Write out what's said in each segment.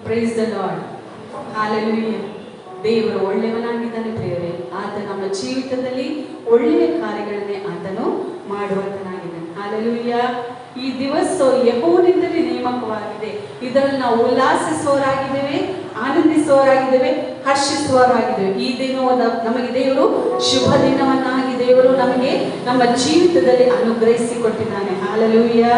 Praise the lord. Hallelujah. ದೇವರು ಒಳ್ಳೆಯವನಾಗಿದ್ದಾನೆ ಪ್ರಿಯರೇ. ಆತ ನಮ್ಮ ಜೀವಿತದಲ್ಲಿ ಒಳ್ಳೆಯ ಕಾರ್ಯಗಳನ್ನೇ ಆತನು ಮಾಡುವಂತನಾಗಿದ್ದಾನೆ. ಹಾಲೆಲೂಯಾ. ಈ ದಿವಸ ಯೆಹೋವನಿಂದಲೇ ನೇಮಕವಾಗಿದೆ. ಇದರಲ್ಲಿ ನಾವು ಉಲ್ಲಾಸಿಸುವವರಾಗಿದ್ದೇವೆ, ಆನಂದಿಸುವವರಾಗಿದ್ದೇವೆ, ಹರ್ಷಿಸುವವರಾಗಿದ್ದೇವೆ. ಈ ದಿನವಾದ ನಮಗೆ ದೇವರು ಶುಭ ದಿನವನ್ನಾಗಿ ದೇವರು ನಮಗೆ ನಮ್ಮ ಜೀವಿತದಲ್ಲಿ ಅನುಗ್ರಹಿಸಿಕೊಟ್ಟಿದ್ದಾನೆ. ಹಾಲೆಲೂಯಾ.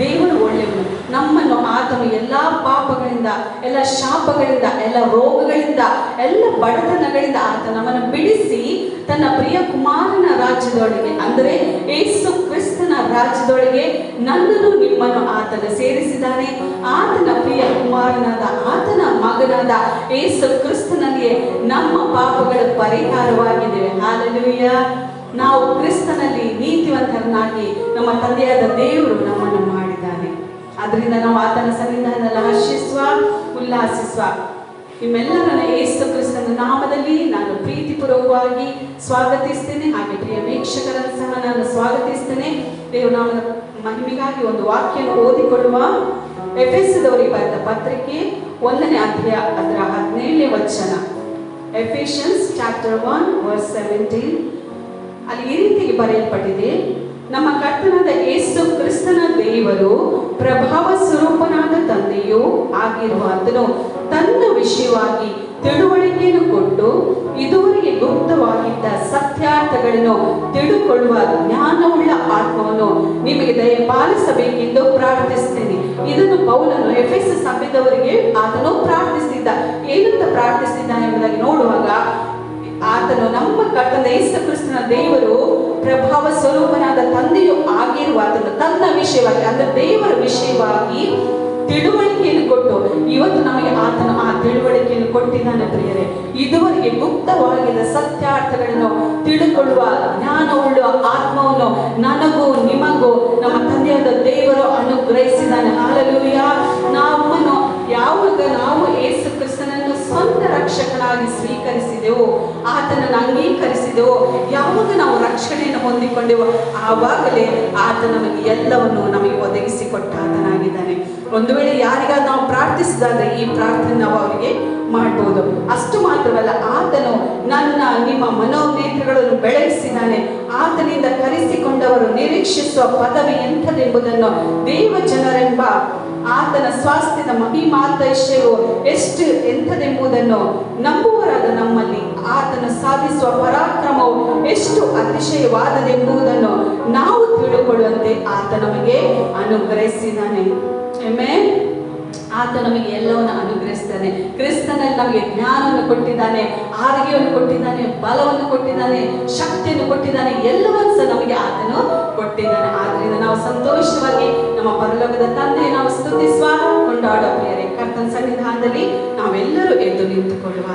ದೇವರು ಒಳ್ಳೆಯವನು. ನಮ್ಮನ್ನು ಆತನು ಎಲ್ಲ ಪಾಪಗಳಿಂದ, ಎಲ್ಲ ಶಾಪಗಳಿಂದ, ಎಲ್ಲ ರೋಗಗಳಿಂದ, ಎಲ್ಲ ಬಡತನಗಳಿಂದ ಆತ ನಮ್ಮನ್ನು ಬಿಡಿಸಿ ತನ್ನ ಪ್ರಿಯ ಕುಮಾರನ ರಾಜ್ಯದೊಳಗೆ, ಅಂದರೆ ಯೇಸು ಕ್ರಿಸ್ತನ ರಾಜ್ಯದೊಳಗೆ ನನ್ನನ್ನು ನಿಮ್ಮನ್ನು ಆತನ ಸೇರಿಸಿದ್ದಾನೆ. ಆತನ ಪ್ರಿಯ ಕುಮಾರನಾದ, ಆತನ ಮಗನಾದ ಯೇಸು ಕ್ರಿಸ್ತನಲ್ಲಿ ನಮ್ಮ ಪಾಪಗಳ ಪರಿಹಾರವಾಗಿದ್ದೇವೆ. ಹಾಲೆಲೂಯಾ. ನಾವು ಕ್ರಿಸ್ತನಲ್ಲಿ ನೀತಿವಂತರನ್ನಾಗಿ ನಮ್ಮ ತಂದೆಯಾದ ದೇವರು ನಮ್ಮನ್ನು ಮಾಡಿದ್ದಾನೆ. ಅದರಿಂದ ನಾವು ಆತನ ಸನ್ನಿಧಾನದಲ್ಲಿ ಹರ್ಷಿಸುವ, ಉಲ್ಲಾಸಿಸುವ. ನಿಮ್ಮೆಲ್ಲರನ್ನ ಯೇಸು ಕ್ರಿಸ್ತನ ನಾಮದಲ್ಲಿ ನಾನು ಪ್ರೀತಿಪೂರ್ವಕವಾಗಿ ಸ್ವಾಗತಿಸ್ತೇನೆ. ಹಾಗೆ ಪ್ರಿಯ ವೀಕ್ಷಕರನ್ನು ಸಹ ನಾನು ಸ್ವಾಗತಿಸ್ತೇನೆ. ದೇವನಾಮದ ಮಹಿಮೆಗಾಗಿ ಒಂದು ವಾಕ್ಯವನ್ನು ಓದಿಕೊಳ್ಳುವ. ಎಫೆಸದವರಿಗೆ ಬರೆದ ಪತ್ರಿಕೆ 1ನೇ ಅಧ್ಯಾಯ ಅದರ 17ನೇ ವಚನ. ಎಫೆಷಿಯನ್ಸ್ ಚಾಪ್ಟರ್ 1 ವರ್ಸ್ 17. ಅಲ್ಲಿ ಈ ರೀತಿಗೆ ಬರೆಯಲ್ಪಟ್ಟಿದೆ: ನಮ್ಮ ಕರ್ತನಾದ ಯೇಸು ಕ್ರಿಸ್ತನ ದೇವರು, ಪ್ರಭಾವ ಸ್ವರೂಪನಾದ ತಂದೆಯೂ ಆಗಿರುವಾತನು ತನ್ನ ವಿಷಯವಾಗಿ ತಿಳುವಳಿಕೆಯನ್ನು ಕೊಟ್ಟು ಇದುವರೆಗೆ ಗುಪ್ತವಾಗಿದ್ದ ಸತ್ಯಾರ್ಥಗಳನ್ನು ತಿಳುಕೊಳ್ಳುವ ಜ್ಞಾನವುಳ್ಳ ಆತ್ಮವನ್ನು ನಿಮಗೆ ದಯಪಾಲಿಸಬೇಕೆಂದು ಪ್ರಾರ್ಥಿಸ್ತೇನೆ. ಇದನ್ನು ಪೌಲನು ಎಫೆಸ ಸಭೆದವರಿಗೆ ಆತನು ಪ್ರಾರ್ಥಿಸಿದ್ದ. ಏನಂತ ಪ್ರಾರ್ಥಿಸಿದ್ದಾನೆ ಎಂಬುದಾಗಿ ನೋಡುವಾಗ, ಆತನು ನಮ್ಮ ಕರ್ತನಾದ ಯೇಸು ಕ್ರಿಸ್ತನ ದೇವರು, ಪ್ರಭಾವ ಸ್ವರೂಪನಾದ ತಂದೆಯು ಆಗಿರುವ ಆತನು ತನ್ನ ವಿಷಯವಾಗಿ, ಅಂದರೆ ದೇವರ ವಿಷಯವಾಗಿ ತಿಳುವಳಿಕೆಯನ್ನು ಕೊಟ್ಟು, ಇವತ್ತು ನಮಗೆ ಆತನು ಆ ತಿಳುವಳಿಕೆಯನ್ನು ಕೊಟ್ಟಿದ್ದಾನೆ ಪ್ರಿಯರೇ. ಇದುವರೆಗೆ ಗುಪ್ತವಾಗಿದ್ದ ಸತ್ಯಾರ್ಥಗಳನ್ನು ತಿಳುಕೊಳ್ಳುವ ಜ್ಞಾನವುಳ್ಳ ಆತ್ಮವನ್ನು ನನಗೂ ನಿಮಗೂ ನಮ್ಮ ತಂದೆಯಾದ ದೇವರು ಅನುಗ್ರಹಿಸಿದ್ದಾನೆ. ಹಾಲೆಲೂಯಾ. ನಮ್ಮನ್ನು ಯಾವಾಗ ನಾವು ಯೇಸು ಕ್ರಿಸ್ತನನ್ನು ಸ್ವಂತ ರಕ್ಷಕನಾಗಿ ಸ್ವೀಕರಿಸಿದೆವು, ಆತನನ್ನು ಅಂಗೀಕರಿಸಿದೆವು, ಯಾವಾಗ ನಾವು ರಕ್ಷಣೆಯನ್ನು ಹೊಂದಿಕೊಂಡೆವು, ಆವಾಗಲೇ ಆತ ನಮಗೆ ಎಲ್ಲವನ್ನು ನಮಗೆ ಒದಗಿಸಿಕೊಟ್ಟ ಆತನಾಗಿದ್ದಾನೆ. ಒಂದು ವೇಳೆ ಯಾರಿಗಾದ್ರೂ ನಾವು ಪ್ರಾರ್ಥಿಸಿದಾದ್ರೆ ಈ ಪ್ರಾರ್ಥನೆ ನಾವು ಅವರಿಗೆ ಮಾಡಬಹುದು. ಅಷ್ಟು ಮಾತ್ರವಲ್ಲ, ಆತನು ನನ್ನ ನಿಮ್ಮ ಮನೋನೇತ್ರಗಳನ್ನು ಬೆಳಗಿಸಿದ್ದಾನೆ. ಆತನಿಂದ ಕರೆಸಿಕೊಂಡವರು ನಿರೀಕ್ಷಿಸುವ ಪದವಿ ಎಂಥದೆಂಬುದನ್ನು ದೇವ ಜನರೆಂಬ ಆತನ ಸ್ವಾಸ್ಥ್ಯದ ಮಹಿಮಾತಿಶಯವು ಎಷ್ಟು ಎಂಥದೆಂಬುದನ್ನು ನಂಬುವರಾದ ನಮ್ಮಲ್ಲಿ ಆತನು ಸಾಧಿಸುವ ಪರಾಕ್ರಮವು ಎಷ್ಟು ಅತಿಶಯವಾದದೆಂಬುದನ್ನು ನಾವು ತಿಳಿದುಕೊಳ್ಳುವಂತೆ ಆತ ನಮಗೆ ಅನುಗ್ರಹಿಸಿದ್ದಾನೆ. ಆಮೆನ್. ಆತ ನಮಗೆ ಎಲ್ಲವನ್ನು ಅನುಗ್ರಹಿಸ್ತಾನೆ. ಕ್ರಿಸ್ತನಲ್ಲಿ ನಮಗೆ ಜ್ಞಾನವನ್ನು ಕೊಟ್ಟಿದ್ದಾನೆ, ಆರೋಗ್ಯವನ್ನು ಕೊಟ್ಟಿದ್ದಾನೆ, ಬಲವನ್ನು ಕೊಟ್ಟಿದ್ದಾನೆ, ಶಕ್ತಿಯನ್ನು ಕೊಟ್ಟಿದ್ದಾನೆ, ಎಲ್ಲವನ್ನು ಸಹ ನಮಗೆ ಆತನು ಕೊಟ್ಟಿದ್ದಾನೆ. ಆದ್ರಿಂದ ನಾವು ಸಂತೋಷವಾಗಿ ನಮ್ಮ ಪರಲೋಕದ ತಂದೆ ನಾವು ಸ್ತುತಿಸುವ, ಕೊಂಡಾಡುವ ಪ್ರಿಯರೇ. ಕರ್ತನ ಸನ್ನಿಧಾನದಲ್ಲಿ ನಾವೆಲ್ಲರೂ ಎದ್ದು ನಿಂತುಕೊಳ್ಳುವ.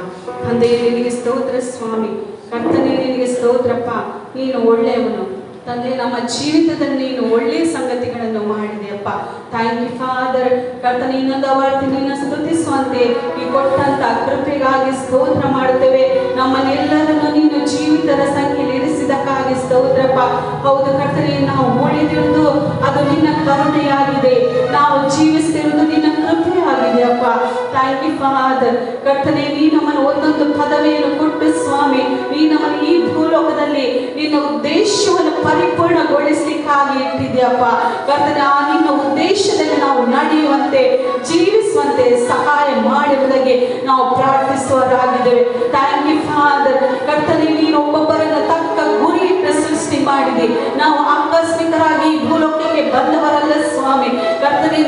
ತಂದೆಯೇ ನಿನಗೆ ಸ್ತೋತ್ರ ಸ್ವಾಮಿ. ಕರ್ತನೇ ನಿನಗೆ ಸ್ತೋತ್ರಪ್ಪ. ನೀನು ಒಳ್ಳೆಯವನು ತಂದೆ. ನಮ್ಮ ಜೀವಿತದಲ್ಲಿ ನೀನು ಒಳ್ಳೆಯ ಸಂಗತಿಗಳನ್ನು ಮಾಡಿದೆಯಪ್ಪ. Thank you father. ಕರ್ತನೇ, ಇನ್ನೊಂದು ಆವರ್ತಿ ನಿನ್ನ ಸ್ತುತಿಸುವಂತೆ ಈ ಕೊಟ್ಟಂತ ಕೃಪೆಗಾಗಿ ಸ್ತೋತ್ರ ಮಾಡುತ್ತೇವೆ. ನಮ್ಮನ್ನೆಲ್ಲರನ್ನು ನೀನು ಜೀವಿತರ ಸಂಖ್ಯೆಯಲ್ಲಿ ಇರಿಸಿದಕ್ಕಾಗಿ ಸ್ತೋತ್ರಪ್ಪ. ಹೌದು ಕರ್ತನೇ, ನಾವು ಉಳಿದಿರುವುದು ಅದು ನಿನ್ನ ಕರುಣೆಯಾಗಿದೆ, ನಾವು ಜೀವಿಸ್ತಿರುವುದು ನಿನ್ನ ಕೃಪೆಯಾಗಿದೆಯಪ್ಪ. Thank you father. ಕರ್ತನೇ, ನೀ ನಮ್ಮನ್ನು ಒಂದೊಂದು ಪದವಿಯನ್ನು ಕೊಟ್ಟು ಸ್ವಾಮಿ, ನೀ ನಮ್ಮನ್ನು ಈ ಭೂಲೋಕದಲ್ಲಿ ನಿನ್ನ ಉದ್ದೇಶವನ್ನು ಪರಿಪೂರ್ಣಗೊಳಿಸಲಿಕ್ಕಾಗಿ ಇಟ್ಟಿದ್ಯಪ್ಪ. ಕರ್ತನೇ, ಆ ನಿನ್ನ ಉದ್ದೇಶದಲ್ಲಿ ನಾವು ನಡೆಯುವಂತೆ, ಜೀವಿಸುವಂತೆ ಸಹಾಯ ಮಾಡುವುದಾಗಿ ನಾವು ಪ್ರಾರ್ಥಿಸುವವರಾಗಿದ್ದೇವೆ. Thank you father. ಕರ್ತನೇ, ನೀನು ಒಬ್ಬೊಬ್ಬರನ್ನು ತಕ್ಕ ಗುರಿಯನ್ನು ಸೃಷ್ಟಿ ಮಾಡಿದೆ. ನಾವು ಆಕಸ್ಮಿಕರಾಗಿ ಈ ಭೂಲೋಕಕ್ಕೆ ಬಂದವರಲ್ಲ ಸ್ವಾಮಿ. ಕರ್ತನೇ,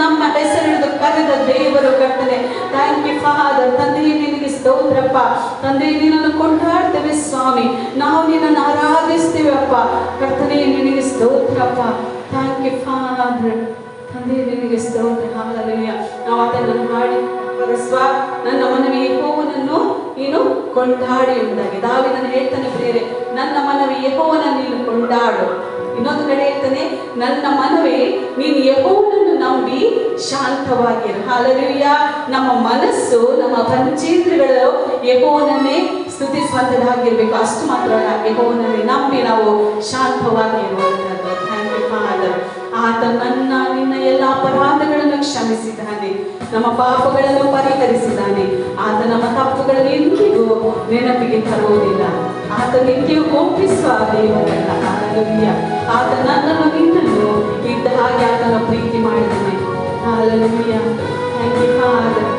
ನಮ್ಮ ಹೆಸರಿಡಿದು ಕರೆದ ದೇವರು ಕರ್ತನೆ. Thank you father. ತಂದೆಯೇ ನಿನಗೆ ಸ್ತೋತ್ರಪ್ಪ. ತಂದೆಯೇ, ನಿನ್ನನ್ನು ಕೊಂಡಾಡ್ತೇವೆ ಸ್ವಾಮಿ, ನಾವು ನಿನ್ನನ್ನು ಆರಾಧಿಸ್ತೇವೆ ಅಪ್ಪ. ಕರ್ತನೇ, ನಿನಗೆ ಸ್ತೋತ್ರಪ್ಪ. Thank you father. ತಂದೆ, ನಿನಗೆ ಸ್ತೋತ್ರ. ಹಾಲೆಲೂಯಾ. ನಾವು ಅದನ್ನು ಹಾಡಿ ಬರೆಸುವ. ನನ್ನ ಮನವಿ ಯೆಹೋವನನ್ನು ನೀನು ಕೊಂಡಾಡಿ ಎಂಬುದಾಗಿ ದಾವೀದನು ಹೇಳ್ತಾನೆ ಪ್ರಿಯರೇ, ನನ್ನ ಮನವಿ ಯೆಹೋವನನ್ನು ನೀನು ಕೊಂಡಾಡು. ಇನ್ನೊಂದು ಕಡೆ ಹೇಳ್ತಾನೆ, ನನ್ನ ಮನವೇ ನೀನು ಯೆಹೋವನನ್ನು ನಂಬಿ ಶಾಂತವಾಗಿರು. ಹಾಲೆಲೂಯಾ. ನಮ್ಮ ಮನಸ್ಸು, ನಮ್ಮ ಪಂಚೇಂದ್ರಿಯಗಳು ಯೆಹೋವನನ್ನೇ ಸ್ತುತಿಸುವಂತದ್ದಾಗಿರ್ಬೇಕು. ಅಷ್ಟು ಮಾತ್ರ ಅಲ್ಲ, ಯೆಹೋವನನ್ನೇ ನಂಬಿ ನಾವು ಶಾಂತವಾಗಿ ಇರುವಂತದ್ದು. Thank you father. ಆತ ನಿನ್ನ ಎಲ್ಲ ಅಪರಾಧಗಳನ್ನು ಕ್ಷಮಿಸಿದ್ದಾನೆ, ನಮ್ಮ ಪಾಪಗಳನ್ನು ಪರಿಹರಿಸಿದ್ದಾನೆ. ಆತ ನಮ್ಮ ತಪ್ಪುಗಳನ್ನು ಎಂದಿಗೂ ನೆನಪಿಗೆ ತರುವುದಿಲ್ಲ. ಆತ ನಿತ್ಯವೂ ಕೋಪಿಸುವ ದೇವರಲ್ಲ. ಹಾಲೆಲೂಯಾ. ಆತ ನನ್ನನ್ನು ನಿನ್ನನ್ನು ಇದ್ದ ಹಾಗೆ ಆತನ ಪ್ರೀತಿ ಮಾಡಿದ್ದಾನೆ. ಹಾಲೆಲೂಯಾ. Thank you father.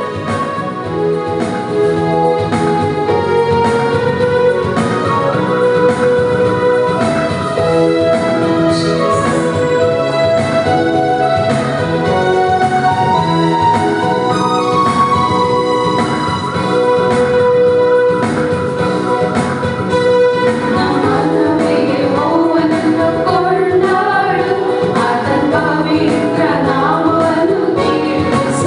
ಕೊಂಡಾಡು ಆತನ ಪವಿತ್ರ ನಾಮವನ್ನು ಕೀರ್ತಿಸು.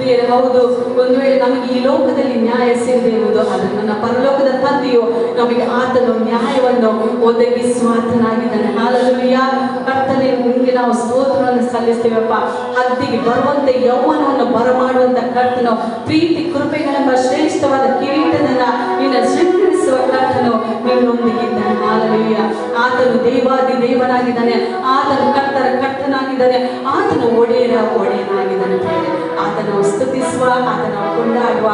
ಪ್ರಿಯರೇ, ಹೌದು, ಒಂದು ವೇಳೆ ನಮಗೆ ಈ ಲೋಕದಲ್ಲಿ ನ್ಯಾಯ ಸಿಗದೆ ಇರುವುದು, ಆದರೆ ನನ್ನ ಪರಲೋಕದ ತಂದೆಯು ನಮಗೆ ಆತನು ನ್ಯಾಯವನ್ನು ಒದಗಿಸುವಾತನಾಗಿದ್ದಾನೆ. ಹಾಲೆಲೂಯಾ. ಕರ್ತನೇ, ನಿಮಗೆ ನಾವು ಸ್ತೋತ್ರವನ್ನು ಸಲ್ಲಿಸ್ತೇವಪ್ಪ. ಹದ್ದಿಗೆ ಬರುವಂತೆ ಯೌವನವನ್ನು ಬರಮಾಡುವಂತ ಕರ್ತನು, ಪ್ರೀತಿ ಕೃಪೆಗಳೆಂಬ ಶ್ರೇಷ್ಠವಾದ ಕಿರೀಟದಿಂದ ನಿನ್ನ ಶೃಂಗರಿಸುವ ಕರ್ತನು ನಿನ್ನೊಂದಿಗಿದ್ದಾನೆ. ಹಾಲೆಲೂಯಾ. ಆತನು ದೇವಾದಿ ದೇವನಾಗಿದ್ದಾನೆ, ಆತನು ಕರ್ತರ ಕರ್ತನಾಗಿದ್ದಾನೆ, ಆತನು ಒಡೆಯನಾಗಿದ್ದಾನೆ. ಆತನು ಸ್ತುತಿಸುವ, ಆತನು ಕೊಂಡಾಡುವ,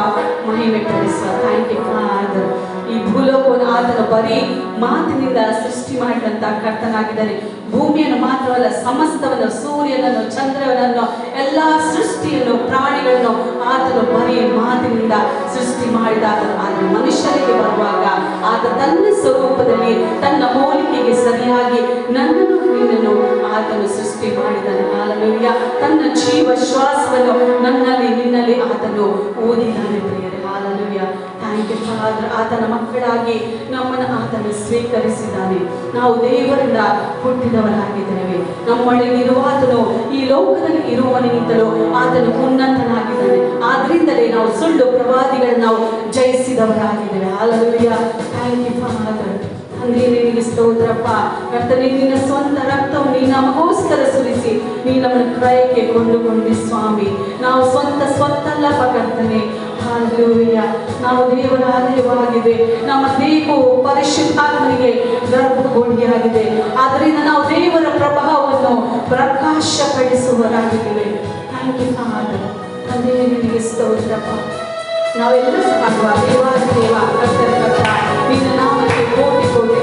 ಮಹಿಮೆ ಪಡಿಸುವ. Thank you father. ಈ ಭೂಲೋಕವನ್ನು ಆತನು ಬರೀ ಮಾತಿನಿಂದ ಸೃಷ್ಟಿ ಮಾಡಿದಂತ ಕರ್ತನಾಗಿದ್ದಾನೆ. ಭೂಮಿಯನ್ನು ಮಾತ್ರವಲ್ಲ, ಸಮಸ್ತವನ್ನು, ಸೂರ್ಯನನ್ನು, ಚಂದ್ರನನ್ನು, ಎಲ್ಲಾ ಸೃಷ್ಟಿಯನ್ನು, ಪ್ರಾಣಿಗಳನ್ನು ಆತನು ಬರೀ ಮಾತಿನಿಂದ ಸೃಷ್ಟಿ ಮಾಡಿದ. ಆತನು ಮನುಷ್ಯರಿಗೆ ಬರುವಾಗ ಆತ ತನ್ನ ಸ್ವರೂಪದಲ್ಲಿ, ತನ್ನ ಹೋಲಿಕೆಗೆ ಸರಿಯಾಗಿ ನನ್ನನ್ನು ನಿನ್ನನ್ನು ಆತನು ಸೃಷ್ಟಿ ಮಾಡಿದ್ದಾನೆ. ಹಾಲೆಲೂಯಾ. ತನ್ನ ಜೀವ ಶ್ವಾಸವನ್ನು ನನ್ನಲ್ಲಿ ನಿನ್ನಲ್ಲಿ ಆತನು ಓದಿದ್ದಾನೆ. ಪ್ರಿಯರೇ, ಹಾಲೆಲೂಯಾ. Thank you father. ಆತನ ಮಕ್ಕಳಾಗಿ ನಮ್ಮನ್ನು ಆತನು ಸ್ವೀಕರಿಸಿದ್ದಾನೆ. ನಾವು ದೇವರಿಂದ ಹುಟ್ಟಿದವರಾಗಿದ್ದೇವೆ. ನಮ್ಮೊಳಗಿರುವ ಆತನು ಈ ಲೋಕದಲ್ಲಿ ಇರುವವನಿಗಿಂತಲೂ ಆತನು ಉನ್ನತನಾಗಿದ್ದಾನೆ. ಆದ್ರಿಂದಲೇ ನಾವು ಸುಳ್ಳು ಪ್ರವಾದಿಗಳನ್ನು ನಾವು ಜಯಿಸಿದವರಾಗಿದ್ದೇವೆ. ಹಾಲೆಲೂಯಾ. Thank you father. ತಂದೆ, ನಿನಗೆ ಸ್ತೋತ್ರಪ್ಪ. ಕರ್ತನೇ, ನಿನ್ನ ಸ್ವಂತ ರಕ್ತವನ್ನು ನೀನು ನಮಗೋಸ್ಕರ ಸುರಿಸಿ ನೀನು ನಮ್ಮನ್ನು ಕ್ರಯಕ್ಕೆ ಕೊಂಡುಕೊಂಡಿ ಸ್ವಾಮಿ. ನಾವು ಸ್ವಂತ ಅಲ್ಲಪ್ಪ ಕರ್ತನೇ. ಹಾಲೆಲೂಯಾ. ನಾವು ದೇವರ ಆಲಯವಾಗಿದೆ. ನಮ್ಮ ದೇಹವು ಪರಿಶುದ್ಧಾತ್ಮನಿಗೆ ಗರ್ಭಗುಡಿಯಾಗಿದೆ. ಆದ್ದರಿಂದ ನಾವು ದೇವರ ಪ್ರಭಾವವನ್ನು ಪ್ರಕಾಶಪಡಿಸುವವರಾಗಿದ್ದೇವೆ. Thank you father. ತಂದೆ, ನಿನಗೆ ಸ್ತೋತ್ರಪ್ಪ. ನಾವೆಲ್ಲ ಮಾಡುವ ದೇವಾದೇವ ಕರ್ತರ ಕರ್ತ ನಿನ್ನ ನಾಮಕ್ಕೆ ಕೋಟಿ ಕೋಟಿ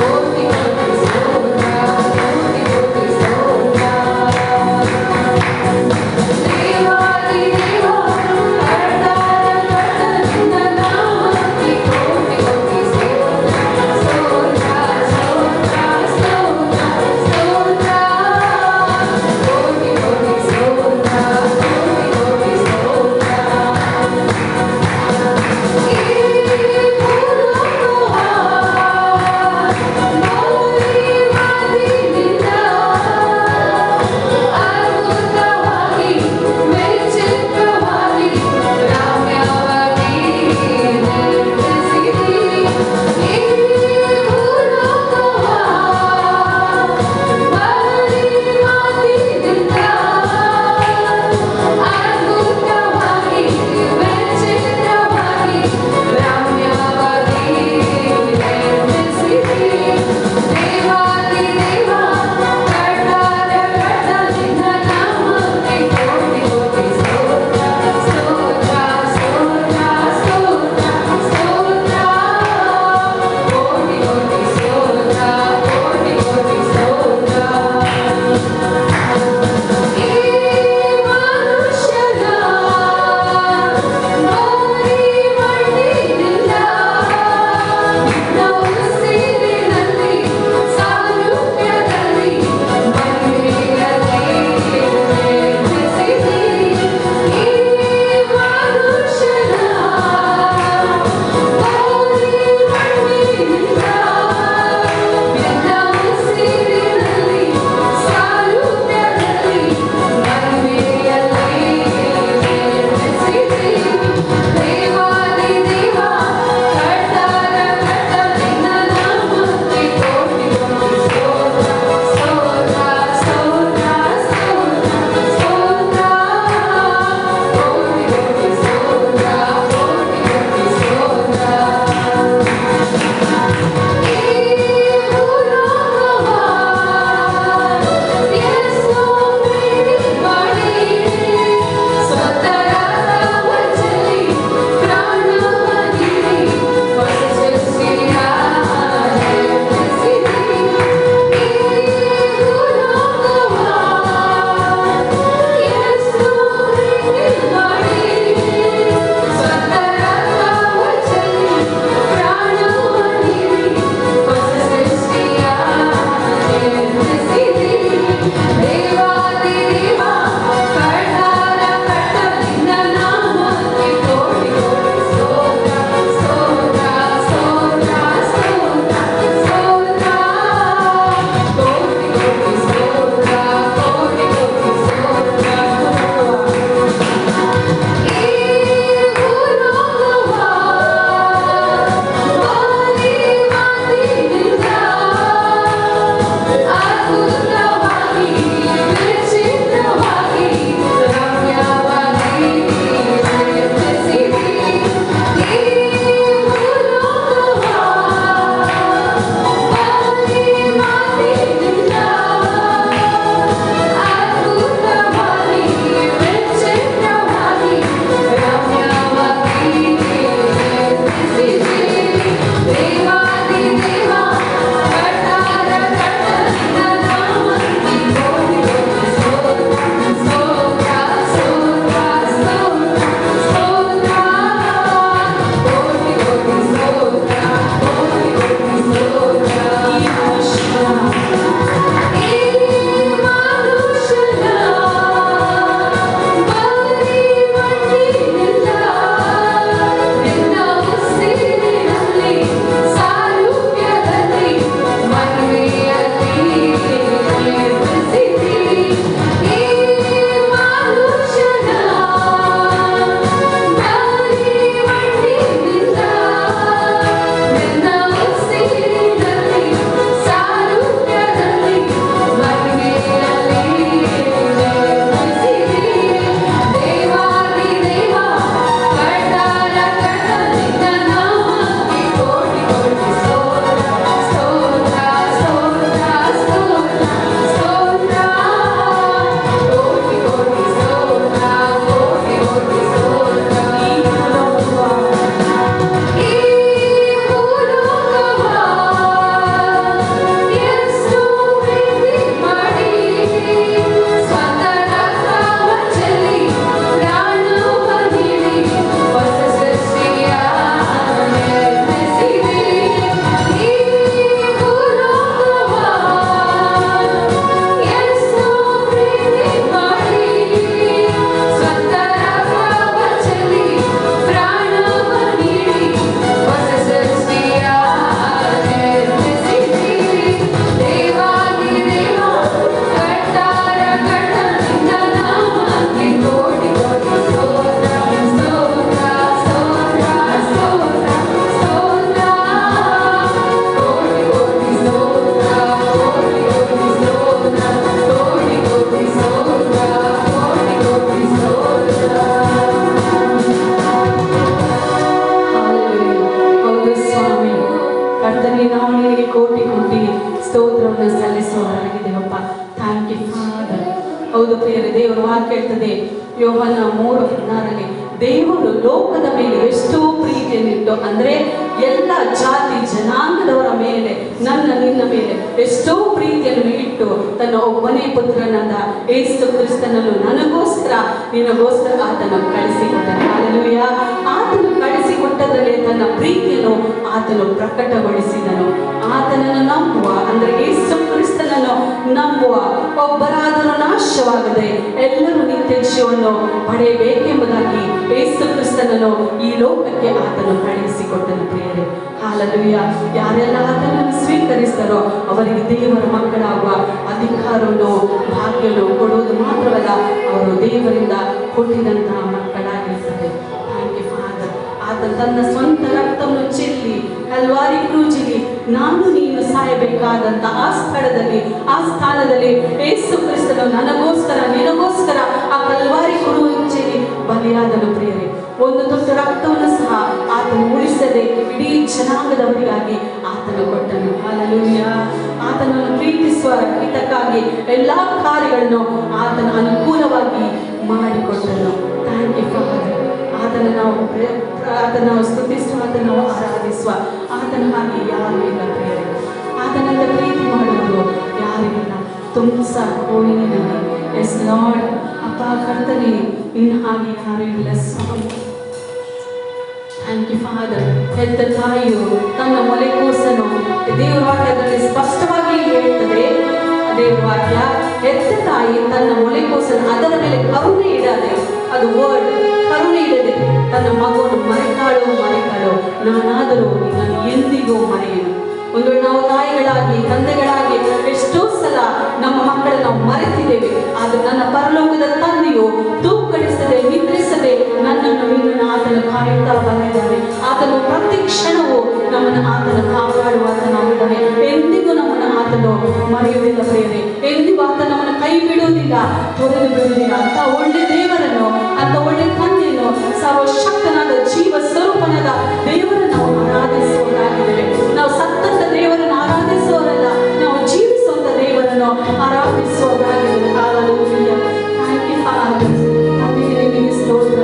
Oh ಸಮಯದಲ್ಲಿ ನಾವು ನಿನಗೆ ಕೋಟಿ ಕೋಟಿ ಸ್ತೋತ್ರವನ್ನು ಸಲ್ಲಿಸುವವರಾಗಿದ್ದೇವಪ್ಪ. Thank you father. ಹೌದು ಪ್ರಿಯರೇ, ದೇವರು ವಾಕ್ಯ ಹೇಳ್ತದೆ ಯೋಹಾನ 3:16 ದೇವರು ಲೋಕದ ಮೇಲೆ ಎಷ್ಟೋ ಪ್ರೀತಿಯನ್ನಿಟ್ಟು, ಅಂದ್ರೆ ಎಲ್ಲ ಜಾತಿ ಜನಾಂಗದವರ ಮೇಲೆ, ನಿನ್ನ ಮೇಲೆ ಎಷ್ಟೋ ಪ್ರೀತಿಯನ್ನು ಇಟ್ಟು ತನ್ನ ಒಬ್ಬನೇ ಪುತ್ರನಾದ ಯೇಸು ಕ್ರಿಸ್ತನನ್ನು ನನಗೋಸ್ಕರ ನಿನಗೋಸ್ಕರ ಆತನು ಕಳಿಸಿಕೊಟ್ಟನು. ಹಲ್ಲೆಲೂಯಾ. ಆತನು ಕಳಿಸಿಕೊಟ್ಟದಲ್ಲೇ ತನ್ನ ಪ್ರೀತಿಯನ್ನು ಆತನು ಪ್ರಕಟಗೊಳಿಸಿದನು. ಆತನನ್ನು ನಂಬುವ, ಅಂದ್ರೆ ಯೇಸು ಕ್ರಿಸ್ತನನ್ನು ನಂಬುವ ಒಬ್ಬರಾದರೂ ನಾಶವಾಗದೆ ಎಲ್ಲರೂ ನಿತ್ಯ ಜೀವವನ್ನು ಪಡೆಯಬೇಕೆಂಬುದಾಗಿ ಯೇಸು ಕ್ರಿಸ್ತನನ್ನು ಈ ಲೋಕಕ್ಕೆ ಆತನು ಕಳುಹಿಸಿಕೊಟ್ಟನು. ಪ್ರಿಯರೇ, ಹಲ್ಲೆಲೂಯಾ. ಯಾರೆಲ್ಲ ಆತನನ್ನು ಸ್ವೀಕರಿಸ್ತಾರೋ ಅವರಿಗೆ ದೇವರ ಮಕ್ಕಳಾಗುವ ಅಧಿಕಾರವನ್ನು ಭಾಗ್ಯವನ್ನು ಕೊಡುವುದು ಮಾತ್ರವಲ್ಲ, ಅವರು ದೇವರಿಂದ ಹುಟ್ಟಿದಂತಹ ಮಕ್ಕಳಾಗಿರ್ತಾರೆ. Thank you father. ಆತ ತನ್ನ ಸ್ವಂತ ರಕ್ತವನ್ನು ಚೆಲ್ಲಿ ಕಲ್ವಾರಿ ಕ್ರೂಜಿಲಿ ನಾನು ನೀನು ಸಾಯಬೇಕಾದಂತ ಆ ಸ್ಥಾನದಲ್ಲಿ ಯೇಸು ಕ್ರಿಸ್ತನು ನನಗೋಸ್ಕರ ನಿನಗೋಸ್ಕರ ಆ ಕಲ್ವಾರಿ ಕ್ರೂಜಿಲಿ ಬಲಿಯಾದನು. ಪ್ರಿಯರೇ, ಒಂದು ದೊಡ್ಡ ರಕ್ತವನ್ನು ಸಹ ಆತನು ಉಳಿಸದೆ ಇಡೀ ಜನಾಂಗದವರಿಗಾಗಿ ಆತನು ಕೊಟ್ಟನು. ಹಲ್ಲೆಲೂಯಾ. ಆತನನ್ನು ಪ್ರೀತಿಸುವ ಹಿತಕ್ಕಾಗಿ ಎಲ್ಲಾ ಕಾರ್ಯಗಳನ್ನು ಆತನ ಅನುಕೂಲವಾಗಿ ಮಾಡಿಕೊಟ್ಟನು. Thank you father. ಆತನ ನಾವು ಸ್ತುತಿಸುವ, ಆತನ ನಾವು ಆರಾಧಿಸುವ, ಆತನ ಹಾಗೆ ಯಾರು ಇಲ್ಲ ಪ್ರಿಯರೇ. ಆತನಿಂದ ಪ್ರೀತಿ ಮಾಡುವುದು ಯಾರಿಗಿಲ್ಲ. ತುಮ್ಸ ಕೋಯಿನ ಎಸ್ ಲಾರ್ಡ್. ಅಪ್ಪ ಕರ್ತನೆ, ನಿನ್ನ ಹಾಗೆ ಯಾರು ಇಲ್ಲ ಸ್ವಾಮಿ. Thank you father. ಹೆತ್ತ ತಾಯಿಯು ತನ್ನ ಮೊಲೆ ಕೂಸನ್ನು, ದೇವರ ವಾಕ್ಯದಲ್ಲಿ ಸ್ಪಷ್ಟವಾಗಿ ಹೇಳ್ತದೆ, ದೇವರ ವಾಕ್ಯ, ಹೆತ್ತ ತಾಯಿ ತನ್ನ ಮೊಲೆ ಕೂಸನ್ನು ಅದರ ಮೇಲೆ ಕರುಣೆ ಇಡದೆ, ಅದು ವರ್ಡ್, ಕರುಣೆ ಇಡದೆ ತನ್ನ ಮಗುವನ್ನು ಮರೆತಾಳೋ ನಾನಾದರೂ ನಾನು ಎಂದಿಗೂ ಮರೆಯನು. ಒಂದು ನಾವು ತಾಯಿಗಳಾಗಿ ತಂದೆಗಳಾಗಿ ಎಷ್ಟೋ ಸಲ ನಮ್ಮ ಮಕ್ಕಳನ್ನು ನಾವು ಮರೆತಿದ್ದೇವೆ. ಆದರೆ ನನ್ನ ಪರಲೋಕದ ತಂದೆಯು ತೂಕಡಿಸದೆ ನಿದ್ರಿಸದೆ ನಿನ್ನನ್ನು ಆತನು ಕಾಯುತ್ತಾ ಬಂದಿದ್ದಾನೆ. ಆತನು ಪ್ರತಿ ಕ್ಷಣವೂ ನಮ್ಮನ್ನು ಆತನು ಕಾಪಾಡುವಂತ ನಾವಿದ್ದಾನೆ. ಎಂದಿಗೂ ನಮ್ಮನ್ನು ಆತನು ಮರೆಯುವುದಿಲ್ಲ ಪ್ರಿಯರೇ. ಎಂದಿಗೂ ಆತ ನಮ್ಮನ್ನು ಕೈ ಬಿಡುವುದಿಲ್ಲ, ತೊರೆದು ಬಿಡುವುದಿಲ್ಲ. ಅಂತ ಒಳ್ಳೆ ದೇವರನ್ನು, ಅಂತ ಒಳ್ಳೆ ತಂದೆಯನ್ನು, ಸರ್ವಶಕ್ತನಾದ ಜೀವ ಸ್ವರೂಪನಾದ ದೇವರನ್ನು ನಾವು ಆರಾಧಿಸುವವರಾಗಿದ್ದೇವೆ. ನಾವು ಸತ್ತಂತ ದೇವರನ್ನು ಆರಾಧಿಸುವವರಲ್ಲ, ನಾವು ಜೀವಿಸುವಂತ ದೇವರನ್ನು ಆರಾಧಿಸುವವರಾಗಿದ್ದೇವೆ. ಹಲ್ಲೆಲೂಯಾ. Thank you father. ನಿನಗೆ ಸ್ತೋತ್ರ.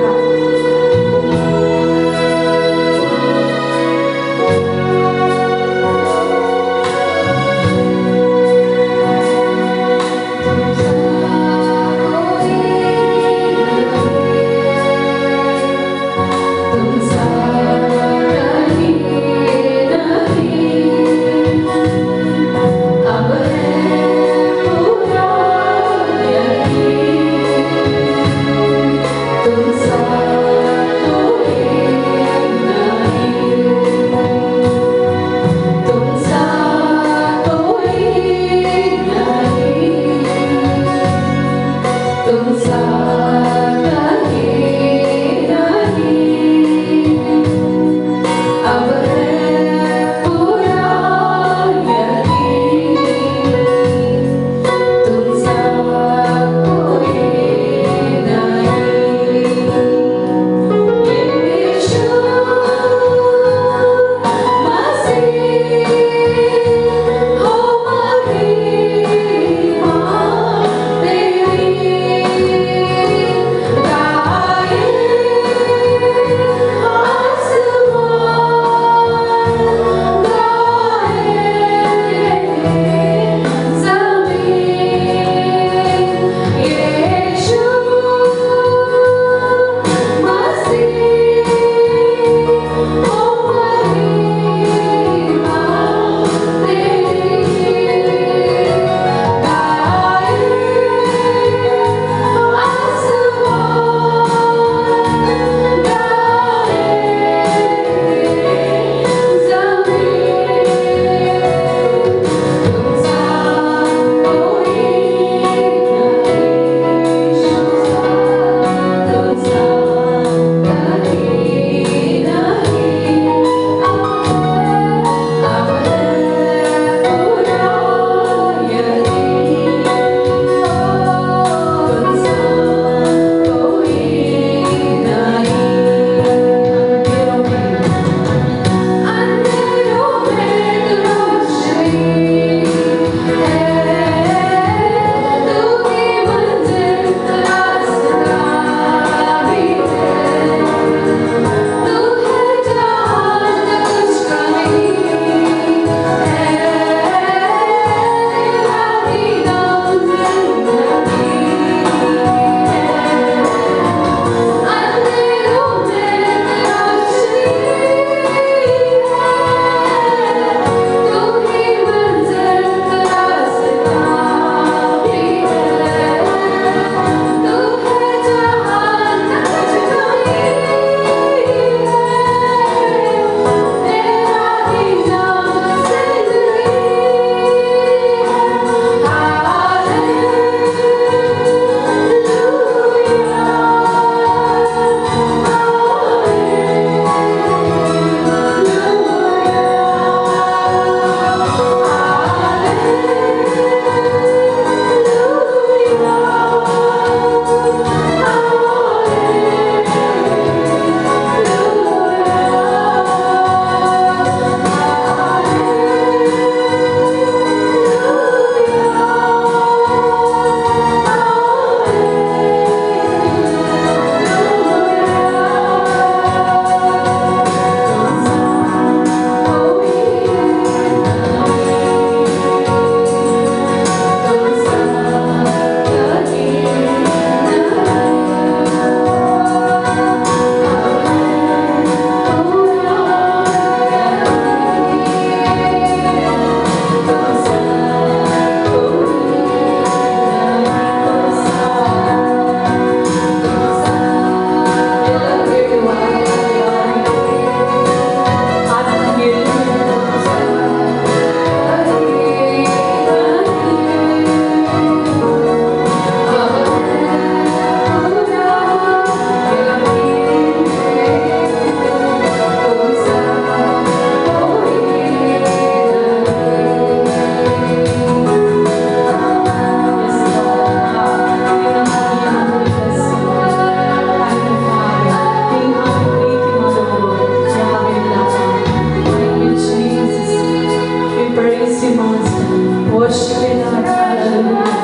Master. Worship you, Lord. Hallelujah.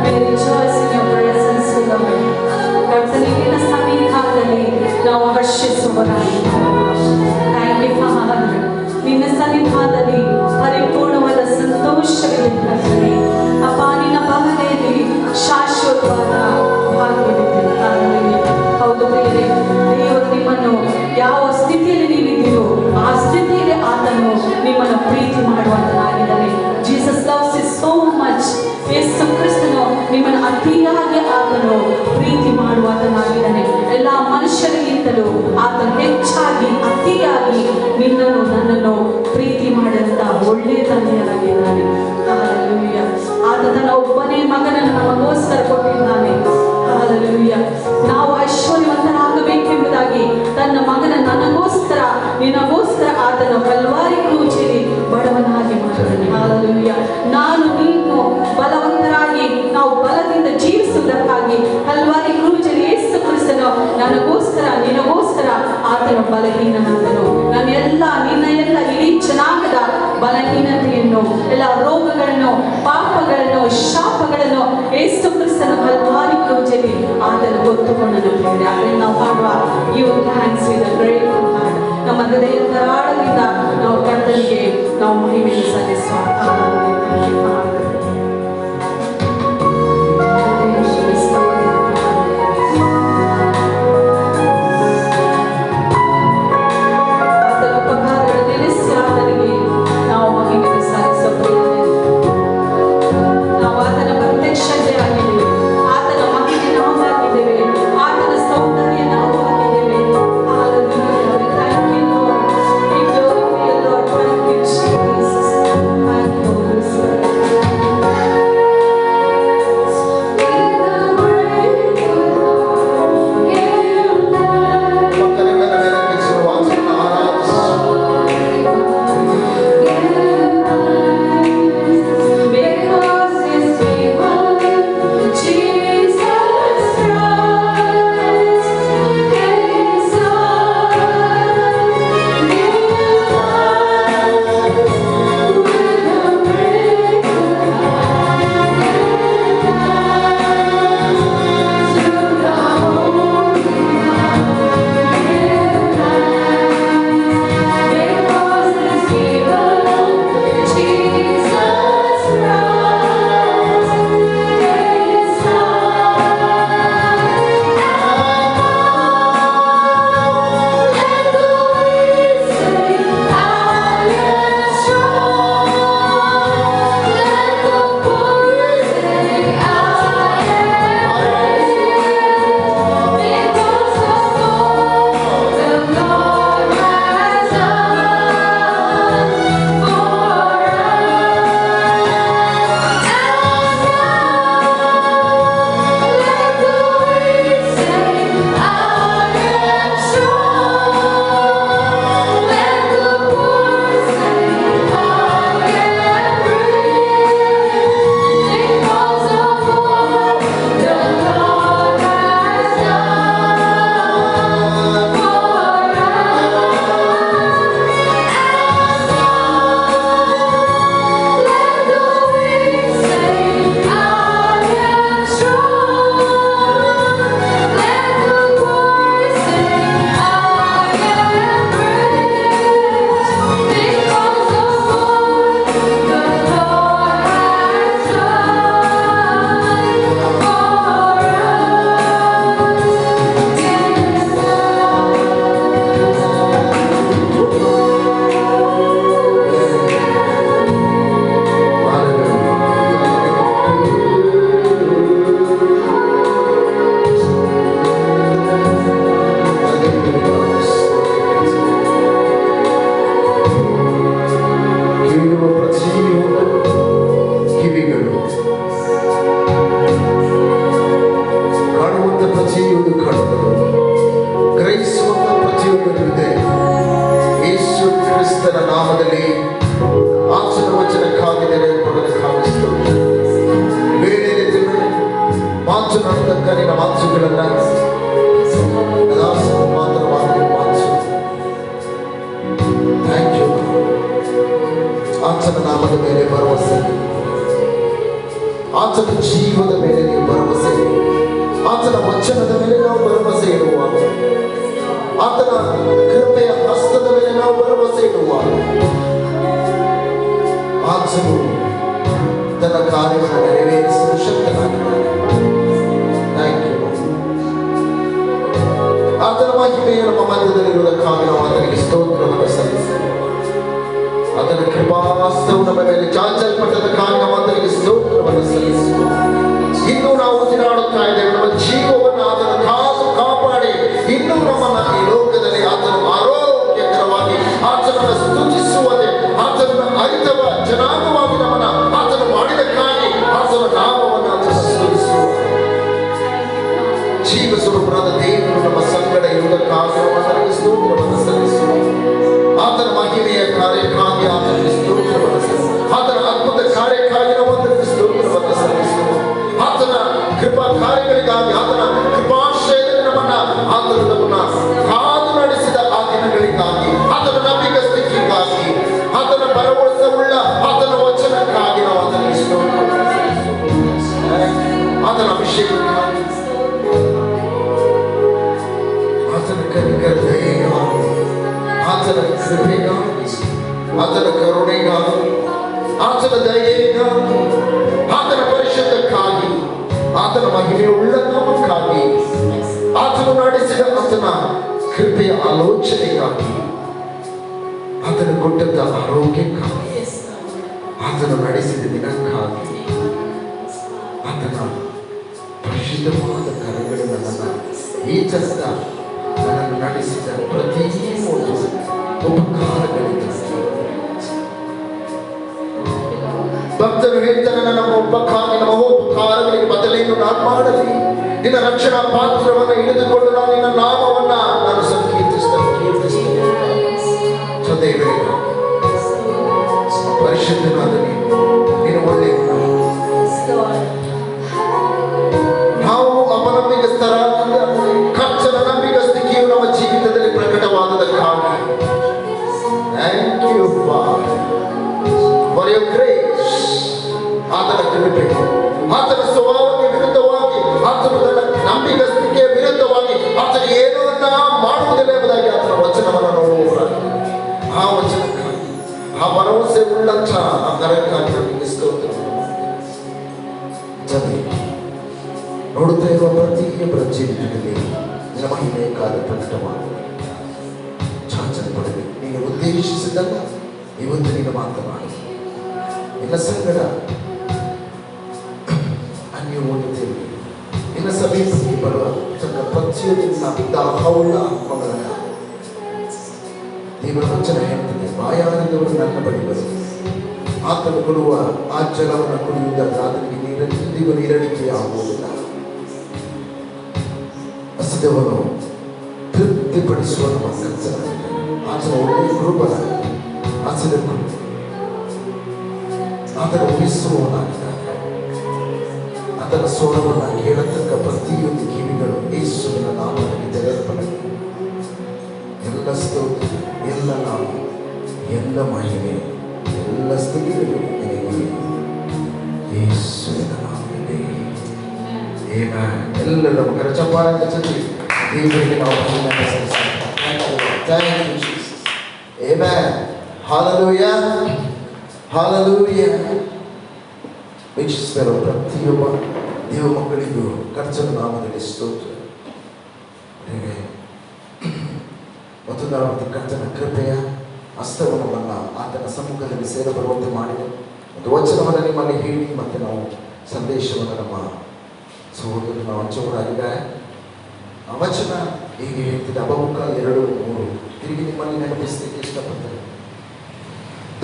We rejoice in your presence, Lord. ಕರ್ತನಿಗಿನ ಸನ್ನಿಧಾನದಲ್ಲಿ ನಾವು ಹರ್ಷಿಸುವರಾಗಿದ್ದೇವೆ. Thank you, Father. ನಿನ್ನ ಸನ್ನಿಧಾನದಲ್ಲಿ ಪರಿಪೂರ್ಣವಾದ ಸಂತೋಷವಿದೆ ಕರ್ತನೇ. ಅಪ್ಪ, ನಿನ್ನ ಬಲಗೈಯಲ್ಲಿ ಶಾಶ್ವತವಾದ ಭಾಗ್ಯವಿದೆ. ಹೌದು ಪ್ರಿಯರೇ, ದೇವರು ನಿಮ್ಮನ್ನು ಯಾವ ಸ್ಥಿತಿಯಲ್ಲಿ ನೀವಿದ್ದೀರೋ ಆ ಸ್ಥಿತಿಯಲ್ಲಿ ಆತನು ನಿಮ್ಮನ್ನು ಪ್ರೀತಿ ಮಾಡುವಂತನಾಗಿದ್ದಾನೆ. Jesus loves you so much. ಯೇಸು ಕ್ರಿಸ್ತನು ನಿಮ್ಮನ್ನು ಅತಿಯಾಗಿ ಆತನು ಪ್ರೀತಿ ಮಾಡುವಂತನಾಗಿದ್ದಾನೆ. ಎಲ್ಲ ಮನುಷ್ಯರಿಗಿಂತಲೂ ಆತನು ಹೆಚ್ಚಾಗಿ ಅತಿಯಾಗಿ ನಿನ್ನನ್ನು ನನ್ನನ್ನು ಪ್ರೀತಿ ಮಾಡಿದಂತ ಒಳ್ಳೆಯ ತಂದೆಯಾಗಿದ್ದಾನೆ. ಹಲ್ಲೆಲೂಯಾ. ಆತ ತನ್ನ ಒಬ್ಬನೇ ಮಗನನ್ನು ನಮಗೋಸ್ಕರ ಕೊಟ್ಟಿದ್ದಾನೆ. ಹಲ್ಲೆಲೂಯಾ. ನಾವು ಐಶ್ವರ್ಯವಂತರಾಗಬೇಕೆಂಬುದಾಗಿ ತನ್ನ ಮಗನ ನನಗೋಸ್ಕರ ನಿನಗೋಸ್ಕರ ಆತನ ಕಲ್ವಾರಿ ಕ್ರೂಜಲ್ಲಿ ಬಡವನಾಗಿ ಮಾಡಿದನು. ಹಲ್ಲೆಲೂಯಾ. ನಾನು ನೀನು ಬಲವಂತರಾಗಿ ನಾವು ಬಲದಿಂದ ಜೀವಿಸುವುದಕ್ಕಾಗಿ ಕಲ್ವಾರಿ ಕ್ರೂಜಲ್ಲಿ ಯೇಸು ಕ್ರಿಸ್ತನು ನನಗೋಸ್ಕರ ನಿನಗೋಸ್ಕರ ಆತನ ಬಲಹೀನನಾದನು. ನಿನ್ನ ಎಲ್ಲ ಇಡೀ ಜನಾಂಗದ ಬಲಹೀನತೆಯನ್ನು, ಎಲ್ಲ ರೋಗಗಳನ್ನು, ಪಾಪಗಳನ್ನು, ಶಾಪಗಳನ್ನು ಯೇಸು ಕ್ರಿಸ್ತನ ಕಲ್ವಾರಿ ಕ್ರೂಜಲ್ಲಿ ಆತನು ಹೊತ್ತುಕೊಂಡನು. ಅದರಿಂದ ನಾವು ಮಾಡುವ give thanks with a grateful heart. ನಮ್ಮ ಹೃದಯದ ಆಳದಿಂದ ನಾವು ಕರ್ತನಿಗೆ ನಾವು ಮಹಿಮೆಯನ್ನು ಸಲ್ಲಿಸುವ. ಆತನ ನಾಮದ ಮೇಲೆ ಭರವಸೆ, ಆತನ ಜೀವದ ಮೇಲೆ ನೀವು ಭರವಸೆ, ಆತನ ವಚನದ ಮೇಲೆ ನಾವು ಭರವಸೆ ಇಡುವಾಗ, ಆತನ ಕೃಪೆಯ ಹಸ್ತದ ಮೇಲೆ ನಾವು ಭರವಸೆ ಇಡುವಾಗ ಆತನು ತನ್ನ ಕಾರ್ಯವನ್ನು ನೆರವೇರಿಸಲು ಶಕ್ತನಾಗಿದ್ದಾನೆ. Thank you. ಆತನ ಮಹಿಮೆಯು ನಮ್ಮ ಮಧ್ಯದಲ್ಲಿರುವುದಕ್ಕಾಗಿ ನಾವು ಆತನಿಗೆ ಸ್ತೋತ್ರವನ್ನು ಸಲ್ಲಿಸಿ, ಆತನ ಕೃಪಾಸ್ತವು ನಮ್ಮ ಮೇಲೆ ಚಾಚಲ್ಪಟ್ಟದಕ್ಕಾಗಿ ನಾವು ಆತನಿಗೆ ಸ್ತೋತ್ರವನ್ನು ಸಲ್ಲಿಸಿ, ಇನ್ನೂ ನಾವು ಉಸಿರಾಡುತ್ತಾ ಇದ್ದೇವೆ. ನಮ್ಮ ಜೀವವನ್ನು ಆತನ ಕಾಪಾಡಿ ಇನ್ನೂ ನಮ್ಮನ್ನ ಈ ಲೋಕದಲ್ಲಿ ಆತನು ಆರೋಗ್ಯಕರವಾಗಿ ಆತನನ್ನು ಸ್ತುತಿಸುವುದೇ, ಆತನನ್ನು ಅರಿತವ ಜನಾಂಗವಾಗಿ ನಮ್ಮನ್ನ ಆತನು ಮಾಡಿದಕ್ಕಾಗಿ ಆತನ ನಾಮವನ್ನು ಆತನ ಸ್ತುತಿಸುವ ಜೀವ ಸ್ವರೂಪರಾದ ದೇವರು ನಮ್ಮ ಸಂಗಡ ಇರುವುದಕ್ಕಾಗಿ ಆತನಿಗೆ ಸ್ತೋತ್ರವನ್ನು ಸಲ್ಲಿಸುವ, ಆತನ ಮಹಿಮೆಯ ಕಾರ್ಯಕ್ಕಾಗಿ ಆತನಿಗೆ ಸ್ತೋತ್ರವನ್ನು ಸಲ್ಲಿಸುವ, ಆತನ ಅದ್ಭುತ ಕಾರ್ಯಕ್ಕಾಗಿ ನಾವು ಆತನಿಗೆ ಸ್ತೋತ್ರವನ್ನು ಸಲ್ಲಿಸುವ, ಆತನ ಕೃಪಾ ಕಾರ್ಯಗಳಿಗಾಗಿ ಆತನ ಕೃಪಾಶ್ರಯದಲ್ಲಿ ಆತನು ನಮ್ಮನ್ನ ಕಾದು ನಡೆಸಿದ ಆ ದಿನಗಳಿಗಾಗಿ, ಆತನ ನಂಬಿಕಸ್ತಿಕೆಗಾಗಿ, ಆತನ ಭರವಸೆಯುಳ್ಳ ಆತನ ವಚನಕ್ಕಾಗಿ ನಾವು ಆತನಿಗೆ ಸ್ತೋತ್ರವನ್ನು ಸಲ್ಲಿಸುವ, ಆತನ ಅಭಿಷೇಕಕ್ಕಾಗಿ, ಆತನ ಕನಿಕರತೆಗಾಗಿ, ಆತನ ಕೃಪೆಗಾಗಿ, ಆತನ ಕರುಣೆಗಾಗಿ, ಆತನ ದಯೆಗಾಗಿ, ಆತನ ಪರಿಶುದ್ಧಕ್ಕಾಗಿ, ಆತನ ಮಹಿಮೆಯುಳ್ಳ ನಾಮಕ್ಕಾಗಿ, ಆತನು ನಡೆಸಿದ ಆತನ ಕೃಪೆಯ ಆಲೋಚನೆಗಾಗಿ, ಆತನು ಕೊಟ್ಟಂತ ಆರೋಗ್ಯಕ್ಕಾಗಿ, ಆತನು ನಡೆಸಿದ ದಿನಕ್ಕಾಗಿ, ಆತನ ಪರಿಶುದ್ಧವಾದ ಕರಗಳು ಈ ತರದ ನನ್ನನ್ನು ನಡೆಸಿದ ಪ್ರತಿ ಒಂದು ಉಪಕಾರಗಳಿಗಾಗಿ ಭಕ್ತರು ಹೇಳ್ತಾನೆ, ನಮ್ಮ ಉಪಕಾರಗಳಿಗೆ ಬದಲೇನು ನಾನು ಮಾಡಲಿ, ನಿನ್ನ ರಕ್ಷಣಾ ಪಾತ್ರವನ್ನು ಹಿಡಿದುಕೊಂಡು ನಾನು ನಿನ್ನ ನಾಮವನ್ನ ನಾನು ಸಂಕೀರ್ತಿಸ್ತೇನೆ. ಸದೇವೇ ಪರಿಶುದ್ಧನಾದ ನೀನು ಒಳ್ಳೆಯ, ನಾವು ಅಪನಂಬಿಕಸ್ಥರಾದ ಕರ್ತನ ನಂಬಿಕಸ್ತಿಕೆಯು ನಮ್ಮ ಜೀವಿತದಲ್ಲಿ ಪ್ರಕಟವಾದದಕ್ಕಾಗಿ thank you for your grace. ಆತನ ಕೃಪೆ, ಆತನ ಸ್ವಭಾವಕ್ಕೆ ವಿರುದ್ಧವಾಗಿ, ಆತನ ನಂಬಿಕಸ್ತಿಕೆಯ ವಿರುದ್ಧವಾಗಿ ಆತನ ಏನನ್ನ ಮಾಡುವುದಿಲ್ಲ ಎಂಬುದಾಗಿ ಆತನ ವಚನವನ್ನು ನೋಡುವವರಾಗಿ, ಆ ವಚನಕ್ಕಾಗಿ, ಆ ಭರವಸೆ ಉಳ್ಳಂತ ಆ ಕರಕ್ಕಾಗಿ ನಮಗೆ ಸ್ತೋತ್ರ. ಜೊತೆ ನೋಡುತ್ತಾ ಇರುವ ಪ್ರತಿಯೊಬ್ಬರ ಜೀವಿತದಲ್ಲಿ ನಿನ್ನ ಮಹಿಮೆಯ ಕಾರ್ಯ ಪ್ರಕಟವಾಗುವ ಚಾಚನೆ ಪಡೆದು ನೀನು ಉದ್ದೇಶಿಸಿದ್ದಲ್ಲ ಇವತ್ತು ನೀನು ಮಾತನಾಡಿ ನಿನ್ನ ಸಂಗಡ ಅನ್ಯೋನ್ಯತೆಯಲ್ಲಿ ನಿನ್ನ ಸಮೀಪಕ್ಕೆ ಬರುವ ತನ್ನ ಪ್ರತಿಯೊಂದಿನ ದಾಹವುಳ್ಳ ಆತ್ಮಗಳನ್ನ ದೇವರ ವಚನ ಹೇಳ್ತದೆ, ಬಾಯಾರಿದವರು ನನ್ನ ಬಳಿ ಬರು, ಆತನು ಕೊಡುವ ಆ ಜಲವನ್ನು ಕುಡಿಯುವುದಾದ್ರೆ ಆತನಿಗೆ ನೀರಡಿಕೆ ಆಗುವುದಿಲ್ಲ. ಹಸಿದವನು ತೃಪ್ತಿಪಡಿಸುವ ನಮ್ಮ ಕರ್ತನಾಗಿದ್ದಾನೆ. ಆತನ ಒಳ್ಳೆಯ ಕುರುಬನ ಹಸಿದಕ್ಕೂ ಆತನ ಉಳಿಸುವವನಾಗಿದ್ದಾನೆ. ಆತನ ಸ್ವರವನ್ನು ಕೇಳತಕ್ಕ ಪ್ರತಿಯೊಂದು ಕಿವಿಗಳು ಯೇಸುವಿನ ನಾಮದಲ್ಲಿ ತೆರೆಯಲ್ಪಡಲಿ. ಎಲ್ಲ ಸ್ತೋತ್ರ, ಎಲ್ಲ ನಾಮ, ಎಲ್ಲ ಮಹಿಮೆ, ಎಲ್ಲ ಸ್ತುತಿಗಳು ನಿನಗೆ ಯೇಸುವಿನ ನಾಮದಲ್ಲಿ. ಎಲ್ಲ ನಮ್ಮ ಕರಚಪ್ಪಾಳೆ ಚಂದಿ ದೇವರಿಗೆ ನಾವು ವೀಕ್ಷಿಸಿದ ಪ್ರತಿಯೊಬ್ಬ ದೇವ ಮಕ್ಕಳಿಗೂ ಕರ್ತನ ನಾಮದಲ್ಲಿ ಸ್ತೋತ್ರ. ಮತ್ತು ನಾವು ಕರ್ತನ ಕೃಪೆಯ ಹಸ್ತವನ್ನು ಆತನ ಸಮ್ಮುಖದಲ್ಲಿ ಸೇರಬರುವಂತೆ ಮಾಡಿದೆ. ಒಂದು ವಚನವನ್ನು ನಿಮ್ಮಲ್ಲಿ ಹೇಳಿ ಮತ್ತೆ ನಾವು ಸಂದೇಶವನ್ನು ನಮ್ಮ ಸಹೋದರರು ನಾವು ಹಂಚುವರಾಗಿದ್ದಾರೆ. ಆ ವಚನ ಹೀಗೆ ಹೇಳ್ತಿದೆ, ಅಬಮುಖ 2:3 ತಿರುಗಿ ನಿಮ್ಮಲ್ಲಿ ನೆನಪಿಸಲಿಕ್ಕೆ ಇಷ್ಟಪಡ್ತಾರೆ.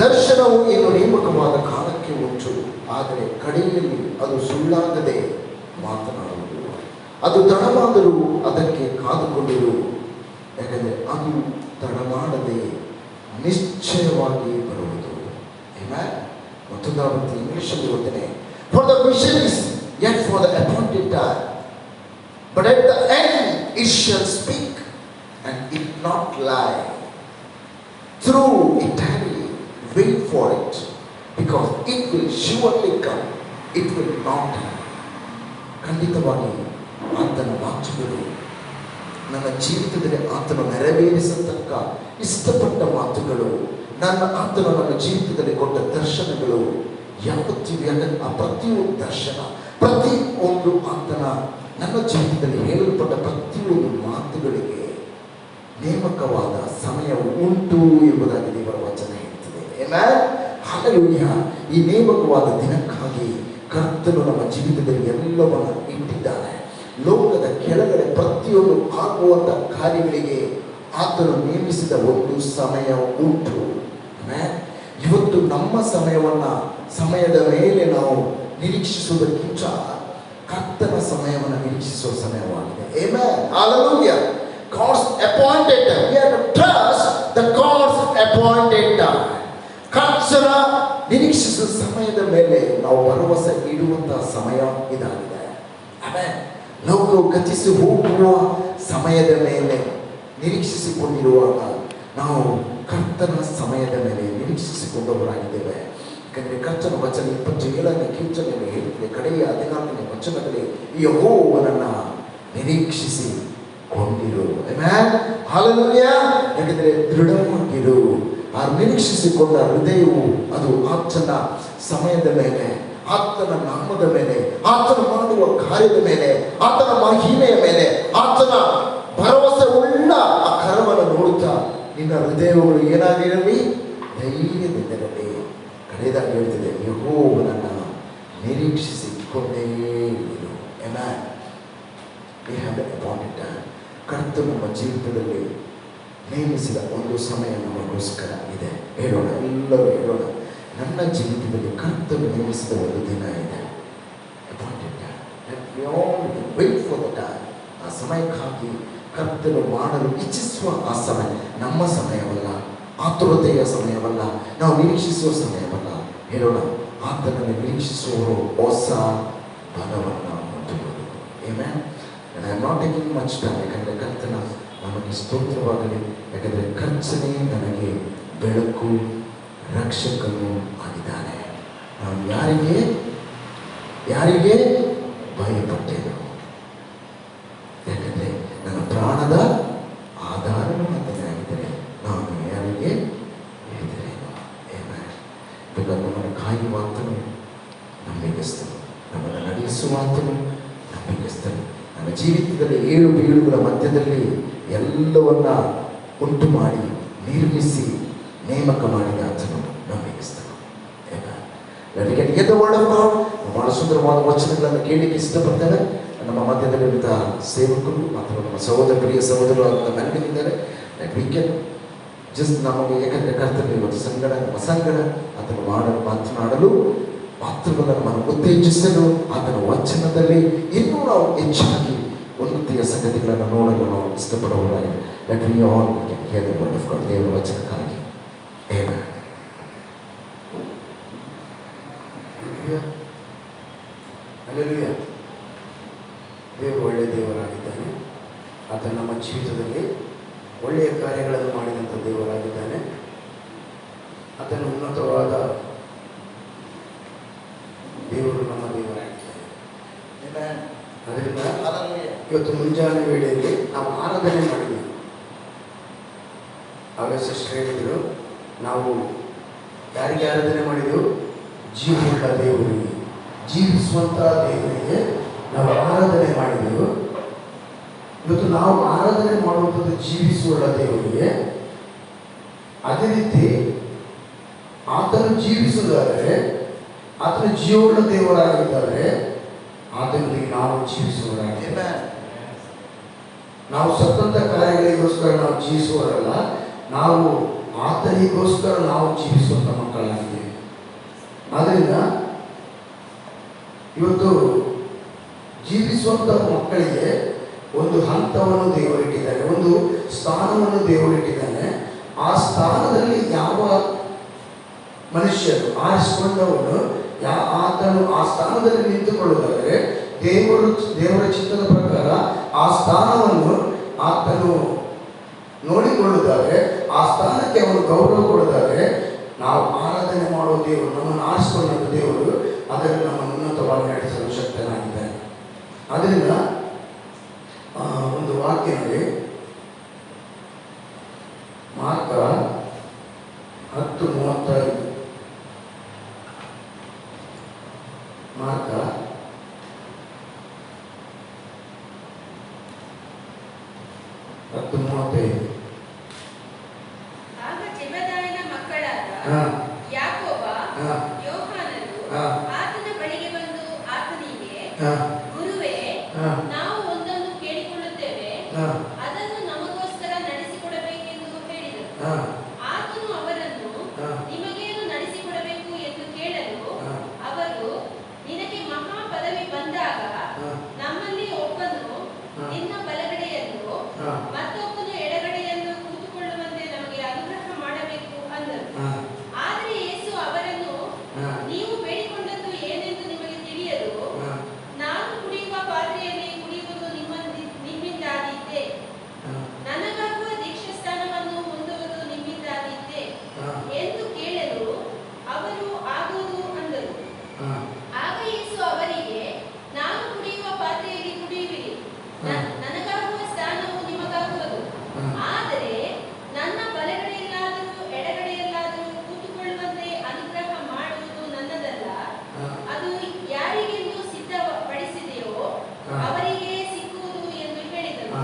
ದರ್ಶನವು ಏನು ನೇಮಕವಾದ ಕಾಲಕ್ಕೆ ಉಂಟು, ಆದರೆ ಕಡೆಯಲ್ಲಿ ಅದು ಸುಳ್ಳಾಗದೆ ಮಾತನಾಡುವುದು. ಅದು ತಡವಾದರೂ ಅದಕ್ಕೆ ಕಾದುಕೊಂಡಿರು, ಯಾಕಂದರೆ ಅದು ತಡಮಾಡದೆ ನಿಶ್ಚಯವಾಗಿ ಬರುವುದು. ಮತ್ತೊಂದು ಇಂಗ್ಲಿಷಲ್ಲಿ ಓದ್ತೇನೆ, for the vision is yet for the appointed time, but at the end it shall speak and it not lie. Through it tarry, wait for it, because it will surely come, it will not. ಖಂಡಿತವಾಗಿ ಆತನ ಮಾತುಗಳು ನನ್ನ ಜೀವಿತದಲ್ಲಿ ಆತನು ನೆರವೇರಿಸತಕ್ಕ ಇಷ್ಟಪಟ್ಟ ಮಾತುಗಳು, ಆತನು ನನ್ನ ಜೀವಿತದಲ್ಲಿ ಕೊಟ್ಟ ದರ್ಶನಗಳು ಯಾವತ್ತಿವೆ. ಆ ಪ್ರತಿಯೊಂದು ದರ್ಶನ, ಪ್ರತಿಯೊಂದು ಆತನ ನನ್ನ ಜೀವಿತದಲ್ಲಿ ಹೇಳಲ್ಪಟ್ಟ ಪ್ರತಿಯೊಂದು ಮಾತುಗಳಿಗೆ ನೇಮಕವಾದ ಸಮಯ ಉಂಟು ಎಂಬುದಾಗಿ ದೇವರ ವಚನ ಹೇಳ್ತದೆ. ಹಲ್ಲೆಲೂಯಾ. ಈ ನೇಮಕವಾದ ದಿನಕ್ಕಾಗಿ ಕರ್ತನು ನಮ್ಮ ಜೀವಿತದಲ್ಲಿ ಎಲ್ಲವನ್ನು ಇಟ್ಟಿದ್ದಾನೆ. ಲೋಕದ ಕೆಳಗಡೆ ಪ್ರತಿಯೊಂದು ಆಗುವಂಥ ಕಾರ್ಯಗಳಿಗೆ ಆತನು ನೇಮಿಸಿದ ಒಂದು ಸಮಯ ಉಂಟು. ಇವತ್ತು ನಮ್ಮ ಸಮಯದ ಮೇಲೆ ನಾವು ನಿರೀಕ್ಷಿಸುವುದಕ್ಕಿಂತ ಕರ್ತನ ಸಮಯವನ್ನು ನಿರೀಕ್ಷಿಸುವ ಸಮಯವಾಗಿದೆ. Hallelujah. God's appointed time. We have to trust the God's appointed time. ಕರ್ತನ ನಿರೀಕ್ಷಿಸುವ ಸಮಯದ ಮೇಲೆ ನಾವು ಭರವಸೆ ಇಡುವಂತಹ ಸಮಯ ಇದಾಗಿದೆ. ಆಮೆನ್. ಲೋಕವು ಗತಿಸಿ ಹೋಗುವ ಸಮಯದ ಮೇಲೆ ನಿರೀಕ್ಷಿಸಿಕೊಂಡಿರುವಾಗ ನಾವು ಕರ್ತನ ಸಮಯದ ಮೇಲೆ ನಿರೀಕ್ಷಿಸಿಕೊಂಡವರಾಗಿದ್ದೇವೆ. ಯಾಕಂದರೆ ಕರ್ತನ ವಚನ 27ನೇ ಕೀರ್ತನೆಯಲ್ಲಿ ಹೇಳುತ್ತದೆ, ಕಡೆಯ 14ನೇ ವಚನದಲ್ಲಿ ಯೆಹೋವನನ್ನು ನಿರೀಕ್ಷಿಸಿಕೊಂಡಿರು. ಆಮೆನ್. ಹಲ್ಲೆಲೂಯಾ. ಯಾಕಂದರೆ ದೃಢವಾಗಿರು. ಆ ನಿರೀಕ್ಷಿಸಿಕೊಂಡ ಹೃದಯವು ಅದು ಆತನ ಸಮಯದ ಮೇಲೆ, ಆತನ ನಾಮದ ಮೇಲೆ, ಆತನ ಮಾಡುವ ಕಾರ್ಯದ ಮೇಲೆ, ಆತನ ಮಹಿಮೆಯ ಮೇಲೆ, ಆತನ ಭರವಸೆ ಉಳ್ಳ ಆ ಕರವನ್ನು ನೋಡುತ್ತಾ ನಿನ್ನ ಹೃದಯಗಳು ಏನಾಗಿರಲಿ, ಧೈರ್ಯದಿಂದಿರಲಿ. ಕಡೆಯದಾಗಿ ಹೇಳ್ತಿದೆ, ಯೆಹೋವನನ್ನು ನಿರೀಕ್ಷಿಸಿಕೊಂಡೇ ಇರು. Amen. We have the appointed time. ಕರ್ತನು ನಮ್ಮ ಜೀವಿತದಲ್ಲಿ ನೇಮಿಸಿದ ಒಂದು ಸಮಯ ನಮಗೋಸ್ಕರ ಇದೆ. ಹೇಳೋಣ, ಎಲ್ಲರೂ ಹೇಳೋಣ, ನನ್ನ ಜೀವಿತದಲ್ಲಿ ಕರ್ತನು ನೇಮಿಸಿದ ಒಂದು ದಿನ ಇದೆ. Appointed time. Wait for the time. ಆ ಸಮಯಕ್ಕಾಗಿ ಕರ್ತನು ಮಾಡಲು ಇಚ್ಛಿಸುವ ಆ ಸಮಯ ನಮ್ಮ ಸಮಯವಲ್ಲ, ಆತುರತೆಯ ಸಮಯವಲ್ಲ, ನಾವು ನಿರೀಕ್ಷಿಸುವ ಸಮಯವಲ್ಲ. ಹೇಳೋಣ, ಆತನನ್ನು ನಿರೀಕ್ಷಿಸುವವರು ಹೊಸ ಬಲವನ್ನು ಹೊಂದುವುದು. Amen. And I am not taking much time. ಯಾಕಂದರೆ ಕರ್ತನ ನಮಗೆ ಸ್ತೋತ್ರವಾಗಲಿ. ಯಾಕಂದರೆ ಕರ್ತನೇ ನನಗೆ ಬೆಳಕು, ರಕ್ಷಕನು ಆಗಿದ್ದಾನೆ. ನಾನು ಯಾರಿಗೆ ಭಯಪಟ್ಟೆನು? ಯಾಕಂದರೆ ನನ್ನ ಪ್ರಾಣದ ಆಧಾರನು ಆತನೇ ಆಗಿದ್ದರೆ ನಾನು ಯಾರಿಗೆ ಹೇಳಿದರೇನು? ಬೇಕಾದ್ರೆ ನಮ್ಮನ್ನು ಕಾಯುವಾತನು ನಂಬಿಕೆಸ್ತನು, ನಮ್ಮನ್ನು ನಡೆಸುವಾತನು ನಂಬಿಕೆಸ್ತನು. ನನ್ನ ಜೀವಿತದಲ್ಲಿ ಏಳು ಬೀಳುಗಳ ಮಧ್ಯದಲ್ಲಿ ಎಲ್ಲವನ್ನ ಉಂಟು ಮಾಡಿ ನಿರ್ಮಿಸಿ ನೇಮಕ ಮಾಡಿದ ಆತನು ನಂಬಿಕೆಸ್ತನು. ಬಹಳ ಸುಂದರವಾದ ವಚನಗಳನ್ನು ಕೇಳಲಿಕ್ಕೆ ಇಷ್ಟಪಡ್ತೇವೆ. ನಮ್ಮ ಮಧ್ಯದಲ್ಲಿರುವಂತಹ ಸೇವಕರು ಅಥವಾ ನಮ್ಮ ಪ್ರಿಯ ಸಹೋದರರು ಅಂತ ನನಗಿದ್ದಾರೆ. ಜಸ್ಟ್ ನಮಗೆ, ಯಾಕಂದರೆ ಕರ್ತನ ಇವತ್ತು ನಮ್ಮ ಸಂಗಡ ಅದನ್ನು ಮಾತನಾಡಲು ಮಾತ್ರವಲ್ಲ, ನಮ್ಮನ್ನು ಉತ್ತೇಜಿಸಲು ಆತನ ವಚನದಲ್ಲಿ ಇನ್ನೂ ನಾವು ಹೆಚ್ಚಾಗಿ ಉನ್ನತಿಯ ಸಂಗತಿಗಳನ್ನು ನೋಡಲು ನಾವು ಇಷ್ಟಪಡುವವರಾಗಿ let we all hear the word of God. ದೇವರ ವಚನಕ್ಕಾಗಿ ಆಮೆನ್. ಹಲ್ಲೆಲೂಯಾ. ದೇವರು ಒಳ್ಳೆಯ ದೇವರಾಗಿದ್ದಾನೆ. ಆತ ನಮ್ಮ ಜೀವಿತದಲ್ಲಿ ಒಳ್ಳೆಯ ಕಾರ್ಯಗಳನ್ನು ಮಾಡಿದಂಥ ದೇವರಾಗಿದ್ದಾನೆ. ಆತನ ಉನ್ನತವಾದ ದೇವರು ನಮ್ಮ ದೇವರಾಗಿದ್ದಾನೆ. ಅದರಿಂದ ಇವತ್ತು ಮುಂಜಾನೆ ವೇಳೆಯಲ್ಲಿ ನಾವು ಆರಾಧನೆ ಮಾಡಿದ್ದೀವಿ. ಆಗಸ್ಟ್ ಹೇಳಿದರು, ನಾವು ಯಾರಿಗೆ ಆರಾಧನೆ ಮಾಡಿದೆವು? ಜೀವವುಳ್ಳ ದೇವರಿಗೆ, ಜೀವಿಸುವಂತಹ ದೇವರಿಗೆ ನಾವು ಆರಾಧನೆ ಮಾಡಿದೆವು. ಇವತ್ತು ನಾವು ಆರಾಧನೆ ಮಾಡುವಂಥದ್ದು ಜೀವಿಸುವ ದೇವರಿಗೆ. ಅದೇ ರೀತಿ ಆತನು ಜೀವಿಸುವುದಾದರೆ, ಆತನ ಜೀವವುಳ್ಳ ದೇವರಾಗಿದ್ದಾರೆ, ಆತನಿಗೆ ನಾವು ಜೀವಿಸುವವರಾಗಿದ್ದೇವೆ. ನಾವು ಸ್ವತಂತ್ರ ಕಾರ್ಯಗಳಿಗೋಸ್ಕರ ನಾವು ಜೀವಿಸುವವರಲ್ಲ, ನಾವು ಆತನಿಗೋಸ್ಕರ ನಾವು ಜೀವಿಸುವಂಥ ಮಕ್ಕಳಾಗಿದ್ದೇವೆ. ಆದ್ದರಿಂದ ಇವತ್ತು ಜೀವಿಸುವಂಥ ಮಕ್ಕಳಿಗೆ ಒಂದು ಹಂತವನ್ನು ದೇವರಿಟ್ಟಿದ್ದಾನೆ, ಒಂದು ಸ್ಥಾನವನ್ನು ದೇವರಿಟ್ಟಿದ್ದಾನೆ. ಆ ಸ್ಥಾನದಲ್ಲಿ ಯಾವ ಮನುಷ್ಯರು ಆರಿಸಿಕೊಂಡವನು ಆತನು ಆ ಸ್ಥಾನದಲ್ಲಿ ನಿಂತುಕೊಳ್ಳುವುದಾದರೆ, ದೇವರ ಚಿತ್ತದ ಪ್ರಕಾರ ಆ ಸ್ಥಾನವನ್ನು ಆತನು ನೋಡಿಕೊಳ್ಳುತ್ತಾರೆ, ಆ ಸ್ಥಾನಕ್ಕೆ ಅವನು ಗೌರವ ಕೊಡುತ್ತಾರೆ. ನಾವು ಆರಾಧನೆ ಆರಾಧನೆ ಮಾಡುವ ದೇವರು, ನಮ್ಮನ್ನು ಆರಿಸಿಕೊಂಡ ದೇವರು ಅದನ್ನು ನಮ್ಮನ್ನು ಉನ್ನತವಾಗಿ ನಡೆಸಲು ಶಕ್ತನಾಗಿದ್ದಾನೆ. ಅದರಿಂದ ಒಂದು ವಾಕ್ಯ ನೋಡಿ, ಮಾರ್ಕ 10:35. ಮಾರ್ಕ 10:35. ಆಗ ಜೆಬೆದಾಯನ ಮಕ್ಕಳಾದ ಯಾಕೋಬ, ಯೋಹಾನರು ಆತನ ಬಳಿಗೆ ಬಂದು ಆತನಿಗೆ, ಗುರುವೇ, ನಾವು ಒಂದನ್ನು ಕೇಳಿಕೊಳ್ಳುತ್ತೇವೆ, ಅದನ್ನು ನಮಗೋಸ್ಕರ ನಡೆಸಿಕೊಡಬೇಕೆಂದು ಹೇಳಿದರು. ಆತನು ಅವರನ್ನು, ನಿಮಗೇನು ನಡೆಸಿಕೊಡಬೇಕು ಎಂದು ಕೇಳಲು, ಅವರು, ನಿನಗೆ ಮಹಾ ಪದವಿ ಬಂದಾಗ ನಮ್ಮಲ್ಲಿ ಒಬ್ಬನು ನಿನ್ನ ಬಲಗಡೆಯನ್ನು ಮತ್ತೊಬ್ಬನು ಎಡಗಡೆಯನ್ನು ಕೂತುಕೊಳ್ಳುವಂತೆ ನಮಗೆ ಅನುಗ್ರಹ ಮಾಡಬೇಕು ಅಂದರು. ಆದರೆ ಯೇಸು ಅವರನ್ನು, ನೀವು ಬೇಡಿಕೊಂಡದ್ದು ಏನೆಂದು ನಿಮಗೆ ತಿಳಿಯದು. ನಾನು ಕುಡಿಯುವ ಪಾತ್ರೆಯಲ್ಲಿ ಕುಡಿಯುವುದು ನಿಮ್ಮಿಂದಾದೀತೆ, ನನಗಾಗುವ ದೀಕ್ಷಾಸ್ನಾನವನ್ನು ಹೊಂದುವುದು ನಿಮ್ಮಿಂದಾದೀತೆ ಎಂದು ಕೇಳಲು ಅವರು ಆಗುವುದು ಅಂದರು. ಆಗ ಯೇಸು ಅವರಿಗೆ, ನಾನು ಕುಡಿಯುವ ಪಾತ್ರೆಯಲ್ಲಿ ಕುಡಿಯುವಿರಿ, ನನಗಾಗುವ ಸ್ನಾನವು ನಿಮಗಾಗುವುದು. ಆದರೆ ನನ್ನ ಬಲಗಡೆಯಲ್ಲಾದರೂ ಎಡಗಡೆಯಲ್ಲಾದರೂ ಕೂತುಕೊಳ್ಳುವಂತೆ ಅನುಗ್ರಹ ಮಾಡುವುದು ನನ್ನದಲ್ಲ, ಅದು ಯಾರಿಗೆಂದು ಸಿದ್ಧಪಡಿಸಿದೆಯೋ ಅವರಿಗೆ ಸಿಕ್ಕುವುದು ಎಂದು ಹೇಳಿದರು.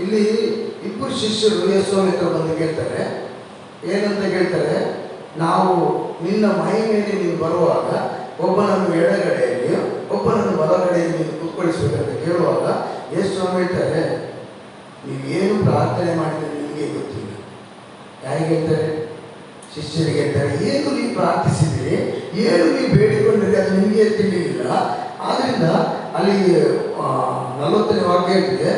ಇಲ್ಲಿ ಇಬ್ಬರು ಶಿಷ್ಯರು ಯೇಸುವಿನ ಹತ್ರ ಬಂದು ಕೇಳ್ತಾರೆ. ಏನಂತ ಕೇಳ್ತಾರೆ? ನಾವು ನಿನ್ನ ಮಹಿಮೆಯಲ್ಲಿ ನೀನು ಬರುವಾಗ ಒಬ್ಬನನ್ನು ಎಡಗಡೆಯಲ್ಲಿ ಒಬ್ಬನನ್ನು ಬಲಗಡೆಯಲ್ಲಿ ನೀನು ಕೂತ್ಕೊಳಿಸಬೇಕಂತ ಕೇಳುವಾಗ ಯೇಸು ಹೇಳ್ತಾರೆ, ನೀವೇನು ಪ್ರಾರ್ಥನೆ ಮಾಡಿದರೆ ನಿಮಗೆ ಗೊತ್ತಿಲ್ಲ. ಯಾರಿಗೆ ಹೇಳ್ತಾರೆ? ಶಿಷ್ಯರಿಗೆ ಹೇಳ್ತಾರೆ. ಏನು ನೀವು ಪ್ರಾರ್ಥಿಸಿದಿರಿ, ಏನು ನೀವು ಬೇಡಿಕೊಂಡಿರಿ, ಅದು ನಿಮಗೆ ತಿಳಿಲಿಲ್ಲ. ಆದ್ರಿಂದ ಅಲ್ಲಿ 40ನೇ ವಾಕ್ಯ ಹೇಳ್ತಿದೆ,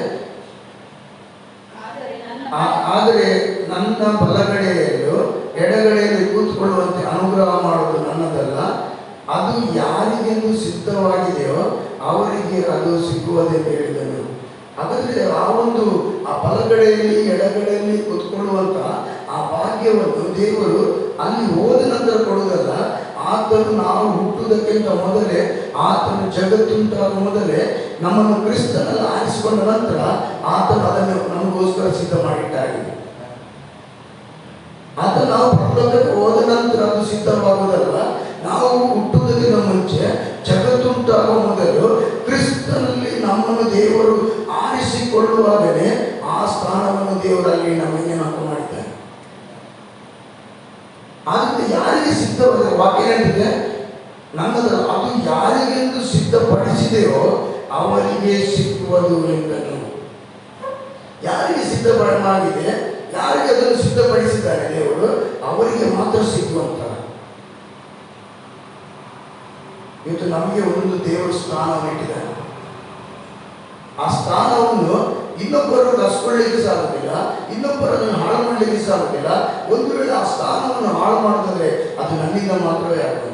ಆದರೆ ನನ್ನ ಬಲಗಡೆಯಲ್ಲೂ ಎಡಗಡೆಯಲ್ಲಿ ಕೂತ್ಕೊಳ್ಳುವಂತೆ ಅನುಗ್ರಹ ಮಾಡುವುದು ನನ್ನದಲ್ಲ, ಅದು ಯಾರಿಗೆಂದು ಸಿದ್ಧವಾಗಿದೆಯೋ ಅವರಿಗೆ ಅದು ಸಿಕ್ಕುವುದೆಂದು ಹೇಳಿದನು. ಹಾಗಾದರೆ ಆ ಬಲಗಡೆಯಲ್ಲಿ ಎಡಗಡೆಯಲ್ಲಿ ಕೂತ್ಕೊಳ್ಳುವಂಥ ಆ ಭಾಗ್ಯವನ್ನು ದೇವರು ಅಲ್ಲಿ ಹೋದ ನಂತರ ಕೊಡುವುದಲ್ಲ. ಆತನು ನಾವು ಹುಟ್ಟುವುದಕ್ಕಿಂತ ಮೊದಲೇ, ಆತನು ಜಗತ್ತುಂಟಾದ ಮೊದಲೇ ನಮ್ಮನ್ನು ಕ್ರಿಸ್ತನಲ್ಲಿ ಆರಿಸಿಕೊಂಡ ನಂತರ ಆತನು ಅದನ್ನು ನಮಗೋಸ್ಕರ ಸಿದ್ಧ ಮಾಡಿಟ್ಟಾಗಿದೆ. ಆತ ನಾವು ಪರಲೋಕಕ್ಕೆ ಹೋದ ನಂತರ ಅದು ಸಿದ್ಧವಾಗುವುದಲ್ಲ. ನಾವು ಹುಟ್ಟುವುದಕ್ಕಿಂತ ಮುಂಚೆ, ಜಗತ್ತುಂಟಾಗುವ ಮೊದಲು ಕ್ರಿಸ್ತನಲ್ಲಿ ನಮ್ಮನ್ನು ದೇವರು ಆರಿಸಿಕೊಳ್ಳುವಾಗಲೇ ಆ ಸ್ಥಾನವನ್ನು ದೇವರಲ್ಲಿ ನಮಗೆ ನೇಮಕ ಮಾಡಿದ್ದಾರೆ. ಆದ್ದರಿಂದ ಯಾರಿಗೆ ಸಿದ್ಧವಾದ ವಾಕ್ಯ ಹೇಳಿದೆ, ನನ್ನದಲ್ಲ, ಅದು ಯಾರಿಗೆಂದು ಸಿದ್ಧಪಡಿಸಿದೆಯೋ ಅವರಿಗೆ ಸಿಕ್ಕುವುದು ಎಂದನು. ಯಾರಿಗೆ ಸಿದ್ಧಪಡಲಾಗಿದೆ, ಯಾರಿಗೆ ಅದನ್ನು ಸಿದ್ಧಪಡಿಸಿದ್ದಾರೆ ದೇವರು, ಅವರಿಗೆ ಮಾತ್ರ ಸಿಕ್ಕುವಂತ. ಇವತ್ತು ನಮಗೆ ಒಂದು ದೇವರು ಸ್ಥಾನವನ್ನು ಇಟ್ಟಿದ್ದಾರೆ. ಆ ಸ್ಥಾನವನ್ನು ಇನ್ನೊಬ್ಬರು ಕಸ್ಕೊಳ್ಳಿಕ್ಕೆ ಸಾಗುತ್ತಿಲ್ಲ, ಇನ್ನೊಬ್ಬರನ್ನು ಹಾಳು ಮಾಡಲಿಕ್ಕೆ ಸಾಗುತ್ತಿಲ್ಲ. ಒಂದು ವೇಳೆ ಆ ಸ್ಥಾನವನ್ನು ಹಾಳು ಮಾಡಿದ್ರೆ ಅದು ನನ್ನಿಂದ ಮಾತ್ರವೇ ಆಗುವಂತ,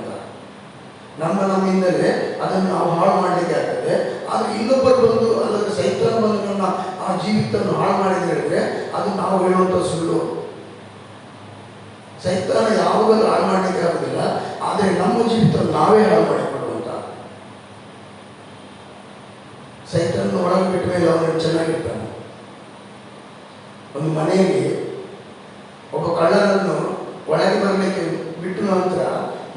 ನಮ್ಮಿಂದಲೇ ಅದನ್ನು ನಾವು ಹಾಳು ಮಾಡಲಿಕ್ಕೆ ಆಗ್ತದೆ. ಆದರೆ ಇನ್ನೊಬ್ಬರು ಬಂದು ಅದರ ಸೈತಾನ ಬಂದು ನಮ್ಮ ಆ ಜೀವಿತವನ್ನು ಹಾಳು ಮಾಡಿದ್ರೆ ಹೇಳಿದ್ರೆ ಅದು ನಾವು ಹೇಳುವಂಥ ಸುಳ್ಳು. ಸೈತಾನ ಯಾವಾಗಲೂ ಹಾಳು ಮಾಡಲಿಕ್ಕೆ ಆಗುದಿಲ್ಲ, ಆದರೆ ನಮ್ಮ ಜೀವಿತವನ್ನು ನಾವೇ ಹಾಳು ಮಾಡಿಕೊಳ್ಳುವಂತ. ಸೈತಾನ ಒಳಗೆ ಬಿಟ್ಟ ಮೇಲೆ ಅವನು ಚೆನ್ನಾಗಿರ್ತಾನೆ. ಒಂದು ಮನೆಯಲ್ಲಿ ಒಬ್ಬ ಕಳ್ಳನನ್ನು ಒಳಗೆ ಬರಲಿಕ್ಕೆ ಬಿಟ್ಟು ನಂತರ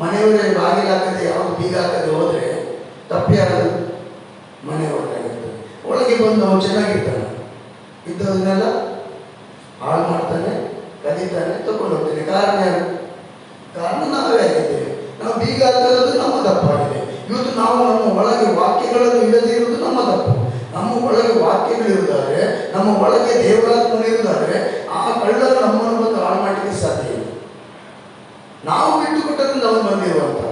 ಮನೆಯವರೇ ಬಾಗಿಲು ಹಾಕದೆ ಯಾವುದು ಬೀಗ ಹಾಕದೆ ಹೋದರೆ ತಪ್ಪಿ ಆಗೋದು ಮನೆಯವರಾಗಿರ್ತದೆ. ಒಳಗೆ ಬಂದು ಅವನು ಚೆನ್ನಾಗಿರ್ತಾನೆ, ಇದ್ದದನ್ನೆಲ್ಲ ಹಾಳು ಮಾಡ್ತಾನೆ, ಕದೀತಾನೆ, ತಗೊಂಡು ಹೋಗ್ತಾನೆ. ಕಾರಣ ಯಾರು? ಕಾರಣ ನಾವೇ ಆಗಿದ್ದೇವೆ. ನಾವು ಬೀಗ ಹಾಕೋದು ನಮ್ಮ ತಪ್ಪಾಗಿದೆ. ಇವತ್ತು ನಾವು ನಮ್ಮ ಒಳಗೆ ವಾಕ್ಯಗಳನ್ನು ಇಲ್ಲದೇ ಇರುವುದು ನಮ್ಮ ತಪ್ಪು. ನಮ್ಮ ಒಳಗೆ ವಾಕ್ಯಗಳಿರುವುದಾದ್ರೆ, ನಮ್ಮ ಒಳಗೆ ದೇವರಾತ್ಮನಿರುವುದಾದ್ರೆ ಆ ಕಳ್ಳರು ನಮ್ಮನ್ನು ಬಂದು ಹಾಳು ಮಾಡಲಿಕ್ಕೆ ಸಾಧ್ಯ ಇಲ್ಲ. ನಾವು ಬಿಟ್ಟುಕೊಟ್ಟರಿಂದ ಅವನು ಬಂದಿರುವಂತ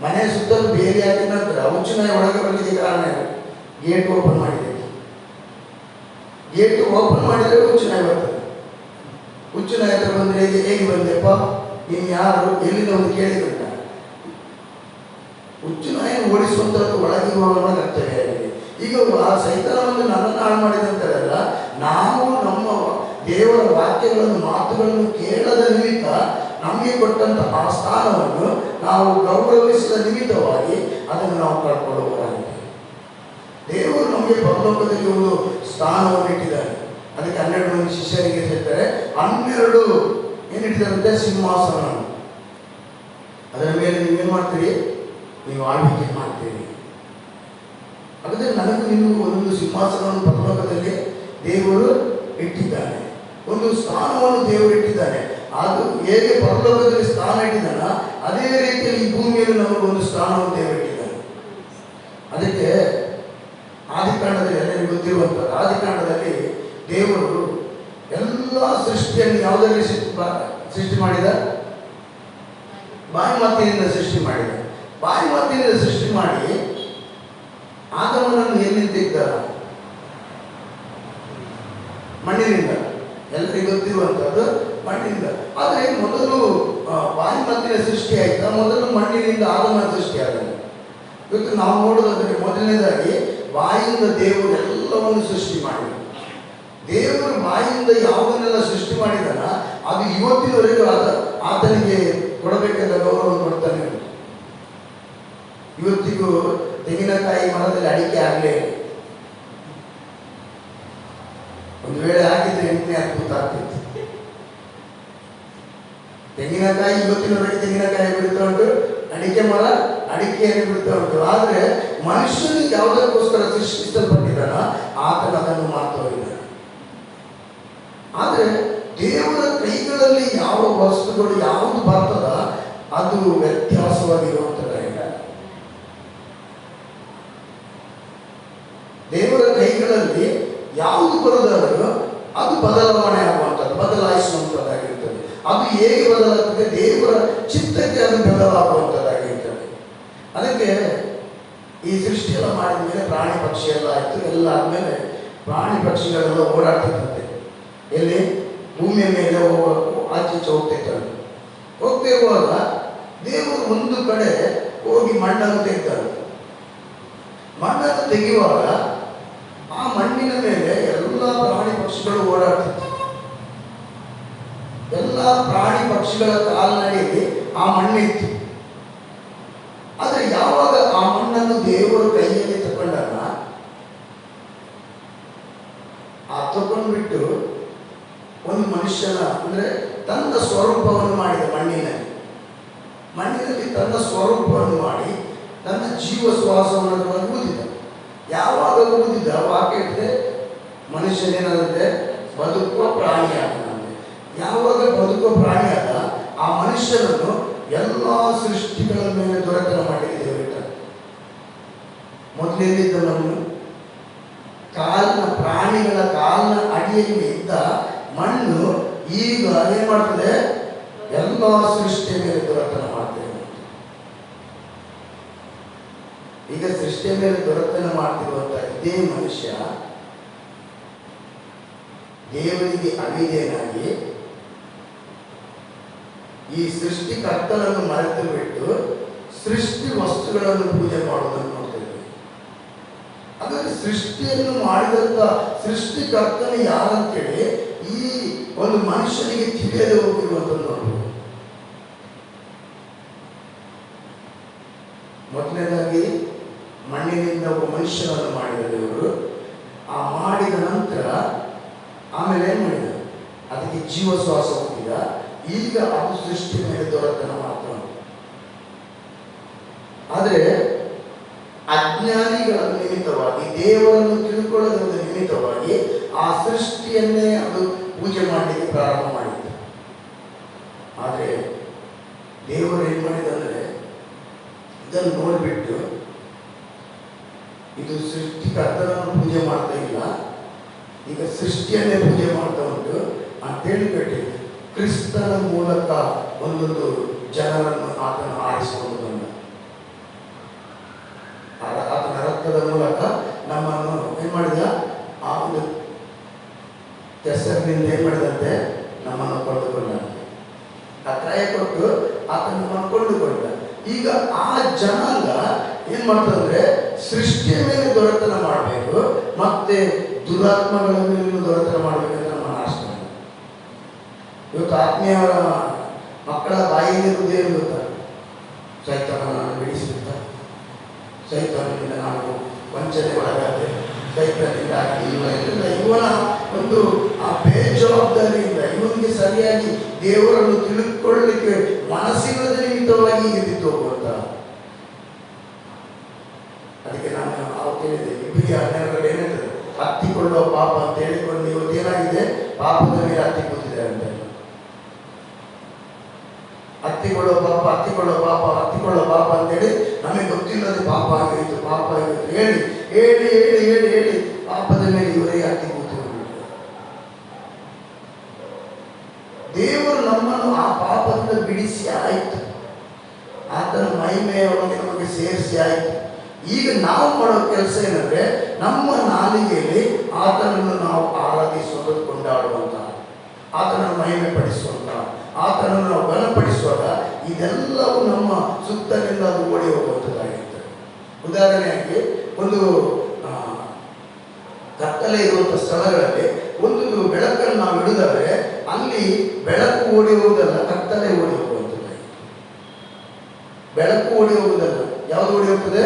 ಮನೆ ಸುತ್ತಲೂ ಬೇರೆ ಹಾಕಿದ ನಂತರ ಹುಚ್ಚುನಾಯಿ ಒಳಗೆ ಬರಲಿಕ್ಕೆ ಕಾರಣ ಗೇಟ್ ಓಪನ್ ಮಾಡಿದೆ. ಗೇಟ್ ಓಪನ್ ಮಾಡಿದರೆ ಹುಚ್ಚುನಾಯಿ ಬರ್ತದೆ. ಹುಚ್ಚುನಾಯಿ ಹತ್ರ ಬಂದರೆ ಹೇಗೆ ಬಂದೆಪ್ಪ, ನೀನು ಯಾರು, ಎಲ್ಲಿಂದ ಒಂದು ಕೇಳಿದಂತ. ಹುಚ್ಚುನಾಯಿಯನ್ನು ಓಡಿಸುವಂಥದ್ದು ಒಳಗಿರುವವನ ಕರ್ತವ್ಯ ಆಗಿದೆ. ಈಗ ಆ ಸೈತಾನವನ್ನು ನನ್ನನ್ನು ಹಾಳು ಮಾಡಿದಂತಾರಲ್ಲ, ನಾವು ನಮ್ಮ ದೇವರ ವಾಕ್ಯಗಳನ್ನು ಮಾತುಗಳನ್ನು ಕೇಳದ ನಿಮಿತ್ತ ನಮಗೆ ಕೊಟ್ಟಂತ ಆ ಸ್ಥಾನವನ್ನು ನಾವು ಗೌರವಿಸಿದ ನಿಮಿತ್ತವಾಗಿ ಅದನ್ನು ನಾವು ಕಳ್ಕೊಳ್ಳುವುದಾಗಿದೆ. ದೇವರು ನಮಗೆ ಪರಲೋಕದಲ್ಲಿ ಒಂದು ಸ್ಥಾನವನ್ನು ಇಟ್ಟಿದ್ದಾರೆ. ಅದಕ್ಕೆ 12 ಮಂದಿ ಶಿಷ್ಯರಿಗೆ ಹೇಳ್ತಾರೆ, 12 ಏನಿಟ್ಟಿದ್ದಾರಂತೆ ಸಿಂಹಾಸನ. ಅದರ ಮೇಲೆ ನೀವೇನು ಮಾಡ್ತೀರಿ? ನೀವು ಆಳ್ವಿಕೆ ಮಾಡ್ತೀರಿ. ಹಾಗಾದರೆ ನನಗೂ ನಿಮಗೂ ಒಂದು ಸಿಂಹಾಸನವನ್ನು ಪರಲೋಕದಲ್ಲಿ ದೇವರು ಇಟ್ಟಿದ್ದಾನೆ, ಒಂದು ಸ್ಥಾನವನ್ನು ದೇವರು ಇಟ್ಟಿದ್ದಾನೆ. ಅದು ಹೇಗೆ ಪರಲೋಕದಲ್ಲಿ ಸ್ಥಾನ ಇಟ್ಟಿದ್ದಾನ ಅದೇ ರೀತಿಯಲ್ಲಿ ಈ ಭೂಮಿಯಲ್ಲಿ ನಮಗೊಂದು ಸ್ಥಾನವನ್ನು ದೇವರು ಇಟ್ಟಿದ್ದಾನೆ. ಅದಕ್ಕೆ ಆದಿಕಾಂಡದಲ್ಲಿ ಎಲ್ಲರಿಗೂ ಗೊತ್ತಿರುವಂಥದ್ದು, ಆದಿಕಾಂಡದಲ್ಲಿ ದೇವರು ಎಲ್ಲ ಸೃಷ್ಟಿಯನ್ನು ಯಾವುದರಲ್ಲಿ ಸೃಷ್ಟಿ ಮಾಡಿದ? ಬಾಯಿ ಮಾತಿನಿಂದ ಸೃಷ್ಟಿ ಮಾಡಿದ. ಬಾಯಿ ಮಾತಿನಿಂದ ಸೃಷ್ಟಿ ಮಾಡಿ ಆದಮನನ್ನು ಎಲ್ಲಿಂದ ತೆಗೆದ? ಮಣ್ಣಿನಿಂದ. ಎಲ್ಲರಿಗೂ ಗೊತ್ತಿರುವಂಥದ್ದು ಮಣ್ಣಿನಿಂದ. ಆದರೆ ಮೊದಲು ಬಾಯಿ ಮಾತಿನ ಸೃಷ್ಟಿ ಆಯ್ತಾ? ಮೊದಲು ಮಣ್ಣಿನಿಂದ ಆದಮನ ಸೃಷ್ಟಿ ಆಗಲ್ಲ. ಇವತ್ತು ನಾವು ನೋಡೋದಾದ್ರೆ ಮೊದಲನೇದಾಗಿ ಬಾಯಿಯಿಂದ ದೇವರು ಎಲ್ಲವನ್ನು ಸೃಷ್ಟಿ ಮಾಡಿದ. ದೇವರು ಬಾಯಿಯಿಂದ ಯಾವುದನ್ನೆಲ್ಲ ಸೃಷ್ಟಿ ಮಾಡಿದಾನ ಅದು ಇವತ್ತಿನವರೆಗೂ ಆತನಿಗೆ ಕೊಡಬೇಕಾದ ಗೌರವವನ್ನು ಕೊಡ್ತಾನೆ. ಇವತ್ತಿಗೂ ತೆಂಗಿನಕಾಯಿ ಮರದಲ್ಲಿ ಅಡಿಕೆ ಆಗಲೇ ಒಂದು ವೇಳೆ ಹಾಕಿದ್ರೆ ಎಣ್ಣೆ ಅದ್ಭುತ ಆಗ್ತಿತ್ತು. ತೆಂಗಿನಕಾಯಿ ಇವತ್ತಿನವರೆಗೆ ತೆಂಗಿನಕಾಯಿ ಬಿಡ್ತಾ ಉಂಟು, ಅಡಿಕೆ ಮರ ಅಡಿಕೆಯನ್ನು ಬಿಡ್ತಾ ಉಂಟು. ಆದರೆ ಮನುಷ್ಯನಿಗೆ ಯಾವುದಕ್ಕೋಸ್ಕರ ಸೃಷ್ಟಿಸಲ್ಪಟ್ಟಿದ್ದಾನ ಆತನ ಅದನ್ನು ಮಾಡ್ತಾ ಇದ್ದಾನೆ. ಆದರೆ ದೇವರ ಕೈಗಳಲ್ಲಿ ಯಾವ ವಸ್ತುಗಳು ಯಾವುದು ಬರ್ತದ ಅದು ವ್ಯತ್ಯಾಸವಾಗಿರುವಂಥದ್ದಾಗಿದೆ. ದೇವರ ಕೈಗಳಲ್ಲಿ ಯಾವುದು ಬರುವುದಾದರೂ ಅದು ಬದಲಾವಣೆ ಆಗುವಂಥದ್ದು, ಬದಲಾಯಿಸುವಂಥದ್ದಾಗಿರ್ತದೆ. ಅದು ಹೇಗೆ ಬದಲಾಗ್ತದೆ? ದೇವರ ಚಿತ್ತಕ್ಕೆ ಅದು ಬದಲಾಗುವಂಥದ್ದಾಗಿರ್ತದೆ. ಅದಕ್ಕೆ ಈ ಸೃಷ್ಟಿಯೆಲ್ಲ ಮಾಡಿದ ಮೇಲೆ ಪ್ರಾಣಿ ಪಕ್ಷಿ ಎಲ್ಲ ಆಯಿತು. ಎಲ್ಲ ಆದಮೇಲೆ ಪ್ರಾಣಿ ಪಕ್ಷಿಗಳೆಲ್ಲ ಓಡಾಡ್ತಿರ್ತದೆ. ಎಲ್ಲಿ? ಭೂಮಿಯ ಮೇಲೆ ಆಚೆ ಹೋಗ್ತಿರ್ತಾರೆ. ಹೋಗ್ತಿರುವಾಗ ದೇವರು ಒಂದು ಕಡೆ ಹೋಗಿ ಮಣ್ಣನ್ನು ತೆಗೆದರು. ಮಣ್ಣನ್ನು ತೆಗೆಯುವಾಗ ಆ ಮಣ್ಣಿನ ಮೇಲೆ ಎಲ್ಲ ಪ್ರಾಣಿ ಪಕ್ಷಿಗಳು ಓಡಾಡ್ತಿತ್ತು. ಎಲ್ಲ ಪ್ರಾಣಿ ಪಕ್ಷಿಗಳ ಕಾಲ್ನಡಿಯಲ್ಲಿ ಆ ಮಣ್ಣಿತ್ತು. ಆದರೆ ಯಾವಾಗ ಆ ಮಣ್ಣನ್ನು ದೇವರು ಕೈಯಲ್ಲಿ ತಗೊಂಡಾಗ ಆ ತಗೊಂಡ್ಬಿಟ್ಟು ಒಂದು ಮನುಷ್ಯನ ಅಂದರೆ ತನ್ನ ಸ್ವರೂಪವನ್ನು ಮಾಡಿದ ಮಣ್ಣಿನಲ್ಲಿ ತನ್ನ ಸ್ವರೂಪವನ್ನು ಮಾಡಿ ತನ್ನ ಜೀವ ಶ್ವಾಸವನ್ನು ಊದಿದ. ಯಾವಾಗ ಊದಿದ ವಾಕ್ಯ ಇದೆ, ಮನುಷ್ಯನೇನಾದಂತೆ ಬದುಕುವ ಪ್ರಾಣಿಯಾದಂತೆ. ಯಾವಾಗ ಬದುಕುವ ಪ್ರಾಣಿಯಾದ ಆ ಮನುಷ್ಯನನ್ನು ಎಲ್ಲ ಸೃಷ್ಟಿಗಳ ಮೇಲೆ ದೊರೆತನ ಮಾಡಲಿಕ್ಕೆ ದೇವರಿಟ್ಟಾರೆ. ಮೊದಲೇನಿದ್ದವನು ಪ್ರಾಣಿಗಳ ಕಾಲಿನ ಅಡಿಯಲ್ಲಿ ಇದ್ದ ಮಣ್ಣು ಈಗ ಏನ್ ಮಾಡ್ತದೆ? ಎಲ್ಲ ಸೃಷ್ಟಿಯ ಮೇಲೆ ದೊರೆತನ ಮಾಡ್ತೇವೆ. ಈಗ ಸೃಷ್ಟಿಯ ಮೇಲೆ ದೊರೆತನ ಮಾಡ್ತಿರುವಂತ ಇದೇ ಮನುಷ್ಯ ದೇವರಿಗೆ ಅವಿಧೇಯನಾಗಿ ಈ ಸೃಷ್ಟಿಕರ್ತನನ್ನು ಮರೆತು ಬಿಟ್ಟು ಸೃಷ್ಟಿ ವಸ್ತುಗಳನ್ನು ಪೂಜೆ ಮಾಡುವುದನ್ನು ನೋಡ್ತೇವೆ. ಹಾಗಾದ್ರೆ ಸೃಷ್ಟಿಯನ್ನು ಮಾಡಿದಂತ ಸೃಷ್ಟಿಕರ್ತನು ಯಾರಂತೇಳಿ ಈ ಒಂದು ಮನುಷ್ಯನಿಗೆ ತಿಳಿಯದೆ ಹೋಗಿರುವಂಥದ್ದು ನೋಡ್ಬೋದು. ಮೊದಲನೇದಾಗಿ ಮಣ್ಣಿನಿಂದ ಒಬ್ಬ ಮನುಷ್ಯನನ್ನು ಮಾಡಿದ ದೇವರು. ಆ ಮಾಡಿದ ನಂತರ ಆಮೇಲೆ ಏನು ಮಾಡಿದ? ಅದಕ್ಕೆ ಜೀವ ಶ್ವಾಸ ಹೋಗಿದ. ಈಗ ಅದು ಸೃಷ್ಟಿ ಮೇಲೆ ದೊರೆತನ ಮಾಡ್ತಾನೆ. ಆದರೆ ಅಜ್ಞಾನಿಗಳ ನಿಮಿತ್ತವಾಗಿ, ದೇವರನ್ನು ತಿಳ್ಕೊಳ್ಳೋದ್ರ ನಿಮಿತ್ತವಾಗಿ ಆ ಸೃಷ್ಟಿಯನ್ನೇ ಅದು ಪೂಜೆ ಮಾಡಲಿಕ್ಕೆ ಪ್ರಾರಂಭ ಮಾಡಿತ್ತು. ಆದರೆ ದೇವರು ಏನು ಮಾಡಿದಂದರೆ ಇದನ್ನು ನೋಡಿಬಿಟ್ಟು ಇದು ಸೃಷ್ಟಿಕರ್ತನನ್ನು ಪೂಜೆ ಮಾಡ್ತಾ ಇಲ್ಲ, ಈಗ ಸೃಷ್ಟಿಯನ್ನೇ ಪೂಜೆ ಮಾಡ್ತಾ ಉಂಟು ಅಂತ ಹೇಳಿಬಿಟ್ಟು ಕ್ರಿಸ್ತನ ಮೂಲಕ ಒಂದೊಂದು ಜನರನ್ನು ಆತನು ಆರಿಸಿಕೊಂಡು ಬಂದ. ಆತನ ರಕ್ತದ ಮೂಲಕ ನಮ್ಮನ್ನು ಏನ್ ಮಾಡಿದ? ಆ ಒಂದು ಹೆಸರಿನಿಂದ ಏನ್ ಮಾಡಿದಂತೆ ನಮ್ಮನ್ನು ಕೊಂಡುಕೊಂಡಂತೆ. ಆ ಕ್ರಯ ಕೊಟ್ಟು ಆತ ನಮ್ಮನ್ನು ಕೊಂಡುಕೊಂಡ. ಈಗ ಆ ಜನಾಂಗ ಏನ್ ಮಾಡ್ತಂದ್ರೆ ಸೃಷ್ಟಿಯ ಮೇಲೆ ದೊರೆತನ ಮಾಡಬೇಕು, ಮತ್ತೆ ದುರಾತ್ಮಗಳ ಮೇಲೆ ದೊರೆತನ ಮಾಡಬೇಕಂತ ನಮ್ಮ ಆಶೆ. ಇವತ್ತು ಆತ್ಮೀಯ ಮಕ್ಕಳ ಬಾಯಿಯಲ್ಲಿರುವುದು ಏನು ಗೊತ್ತಾ? ಸೈತಾನನನ್ನು ಬಿಡಿಸಿಬಿಟ್ಟ, ಸೈತಾನದಿಂದ ನಾನು ವಂಚನೆ ಒಳಗಾದೆ, ಸೈತಾನದಿಂದಾಗಿ ಇವನ ಒಂದು ಆ ಬೇಜವಾಬ್ದಾರಿಯಿಂದ ಇವನಿಗೆ ಸರಿಯಾಗಿ ದೇವರನ್ನು ತಿಳಿದುಕೊಳ್ಳಲಿಕ್ಕೆ ಮನಸ್ಸಿಲ್ಲದ ನಿಮಿತ್ತವಾಗಿ ಹೀಗೆ ಬಿದ್ದು ಹೋಗುವಂತ. ಅದಕ್ಕೆ ನಾನು ಕೇಳಿದೆ, ಇಬ್ಬರಿಗೆ 12 ಏನಿರ್ತದೆ, ಹತ್ತಿಕೊಳ್ಳುವ ಪಾಪ ಅಂತ ಹೇಳಿಕೊಂಡು ಇವತ್ತೇನಾಗಿದೆ, ಪಾಪದ ಮೇಲೆ ಹತ್ತಿ ಕೂತಿದೆ ಅಂತ. ಹತ್ತಿಕೊಳ್ಳುವ ಪಾಪ ಹತ್ತಿಕೊಳ್ಳುವ ಪಾಪ ಹತ್ತಿಕೊಳ್ಳುವ ಪಾಪ ಅಂತೇಳಿ ನಮಗೆ ಗೊತ್ತಿಲ್ಲದೆ ಪಾಪ ಆಗಿತ್ತು ಪಾಪ ಆಗಿತ್ತು ಹೇಳಿ ಹೇಳಿ ಹೇಳಿ ಹೇಳಿ ಹೇಳಿ ಪಾಪದ ಮೇಲೆ ಇವರೇ ಹತ್ತಿ ಕೂತು. ದೇವರು ನಮ್ಮನ್ನು ಆ ಪಾಪದಿಂದ ಬಿಡಿಸಿ ಆಯಿತು, ಆತನ ಮಹಿಮೆಯೊಳಗೆ ನಮಗೆ ಸೇರಿಸಿ ಆಯಿತು. ಈಗ ನಾವು ಮಾಡೋ ಕೆಲಸ ಏನಂದ್ರೆ, ನಮ್ಮ ನಾಲಿಗೆಯಲ್ಲಿ ಆತನನ್ನು ನಾವು ಆರಾಧಿಸುವುದು, ಕೊಂಡಾಡುವಂತ, ಆತನನ್ನು ಮಹಿಮೆ ಪಡಿಸುವಂತ, ಆತನನ್ನು ನಾವು ಬಲಪಡಿಸುವಾಗ ಇದೆಲ್ಲವೂ ನಮ್ಮ ಸುತ್ತಲಿಂದ ಅದು ಓಡಿ ಹೋಗುವಂಥದ್ದಾಗಿರ್ತದೆ. ಉದಾಹರಣೆಯಾಗಿ ಒಂದು ಕತ್ತಲೆ ಇರುವಂಥ ಸ್ಥಳಗಳಲ್ಲಿ ಒಂದು ಬೆಳಕನ್ನು ನಾವು ಹಿಡಿದರೆ ಅಲ್ಲಿ ಬೆಳಕು ಓಡಿ ಹೋಗುವುದಲ್ಲ, ಕತ್ತಲೆ ಓಡಿ ಹೋಗುವಂಥದ್ದಾಗಿ. ಬೆಳಕು ಓಡಿ ಹೋಗುವುದಲ್ಲ, ಯಾವುದು ಓಡಿ ಹೋಗ್ತದೆ?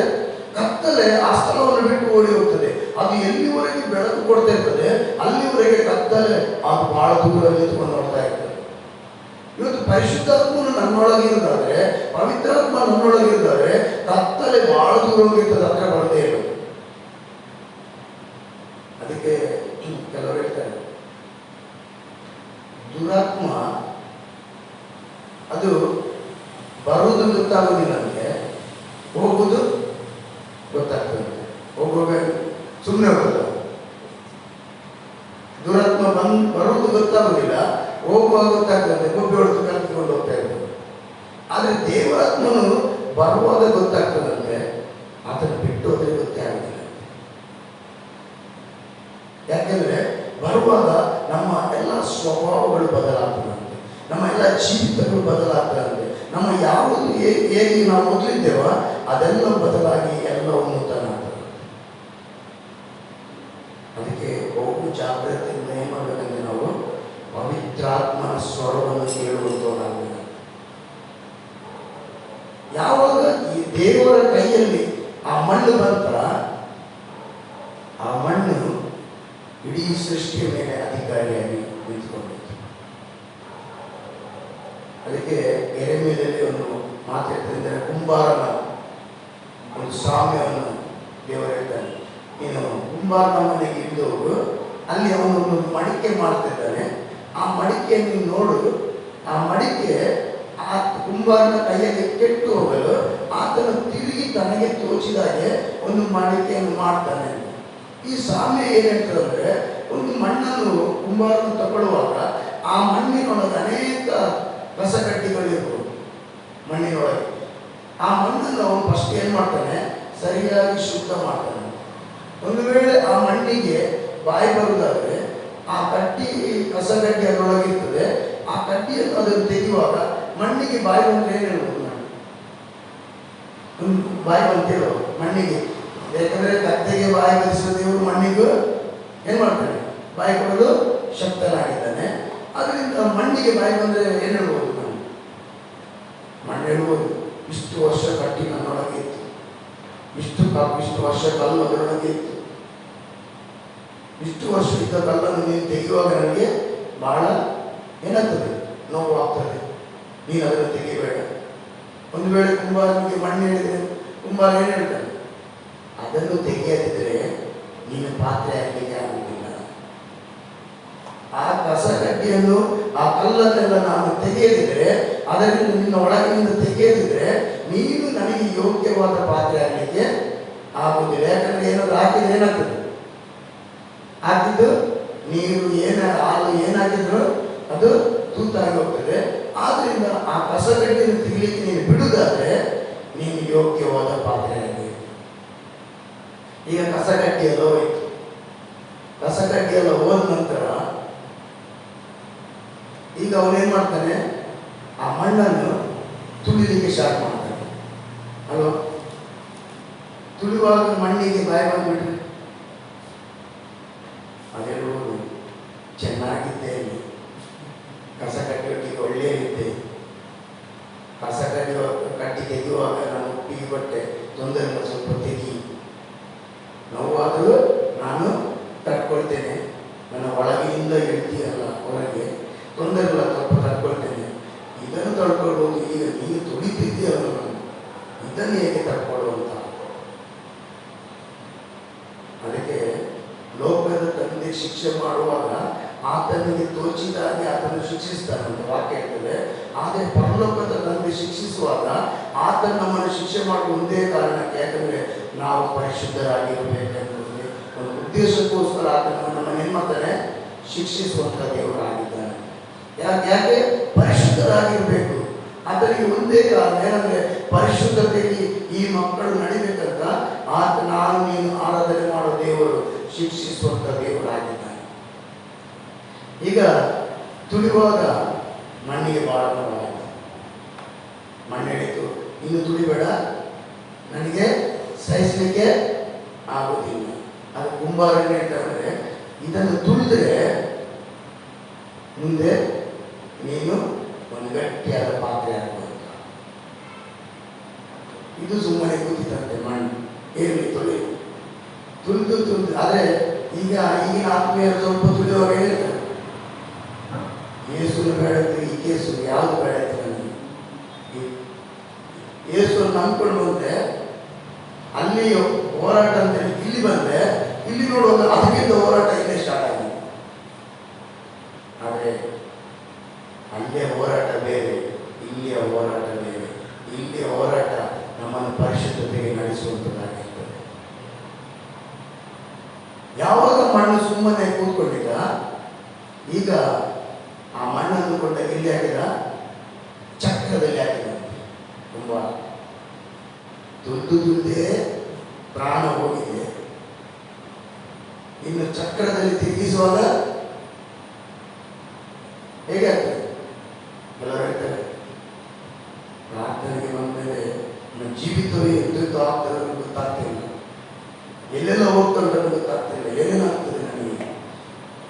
ಕತ್ತಲೆ ಆ ಸ್ಥಳವನ್ನು ಬಿಟ್ಟು ಓಡಿ ಹೋಗ್ತದೆ. ಅದು ಎಲ್ಲಿವರೆಗೆ ಬೆಳಕು ಕೊಡ್ತಾ ಇರ್ತದೆ ಅಲ್ಲಿವರೆಗೆ ಕತ್ತಲೆ ಅದು ಬಹಳ ದೂರ ನಿಂತುಕೊಂಡು ನೋಡ್ತಾ ಇರ್ತದೆ. ಇವತ್ತು ಪರಿಶುದ್ಧಾತ್ಮನು ನನ್ನೊಳಗೆ ಇರುದಾದ್ರೆ, ಪವಿತ್ರಾತ್ಮ ನನ್ನೊಳಗೆ ಇರುದಾದ್ರೆ ಕತ್ತಲೆ ಬಹಳ ದೂರ ಹೋಗಿರ್ತದೆ, ಹತ್ರ ಬರದೇ ಇರೋದು. ಅದಕ್ಕೆ ಕೆಲವರು ಹೇಳ್ತಾರೆ, ದುರಾತ್ಮ ಅದು ಬರುವುದು ಗೊತ್ತಾಗೋದಿಲ್ಲ, ನಮಗೆ ಹೋಗುವುದು ಗೊತ್ತಾಗ್ತದೆ. ಹೋಗುವಾಗ ಸುಮ್ಮನೆ ಹೋಗೋದು. ದುರಾತ್ಮ ಬರುವುದು ಗೊತ್ತಾಗೋದಿಲ್ಲ, ಹೋಗುವಾಗ ಗೊತ್ತಾಗ್ತದೆ, ಗೊಬ್ಬೆ ಹೊಡೆದು ಕಲ್ತ್ಕೊಂಡು ಹೋಗ್ತಾ ಇರ್ತದೆ. ಆದರೆ ದೇವರಾತ್ಮನು ಬರುವಾಗ ಗೊತ್ತಾಗ್ತದಂತೆ, ಅದನ್ನು ಬಿಟ್ಟು ಹೋದ್ರೆ ಗೊತ್ತೇ ಆಗೋದಿಲ್ಲ. ಯಾಕೆಂದ್ರೆ ಬರುವಾಗ ನಮ್ಮ ಎಲ್ಲ ಸ್ವಭಾವಗಳು ಬದಲಾಗ್ತದಂತೆ, ನಮ್ಮ ಎಲ್ಲ ಜೀವಿತಗಳು ಬದಲಾಗ್ತದಂತೆ, ನಮ್ಮ ಯಾವುದು ಹೇಗೆ ನಾವು ಮೊದಲಿದ್ದೇವ ಅದೆಲ್ಲ ಬದಲಾಗಿ ಎಲ್ಲವೂ ನೂತನ ಆಗ್ತದೆ. ಅದಕ್ಕೆ ಬಹು ಜಾಗ್ರತೆಯಿಂದ ಏನು ಮಾಡಬೇಕಂದ್ರೆ ನಾವು ಪವಿತ್ರಾತ್ಮನ ಸ್ವರವನ್ನು ಕೇಳುವಂತವರಾಗಬೇಕು. ಯಾವಾಗ ಈ ದೇವರ ಕೈಯಲ್ಲಿ ಆ ಮಣ್ಣು ಬಂತ, ಆ ಮಣ್ಣು ಇಡೀ ಸೃಷ್ಟಿಯ ಮೇಲೆ ಅಧಿಕಾರಿಯಾಗಿ ನಿಂತುಕೊಂಡಿತ್ತು. ಅದಕ್ಕೆ ಎರೆಮೀಯಲ್ಲಿ ಒಂದು ಮಾತಾಡ್ತಿದ್ದರೆ, ಕುಂಬಾರನ ಒಂದು ಸಾಮ್ಯವನ್ನು ದೇವರು ಹೇಳ್ತಾನೆ, ನೀನು ಕುಂಬಾರನ ಮನೆಗೆ ಇದ್ದು ಹೋಗು, ಅಲ್ಲಿ ಅವನೊಂದು ಮಡಿಕೆ ಮಾಡ್ತಿದ್ದಾನೆ, ಆ ಮಡಿಕೆಯನ್ನು ನೋಡು, ಆ ಮಡಿಕೆ ಆ ಕುಂಬಾರನ ಕೈಯಲ್ಲಿ ಕೆಟ್ಟು ಹೋಗಲು ಆತನು ತಿರುಗಿ ತನಗೆ ತೋಚಿದಾಗೆ ಒಂದು ಮಡಿಕೆಯನ್ನು ಮಾಡ್ತಾನೆ. ಈ ಸಾಮ್ಯ ಏನಂತಂದ್ರೆ, ಒಂದು ಮಣ್ಣನ್ನು ಕುಂಬಾರನು ತಗೊಳ್ಳುವಾಗ ಆ ಮಣ್ಣಿನೊಳಗೆ ಅನೇಕ ಕಸಕಡ್ಡಿಗಳಿರ್ಬೋದು ಮಣ್ಣಿನೊಳಗೆ. ಆ ಮಣ್ಣನ್ನು ಅವನು ಫಸ್ಟ್ ಏನು ಮಾಡ್ತಾನೆ, ಸರಿಯಾಗಿ ಶುದ್ಧ ಮಾಡ್ತಾನೆ. ಒಂದು ವೇಳೆ ಆ ಮಣ್ಣಿಗೆ ಬಾಯಿ ಬರುವುದಾದ್ರೆ ಆ ಕಡ್ಡಿ ಕಸಗಡ್ಡಿ ಅದರೊಳಗಿರ್ತದೆ, ಆ ಕಡ್ಡಿಯನ್ನು ಅದನ್ನು ತೆಗೆಯುವಾಗ ಮಣ್ಣಿಗೆ ಬಾಯಿ ಬಂದ್ರೆ ಏನು ಹೇಳ್ಬೋದು, ಬಾಯಿ ಬಂತಿರೋ ಮಣ್ಣಿಗೆ. ಯಾಕಂದ್ರೆ ಕತ್ತೆಗೆ ಬಾಯಿ ಬರಿಸಿದ ದೇವರು ಮಣ್ಣಿಗೂ ಏನು ಮಾಡ್ತಾನೆ, ಬಾಯಿ ಕೊಡಲು ಶಕ್ತನಾಗಿದ್ದಾನೆ. ಅದರಿಂದ ಮಣ್ಣಿಗೆ ಬಾಯಿ ಬಂದರೆ ಏನು ಹೇಳ್ಬೋದು, ಮಣ್ಣು ಹೇಳ್ಬೋದು, ಇಷ್ಟು ವರ್ಷ ಕಟ್ಟಿ ನನ್ನೊಳಗೆ ಇತ್ತು, ಇಷ್ಟು ವರ್ಷ ಕಲ್ಲು ಅದರೊಳಗೆ ಇತ್ತು, ಇಷ್ಟು ವರ್ಷ ಇದ್ದ ಕಲ್ಲನ್ನು ನೀನು ತೆಗೆಯುವಾಗ ನನಗೆ ಬಹಳ ಏನಾಗ್ತದೆ, ನೋವು ಆಗ್ತದೆ, ನೀನು ಅದನ್ನು ತೆಗಿಬೇಡ. ಒಂದು ವೇಳೆ ಕುಂಬಾರನಿಗೆ ಮಣ್ಣು ಹೇಳಿದ್ರೆ ಕುಂಬಾರ ಏನು ಹೇಳ್ತಾನೆ, ಅದನ್ನು ತೆಗೆಯದಿದ್ರೆ ನೀನು ಪಾತ್ರೆ ಆಗಲಿಕ್ಕೆ ಆಗುವುದಿಲ್ಲ. ಆ ಕಸಗಡ್ಡಿಯನ್ನು ಆ ಕಲ್ಲನ್ನೆಲ್ಲ ನಾನು ತೆಗೆಯದಿದ್ರೆ, ಅದರಿಂದ ನಿನ್ನ ಒಳಗಿನಿಂದ ತೆಗೆಯದಿದ್ರೆ ನೀನು ನನಗೆ ಯೋಗ್ಯವಾದ ಪಾತ್ರೆ ಆಗಲಿಕ್ಕೆ ಆಗುವುದಿಲ್ಲ. ಯಾಕಂದ್ರೆ ಏನಾದ್ರು ಹಾಕಿದ್ರೆ ಏನಾಗ್ತದೆ, ಹಾಕಿದ್ದು ನೀರು ಹಾಲು ಏನಾಗಿದ್ರು ಅದು ತೂತಾಗಿ ಹೋಗ್ತದೆ. ಆದ್ರಿಂದ ಆ ಕಸಗಡ್ಡಿಯನ್ನು ತೆಗಿಲಿಕ್ಕೆ ನೀನು ಬಿಡುವುದಾದ್ರೆ ನೀನು ಯೋಗ್ಯವಾದ ಪಾತ್ರೆ ಆಗಿದೆ. ಈಗ ಕಸಗಡ್ಡಿ ಎಲ್ಲ ಹೋಯ್ತು, ಕಸಗಡ್ಡಿ ಎಲ್ಲ ಹೋದ ನಂತರ ಈಗ ಅವನೇನ್ ಮಾಡ್ತಾನೆ, ಆ ಮಣ್ಣನ್ನು ತುಳಿಲಿಕ್ಕೆ ಸ್ಟಾರ್ಟ್ ಮಾಡ್ತಾನೆ ಅಲ್ವಾ. ತುಳಿಯುವಾಗ ಮಣ್ಣಿಗೆ ಬಾಯಿ ಬಂದ್ಬಿಟ್ರೆ ಅದೇಳು ಚೆನ್ನಾಗಿದ್ದೇನೆ, ಕಸ ಕಟ್ಟಲಿಕ್ಕೆ ಒಳ್ಳೆಯ ರೀತಿ ಕಸ ಕಟ್ಟಿ ತೆಗೆಯುವಾಗ ನಾನು ಒಪ್ಪಿಗೆ ಕೊಟ್ಟೆ, ತೊಂದರೆ ಇಲ್ಲ, ಸ್ವಲ್ಪ ತೆಗಿ, ನೋವಾದರೂ ನಾನು ತಡ್ಕೊಳ್ತೇನೆ, ನನ್ನ ಒಳಗಿನಿಂದ ಇಡ್ತೀಯಲ್ಲ ಹೊರಗೆ, ತೊಂದರೆ ಇಲ್ಲ, ಸ್ವಲ್ಪ ತಡ್ಕೊಳ್ತೇನೆ. ಇದನ್ನು ತಡ್ಕೊಳ್ಬೋದು. ಈಗ ನೀನು ತುಳಿತಿದ್ದೀಯಲ್ಲ, ನಾನು ಇದನ್ನು ಹೇಗೆ ತಡ್ಕೊಳ್ಳುವಂತ? ಅದಕ್ಕೆ ಲೋಕದ ತಂದೆ ಶಿಕ್ಷೆ ಮಾಡುವಾಗ ಆತನಿಗೆ ತೋಚಿದಾಗಿ ಆತನು ಶಿಕ್ಷಿಸ್ತಾನೆ ಅಂತ ವಾಕ್ಯ ಇರ್ತದೆ. ಆದರೆ ಪರಲೋಕದ ತಂದೆ ಶಿಕ್ಷಿಸುವಾಗ ಆತನ ನಮ್ಮನ್ನು ಶಿಕ್ಷೆ ಮಾಡುವ ಒಂದೇ ಕಾರಣಕ್ಕೆ, ಯಾಕಂದ್ರೆ ನಾವು ಪರಿಶುದ್ಧರಾಗಿರಬೇಕೆಂಬುದೇ ಒಂದು ಉದ್ದೇಶಕ್ಕೋಸ್ಕರ ಆತನ ನಮ್ಮನ್ನು ಏನ್ ಮಾಡ್ತಾನೆ, ಶಿಕ್ಷಿಸುವಂತ ದೇವರಾಗಿದ್ದಾನೆ. ಯಾಕೆ ಪರಿಶುದ್ಧರಾಗಿರ್ಬೇಕು. ಆತನಿಗೆ ಒಂದೇ ಕಾರಣ ಏನಂದ್ರೆ ಪರಿಶುದ್ಧತೆಯಲ್ಲಿ ಈ ಮಕ್ಕಳು ನಡಿಬೇಕಂತ ಆತ ನಾನು ನೀನು ಆರಾಧನೆ ಮಾಡೋ ದೇವರು ಶಿಕ್ಷಿಸುವಂತ ದೇವರಾಗಿದ್ದಾನೆ. ಈಗ ತುಳಿಯುವಾಗ ಮಣ್ಣಿಗೆ ಬಹಳ ನೋವಾಯಿತು. ಮಣ್ಣು ಹೇಳಿತು, ಇನ್ನು ತುಳಿಬೇಡ, ನನಗೆ ಸಹಿಸಲಿಕ್ಕೆ ಆಗೋದಿಲ್ಲ. ಅದು ಕುಂಬಾರ ಹೇಳ್ತಾರೆ, ಇದನ್ನು ತುಳಿದ್ರೆ ಮುಂದೆ ನೀನು ಒಂದು ಗಟ್ಟಿಯಾದ ಪಾತ್ರೆ ಆಗ್ಬೋದು. ಇದು ಸುಮ್ಮನೆ ಕೂತಿತ್ತಂತೆ ಮಣ್ಣು, ಏನಿ ತುಳಿದು ಆದರೆ ಈಗಿನ ಆತ್ಮೀಯರು ಸ್ವಲ್ಪ ತುಳಿಯುವಾಗ ಹೇಳ್ತಾರೆ, ಯೇಸುನ ಬೇಡತ್ತೆ, ಈ ಕೇಸು ಯಾವುದು ಬೇಡತ್ತೆ ನನಗೆ. ಯೇಸುವನ್ನು ನಂಬ್ಕೊಂಡು ಬಂದೆ, ಅಲ್ಲಿ ಹೋರಾಟ ಅಂತೇಳಿ ಇಲ್ಲಿ ಬಂದೆ, ಇಲ್ಲಿ ನೋಡುವಾಗ ಅದಕ್ಕಿಂತ ಹೋರಾಟ ಇಲ್ಲೇ ಸ್ಟಾರ್ಟ್ ಆಗಿದೆ. ಆದರೆ ಅಲ್ಲೇ ಹೋರಾಟ ಬೇರೆ, ಇಲ್ಲಿಯ ಹೋರಾಟ ಬೇರೆ. ಇಲ್ಲಿಯ ಹೋರಾಟ ನಮ್ಮನ್ನು ಪರಿಶುದ್ಧತೆಗೆ ನಡೆಸುವಂಥದ್ದಾಗಿರ್ತದೆ. ಯಾವಾಗ ಮಣ್ಣು ಸುಮ್ಮನೆ ಕೂತ್ಕೊಂಡಿದ್ದ, ಈಗ ಆ ಮಣ್ಣನ್ನು ಕೊಂಡ ಎಲ್ಲಿ ಹಾಕಿದ, ಚಕ್ರದಲ್ಲಿ ಹಾಕಿದ. ತುಂಬಾ ತುಳಿದೇ ಪ್ರಾಣ ಹೋಗಿದೆ. ಇನ್ನು ಚಕ್ರದಲ್ಲಿ ತಿರುಗಿಸುವಾಗ ಹೇಗೆ ಆಗ್ತದೆ? ಎಲ್ಲರೂ ಹೇಳ್ತಾರೆ, ಪ್ರಾರ್ಥನೆಗೆ ಬಂದ್ಮೇಲೆ ನಮ್ಮ ಜೀವಿತವೇ ಎಂದೂ ಆಗ್ತದೆ ಗೊತ್ತಾಗ್ತಿಲ್ಲ, ಎಲ್ಲೆಲ್ಲ ಹೋಗ್ತಾರೆ ಗೊತ್ತಾಗ್ತಿಲ್ಲ, ಏನೇನಾಗ್ತದೆ ನನಗೆ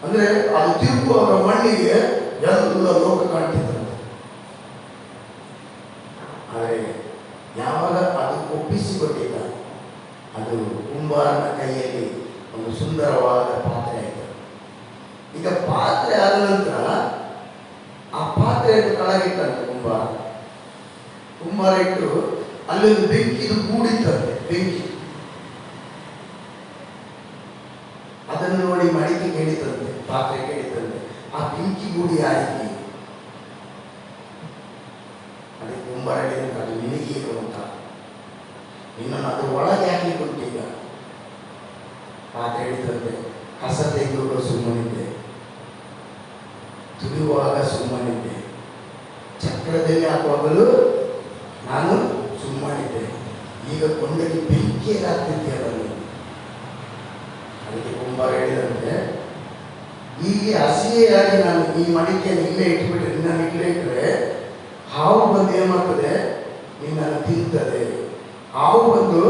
ಅಂದ್ರೆ ಅದು ತಿರುಗುವಾಗ ಮಣ್ಣಿಗೆ ಎಲ್ಲ ಲೋಕ ಕಾಣ್ತಿದ್ದಂತೆ. ಆದರೆ ಯಾವಾಗ ಅದು ಒಪ್ಪಿಸಿಕೊಟ್ಟಿದ್ದ, ಅದು ಕುಂಬಾರನ ಕೈಯಲ್ಲಿ ಒಂದು ಸುಂದರವಾದ ಪಾತ್ರೆ ಆಯಿತು. ಈಗ ಪಾತ್ರೆ ಆದ ನಂತರ ಆ ಪಾತ್ರೆಯನ್ನು ಕೆಳಗಿಟ್ಟಂತೆ ಕುಂಬಾರ ಇಟ್ಟು ಅಲ್ಲೊಂದು ಬೆಂಕಿದು ಗೂಡಿತ್ತಂತೆ, ಬೆಂಕಿ. ಅದನ್ನು ನೋಡಿ ಮಡಿಕೆ ಕೇಳಿತಂತೆ, ಪಾತ್ರೆ ಕೇಳಿತಂತೆ, ಆ ಬೆಂಕಿ ಗೂಡಿ ಆಯ್ಕೆ. ಅದಕ್ಕೆ ಕುಂಬಾರ ಹೇಳಿದಂತ ಅದು ನಿನಗೆ ಅಂತ, ನಿನ್ನನ್ನು ಅದು ಒಳಗೆ ಹಾಕಲಿಕ್ಕೆ ಉಂಟು. ಈಗ ಪಾತ್ರೆ ಹೇಳಿದಂತೆ, ಕಸ ತೆಗೆಯುವಾಗ ಸುಮ್ಮನಿದ್ದೆ, ತುಳಿಯುವಾಗ ಸುಮ್ಮನಿದ್ದೆ, ಚಕ್ರದಲ್ಲಿ ಹಾಕುವಾಗಲೂ ನಾನು ಸುಮ್ಮನಿದ್ದೆ, ಈಗ ಕೊಂಡಲ್ಲಿ ಬೆಂಕಿಯಲ್ಲಿ ಹಾಕ್ತಿದ್ದೆ. ಅದಕ್ಕೆ ಕುಂಬಾರ ಹೇಳಿದಂತೆ, ಹೀಗೆ ಹಸಿಯಾಗಿ ನಾನು ಈ ಮಡಿಕೆಯನ್ನು ಇಲ್ಲೇ ಇಟ್ಬಿಟ್ರೆ, ನಿನ್ನನ್ನು ಇಲ್ಲೇ ಇಟ್ಟರೆ ಹಾವು ಬಂದು ಏನ್ ಮಾಡ್ತದೆ, ನಿನ್ನನ್ನು ತಿಂತದೆ. ಹಾವು ಬಂದು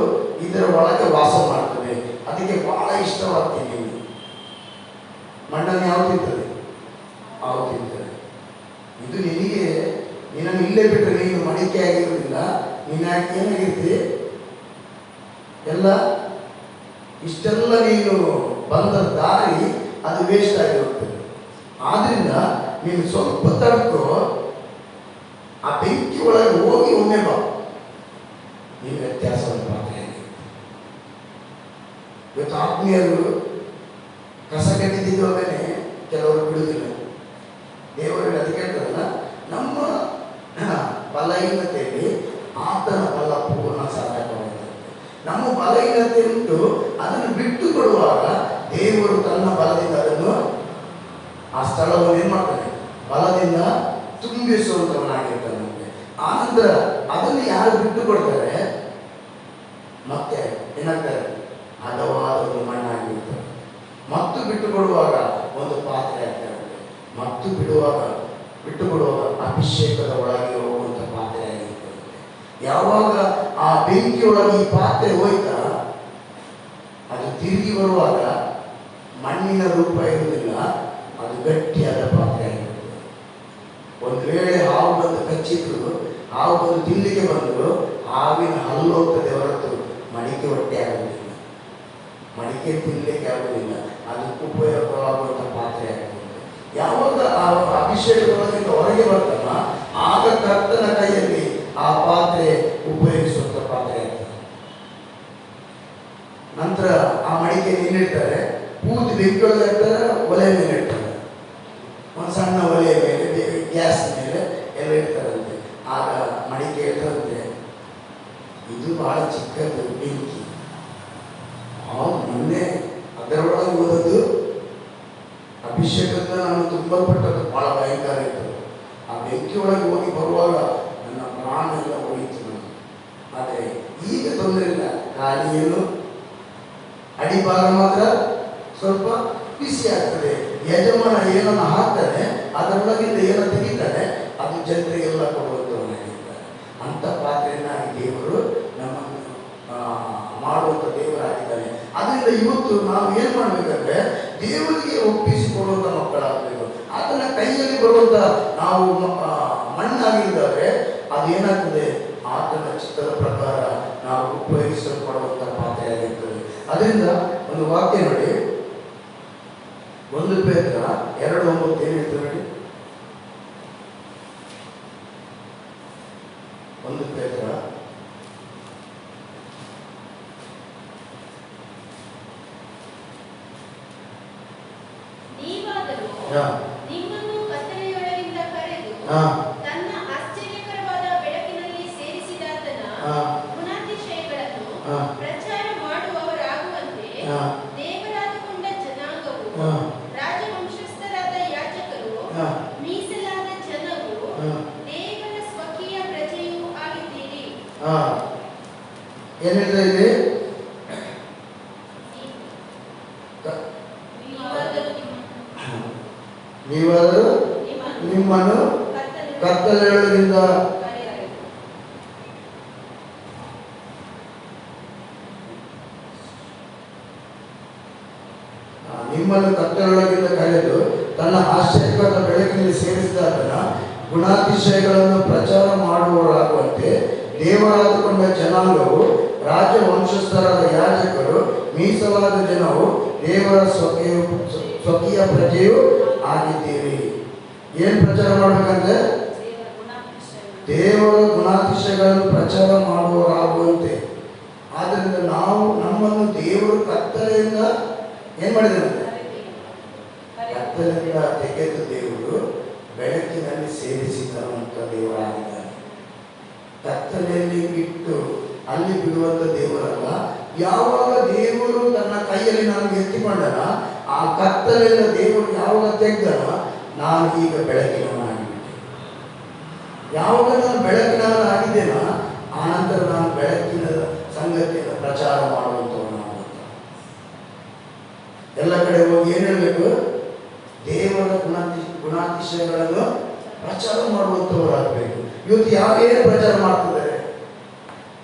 ಇದರ ಒಳಗೆ ವಾಸ ಮಾಡ್ತದೆ. ಅದಕ್ಕೆ ಬಹಳ ಇಷ್ಟವಾಗ್ತೀನಿ. ಮಣ್ಣನ್ನು ಯಾವ ತಿಂತದೆ? ಹಾವು ತಿಂತದೆ. ಇದು ನಿನಗೆ, ನಿನ್ನನ್ನು ಇಲ್ಲೇ ಬಿಟ್ಟರೆ ನೀನು ಮಡಿಕೆ ಆಗಿರುವುದಿಲ್ಲ, ನೀನು ಏನಾಗಿರ್ತಿ, ಎಲ್ಲ ಇಷ್ಟೆಲ್ಲ ನೀನು ಬಂದ ದಾರಿ ಅದು ವೇಸ್ಟ್ ಆಗಿ ಹೋಗ್ತದೆ. ಆದ್ರಿಂದ ನೀನು ಸ್ವಲ್ಪ ತಡ್ಕೋ, ಆ ಬೆಂಕಿ ಒಳಗೆ ಹೋಗಿ ಒಮ್ಮೆ ಬಾ, ನೀನು ವ್ಯತ್ಯಾಸವನ್ನು ಮಾಡ್ತೇನೆ. ಇವತ್ತು ಆತ್ಮೀಯರು ಕಸ ಕಟ್ಟಿದ್ದಿದ್ದಾಗಲೇ ಕೆಲವರು ಬಿಡುವುದಿಲ್ಲ. ದೇವರಿಗೆ ಅದಕ್ಕೆ ಹೇಳ್ತಾರಲ್ಲ, ನಮ್ಮ ಬಲಹೀನತೆಯಲ್ಲಿ ಆತನ ಬಲ ಪೂರ್ಣ ಸಾಧಕವಾಗಿದೆ. ನಮ್ಮ ಬಲಹೀನತೆ ಉಂಟು, ಅದನ್ನು ಬಿಟ್ಟು ಕೊಡುವಾಗ ದೇವರು ತನ್ನ ಬಲದಿಂದ ಅದನ್ನು, ಆ ಸ್ಥಳವನ್ನು ಏನ್ ಮಾಡ್ತಾನೆ, ಬಲದಿಂದ ತುಂಬಿಸುವಂತವನಾಗಿರ್ತಾನೆ. ಆನಂತರ ಅದನ್ನು ಯಾರು ಬಿಟ್ಟು ಕೊಡ್ತಾರೆ, ಮತ್ತೆ ಏನಾಗ್ತಾರೆ, ಹದವಾದ ಒಂದು ಮಣ್ಣಾಗಿರ್ತಾರೆ. ಮತ್ತು ಬಿಟ್ಟು ಕೊಡುವಾಗ ಒಂದು ಪಾತ್ರೆ ಆಗ್ತಾರೆ, ಮತ್ತು ಬಿಟ್ಟು ಕೊಡುವಾಗ ಅಭಿಷೇಕದ ಒಳಗೆ ಹೋಗುವಂತ ಪಾತ್ರೆ ಆಗಿರ್ತದೆ. ಯಾವಾಗ ಆ ಬೆಂಕಿಯೊಳಗೆ ಈ ಪಾತ್ರೆ ಹೋಯ್ತಾ, ಅದು ತಿರುಗಿ ಬರುವಾಗ ಮಣ್ಣಿನ ರೂಪ ಇರುವುದಿಲ್ಲ, ಅದು ಗಟ್ಟಿಯಾದ ಪಾತ್ರೆ ಆಗಿರ್ತದೆ. ವೇಳೆ ಹಾವು ಬಂದು ಕಚ್ಚಿದ್ರು, ಹಾವು ಬಂದು ತಿನ್ನಲಿಕ್ಕೆ ಬಂದರು, ಹಾವಿನ ಹಲ್ಲು ಹೋಗ್ತದೆ ಹೊರತು ಮಡಿಕೆ ಹೊಟ್ಟೆ ಆಗುವುದಿಲ್ಲ. ಮಡಿಕೆ ತಿನ್ನಲಿಕ್ಕೆ ಆಗುವುದಿಲ್ಲ. ಅದಕ್ಕೆ ಉಪಯೋಗವಾಗುವಂಥ ಪಾತ್ರೆ ಆಗ್ತದೆ. ಯಾವಾಗ ಆ ಅಭಿಷೇಕದೊಳಗಿಂದ ಹೊರಗೆ ಬರ್ತಾನ ಆಗ ಕರ್ತನ ಕೈಯಲ್ಲಿ ಆ ಪಾತ್ರೆ ಉಪಯೋಗಿಸುವಂಥ ಪಾತ್ರೆ ಆಗ್ತದೆ. ನಂತರ ಆ ಮಡಿಕೆ ನಿಲ್ಲಿಡ್ತಾರೆ, ಪೂರ್ತಿ ಬೆಂಕಿಯೊಳಗೆ ಇರ್ತಾರೆ, ಒಲೆ ಮೇಲೆ ಇಡ್ತಾರೆ, ಒಂದು ಸಣ್ಣ ಒಲೆಯ ಮೇಲೆ, ಗ್ಯಾಸ್ ಮೇಲೆ ಎಲ್ಲ ಇಡ್ತಾರಂತೆ. ಆಗ ಮಡಿಕೆ ಇರ್ತದಂತೆ, ಇದು ಬಹಳ ಚಿಕ್ಕದು ಬೆಂಕಿ. ಮೊನ್ನೆ ಅದರೊಳಗೆ ಓದೋದು ಅಭಿಷೇಕದಿಂದ ನಾನು ತುಂಬಲ್ಪಟ್ಟದ್ದು ಬಹಳ ಭಯಂಕರ ಇತ್ತು. ಆ ಬೆಂಕಿ ಒಳಗೆ ಹೋಗಿ ಬರುವಾಗ ನನ್ನ ಪ್ರಾಣ ಎಲ್ಲ ಹೋಯಿತು ನಾನು. ಆದರೆ ಈಗ ತೊಂದರೆ ಇಲ್ಲ, ಖಾಲಿ ಏನು ಅಡಿಭಾಗ ಮಾತ್ರ ಸ್ವಲ್ಪ ಬಿಸಿ ಆಗ್ತದೆ. ಯಜಮಾನ ಏನನ್ನು ಹಾಕ್ತಾನೆ ಅದರೊಳಗಿಂದ ಏನೋ ತೆಗಿತಾನೆ, ಅದು ಜನರಿಗೆಲ್ಲ ಕೊಡುವಂಥವನಾಗಿರ್ತಾರೆ. ಅಂಥ ಪಾತ್ರೆಯನ್ನ ದೇವರು ನಮ್ಮನ್ನು ಮಾಡುವಂಥ ದೇವರಾಗಿದ್ದಾನೆ. ಅದರಿಂದ ಇವತ್ತು ನಾವು ಏನು ಮಾಡಬೇಕಂದ್ರೆ ದೇವರಿಗೆ ಒಪ್ಪಿಸಿಕೊಡುವಂಥ ಮಕ್ಕಳಾಗಬೇಕು. ಅದನ್ನ ಕೈಯಲ್ಲಿ ಬರುವಂಥ ನಾವು ಮಣ್ಣಾಗಿದ್ದಾದ್ರೆ ಅದೇನಾಗ್ತದೆ, ಆತನ ಚಿತ್ತದ ಪ್ರಕಾರ ನಾವು ಉಪಯೋಗಿಸಲ್ಪಡುವಂಥ ಪಾತ್ರೆಯಾಗಿರ್ತದೆ. ಅದರಿಂದ ಒಂದು ವಾಕ್ಯ ನೋಡಿ, 1 ಪೇತ್ರ 2:9 ಏನಿರ್ತದೆ ನೋಡಿ. 1 ಪೇತ್ರ ನಿಮ್ಮನ್ನು ಕತ್ತಲೆಯೊಳಗಿಂದ ಕರೆದು ತನ್ನ ಆಶ್ಚರ್ಯಕರವಾದ ಬೆಳಕಿನಲ್ಲಿ ಸೇರಿಸಿದಾತನ ಗುಣಾತಿಶಯಗಳನ್ನು ಪ್ರಚಾರ ಮಾಡುವವರಾಗುವಂತೆ ದೇವರಾದುಕೊಂಡ ಜನಾಂಗವು, ರಾಜವಂಶಸ್ಥರಾದ ಯಾಜಕರು, ಮೀಸಲಾದ ಜನವು, ದೇವರ ಸ್ವಕೀಯ ಪ್ರಜೆಯೂ ಆಗಿದ್ದೀರಿ. ಏನಿದೆ ಇಲ್ಲಿ? ನೀವಾದರೂ ನಿಮ್ಮನ್ನು ಕತ್ತಲೆಯೊಳಗಿಂದ ಕರೆದು ತನ್ನ ಆಶ್ಚರ್ಯಕರ ಬೆಳಕಿನಲ್ಲಿ ಸೇರಿಸಿದಾತನ ಗುಣಾತಿಶಯಗಳನ್ನು ಪ್ರಚಾರ ಮಾಡುವವರಾಗುವಂತೆ ದೇವರಾದುಕೊಂಡ ಜನಾಂಗವು, ರಾಜವಂಶಸ್ಥರಾದ ಯಾಜಕರು, ಮೀಸಲಾದ ಜನವು, ದೇವರ ಸ್ವಕೀಯ ಪ್ರಜೆಯೂ ಆಗಿದ್ದೀರಿ. ಏನ್ ಪ್ರಚಾರ ಮಾಡ್ಬೇಕಂದ್ರೆ ದೇವರ ಗುಣಾತಿಶಯಗಳನ್ನು ಪ್ರಚಾರ ಮಾಡುವವರಾಗುವಂತೆ. ಆದ್ದರಿಂದ ನಾವು ನಮ್ಮನ್ನು ದೇವರು ಕತ್ತಲೆಯಿಂದ ಏನ್ ಮಾಡಿದಂತೆ, ಕತ್ತಲೆಯಿಂದ ತೆಗೆದು ದೇವರು ಬೆಳಕಿನಲ್ಲಿ ಸೇರಿಸಿದಂತ ದೇವರಾಗಿದ್ದಾನೆ. ಕತ್ತಲೆಯಲ್ಲಿ ಬಿಟ್ಟು ಅಲ್ಲಿ ಬಿಡುವಂತ ದೇವರಲ್ಲ. ಯಾವಾಗ ದೇವರು ತನ್ನ ಕೈಯಲ್ಲಿ ನಾನು ಎತ್ತಿಕೊಂಡನ, ಆ ಕತ್ತಲೆಯಿಂದ ದೇವರು ಯಾವಾಗ ತೆಗೆದನ, ನಾನು ಈಗ ಬೆಳಕಿನವನಾಗಿಬಿಟ್ಟೆ. ಯಾವಾಗ ನಾನು ಬೆಳಕಿನವನಾಗಿದ್ದೇನ, ಆನಂತರ ನಾನು ಬೆಳಕಿನ ಸಂಗತಿಯನ್ನು ಪ್ರಚಾರ ಮಾಡುವಂಥವನಾಗುತ್ತ. ಎಲ್ಲ ಕಡೆ ಹೋಗಿ ಏನು ಹೇಳಬೇಕು, ದೇವರ ಗುಣಾತಿಶಯಗಳನ್ನು ಪ್ರಚಾರ ಮಾಡುವಂಥವರಾಗಬೇಕು. ಇವತ್ತು ಏನು ಪ್ರಚಾರ ಮಾಡ್ತಿದ್ದಾರೆ